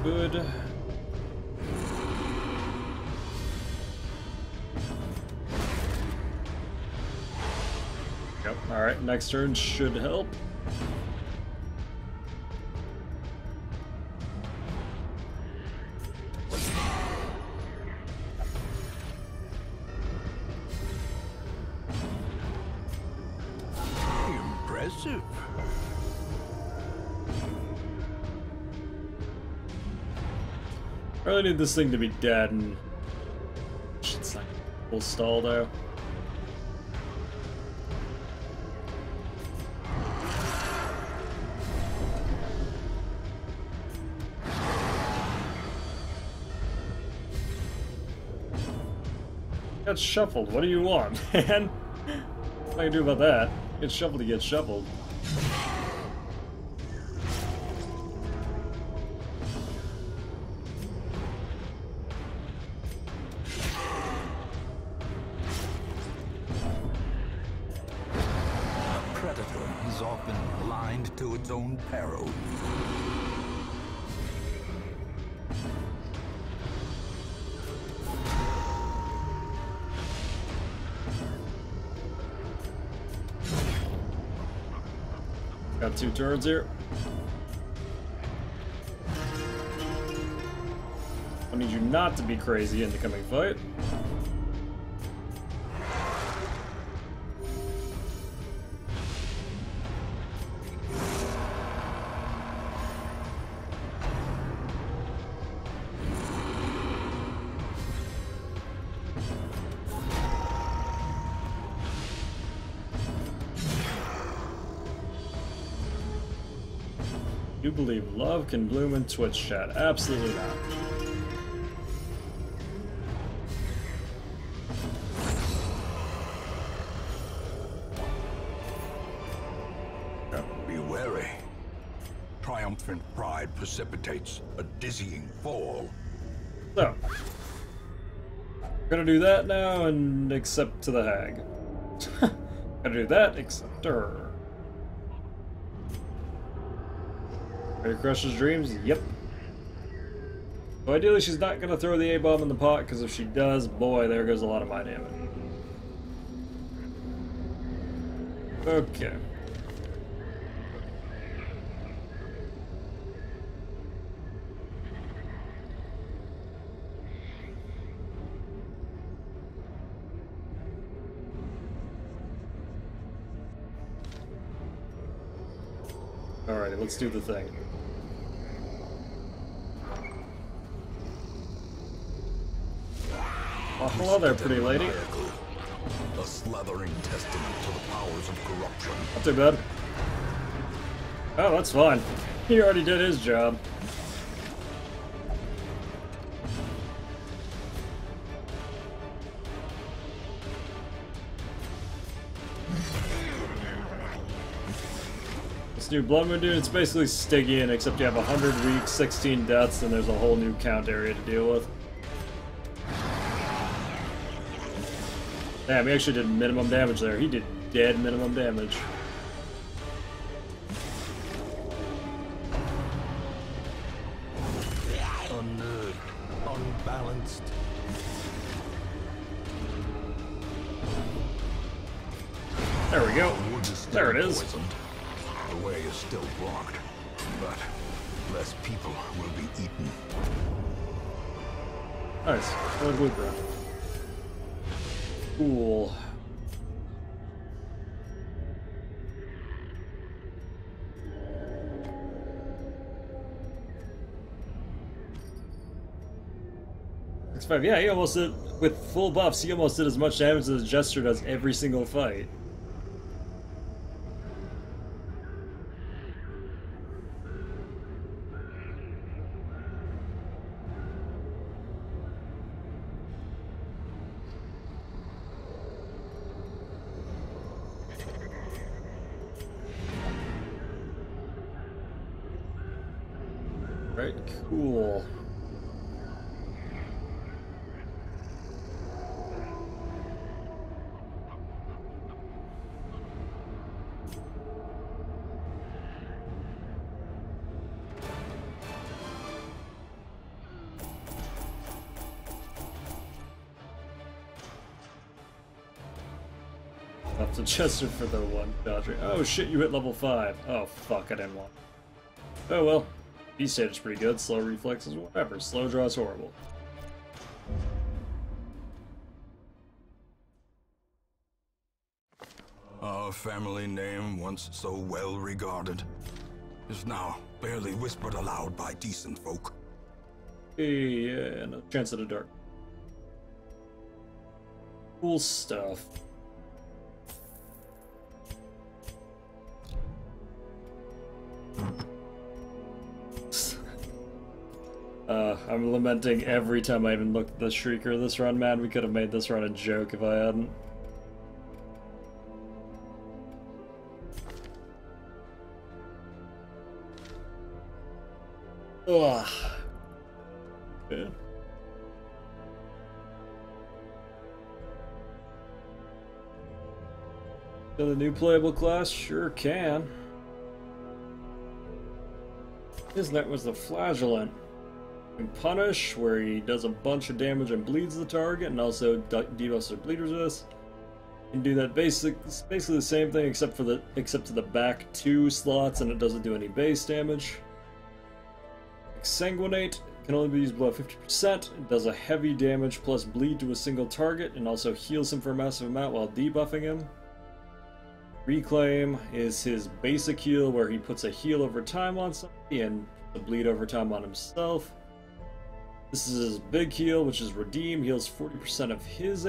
Good. Yep, alright, next turn should help. Impressive. I really need this thing to be dead, and shit's like full stall though. Got shuffled. What do you want, man? What can I do about that? Get shuffled to get shuffled. Is often blind to its own peril. Got 2 turns here. I need you not to be crazy in the coming fight. You believe love can bloom in Twitch chat? Absolutely not. precipitates a dizzying fall. So, we're gonna do that now and accept to the hag. Gotta do that, except to her. Ready to crush his dreams? Yep. So ideally she's not gonna throw the A-bomb in the pot, because if she does, boy, there goes a lot of my damage. Okay. Alrighty, let's do the thing. Oh, hello there, pretty lady. A slathering testament to the powers of corruption. Not too bad. Oh, that's fine. He already did his job. This new Bloodmoon dude, it's basically Stygian, except you have 100 weeks, 16 deaths, and there's a whole new count area to deal with. Damn, he actually did minimum damage there. He did dead minimum damage. Unnerved, unbalanced. There we go. There it is. Poisoned. The way is still blocked, but less people will be eaten. Nice. Another blueprint. Cool. X5, yeah, he almost did, with full buffs, he almost did as much damage as Jester does every single fight. Right, cool. Up to Chester for the one dodger. Oh shit, you hit level 5. Oh fuck, I didn't want. Oh well. B stage is pretty good. Slow reflexes, whatever. Slow draw is horrible. Our family name, once so well regarded, is now barely whispered aloud by decent folk. Hey, yeah, no chance of the dark. Cool stuff. I'm lamenting every time I even looked at the Shrieker this run, man. We could have made this run a joke if I hadn't. Ugh. Yeah. So the new playable class? Sure can. His net was the Flagellant. And Punish, where he does a bunch of damage and bleeds the target, and also debuffs their bleeders with this. Can do that it's basically the same thing except to the back 2 slots, and it doesn't do any base damage. Exsanguinate can only be used below 50%. It does a heavy damage plus bleed to a single target, and also heals him for a massive amount while debuffing him. Reclaim is his basic heal, where he puts a heal over time on somebody and a bleed over time on himself. This is his big heal, which is Redeem. Heals 40% of his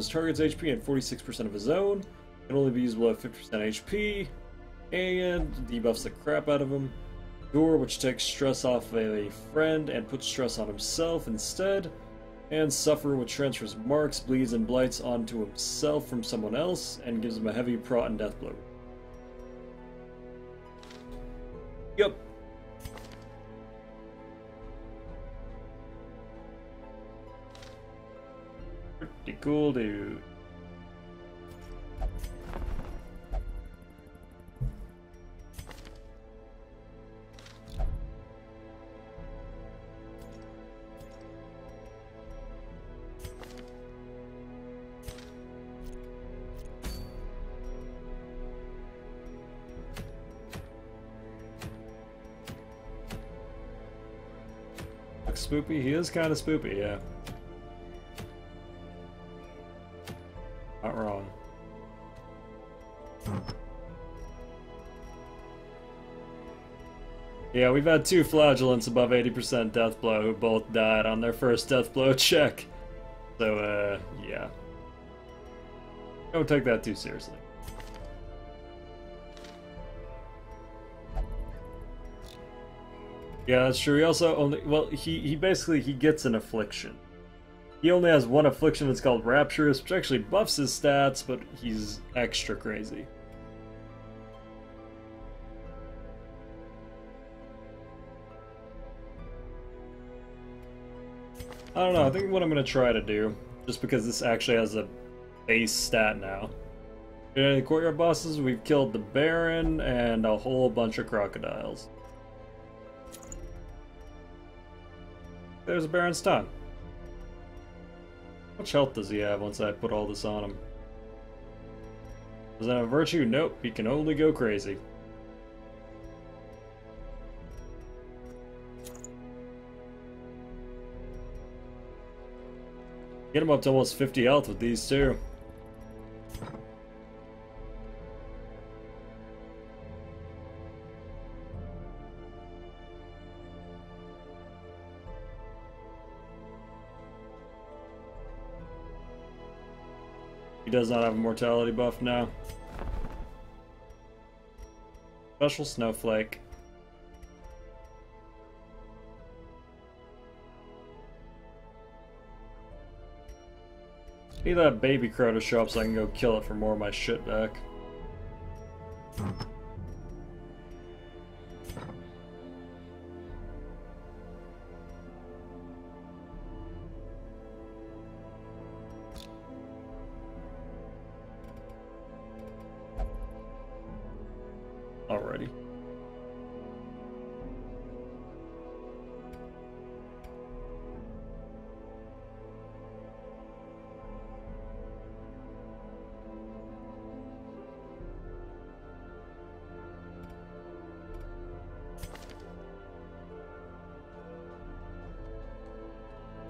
target's HP and 46% of his own. Can only be used below 50% HP, and debuffs the crap out of him. Door, which takes stress off a friend and puts stress on himself instead. And Suffer, which transfers marks, bleeds, and blights onto himself from someone else and gives him a heavy prot and death blow. Yep. Pretty cool, dude. Spoopy? He is kind of spoopy, yeah. Not wrong. Yeah, we've had 2 flagellants above 80% death blow who both died on their first death blow check. So, yeah. Don't take that too seriously. Yeah, that's true. He also only, well, he basically, he gets an affliction. He only has 1 affliction that's called Rapturous, which actually buffs his stats, but he's extra crazy. I don't know, I think what I'm going to try to do, just because this actually has a base stat now. In any Courtyard bosses, we've killed the Baron and a whole bunch of crocodiles. There's a Baron's time. How much health does he have once I put all this on him? Does that have virtue? Nope, he can only go crazy. Get him up to almost 50 health with these two. He does not have a mortality buff now. Special Snowflake. Need that baby crow to show up so I can go kill it for more of my shit back. Alrighty.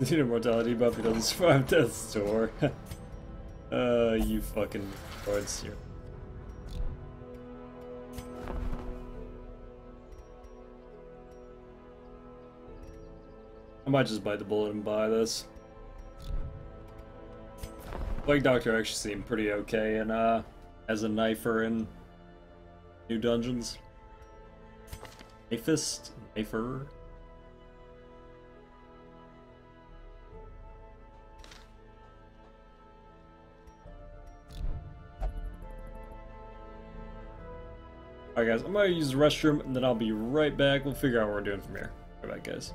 Need a mortality buff, he doesn't survive death's door. You fucking lords here. I might just bite the bullet and buy this. Plague Doctor actually seemed pretty okay and as a knifer in new dungeons. Knifist? Knifer? Alright guys, I'm gonna use the restroom and then I'll be right back. We'll figure out what we're doing from here. Right back guys.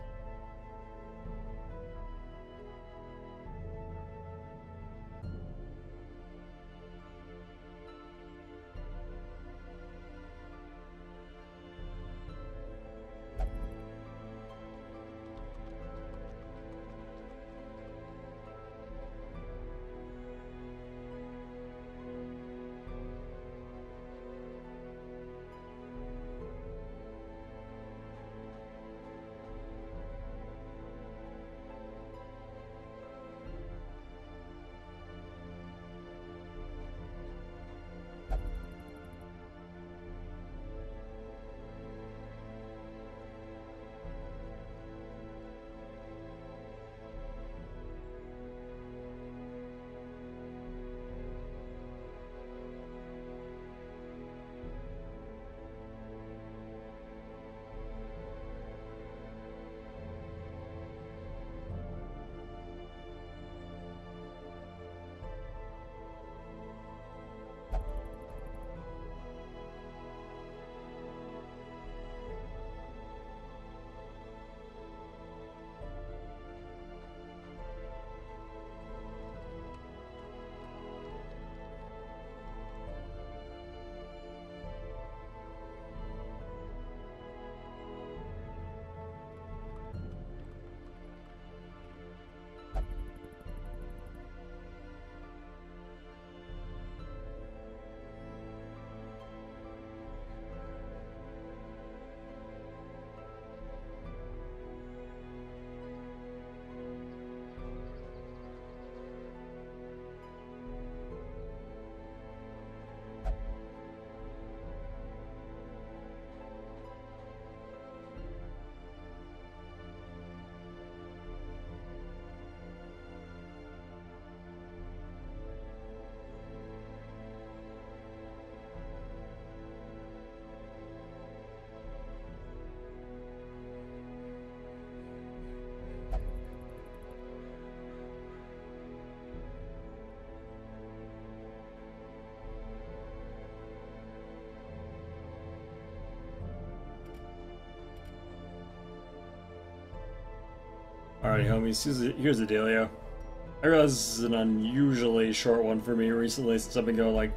Alrighty, homies, here's the dealio. I realize this is an unusually short one for me recently since I've been going like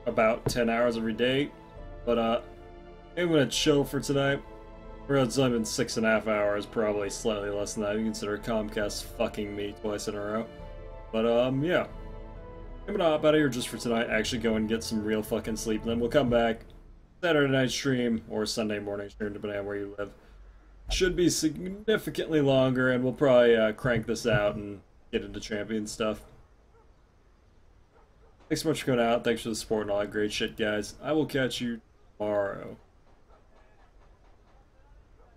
about 10 hours every day. But I'm gonna chill for tonight. I realize it's only been 6.5 hours, probably slightly less than that. You consider Comcast fucking me twice in a row. But yeah. I'm gonna hop out of here just for tonight, actually go and get some real fucking sleep. Then we'll come back Saturday night stream or Sunday morning stream, depending on where you live. Should be significantly longer, and we'll probably crank this out and get into champion stuff. Thanks so much for coming out. Thanks for the support and all that great shit, guys. I will catch you tomorrow.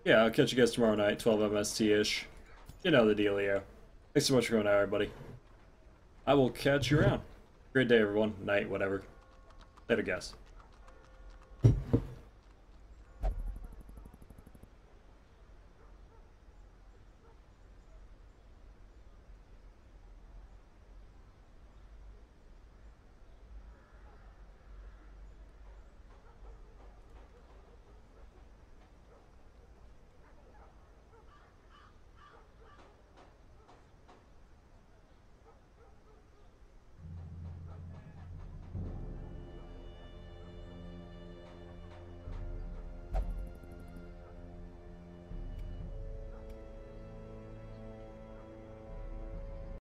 Yeah, I'll catch you guys tomorrow night, 12 MST-ish. You know the dealio. Thanks so much for coming out, everybody. I will catch you around. Great day, everyone. Night, whatever. Later, guys.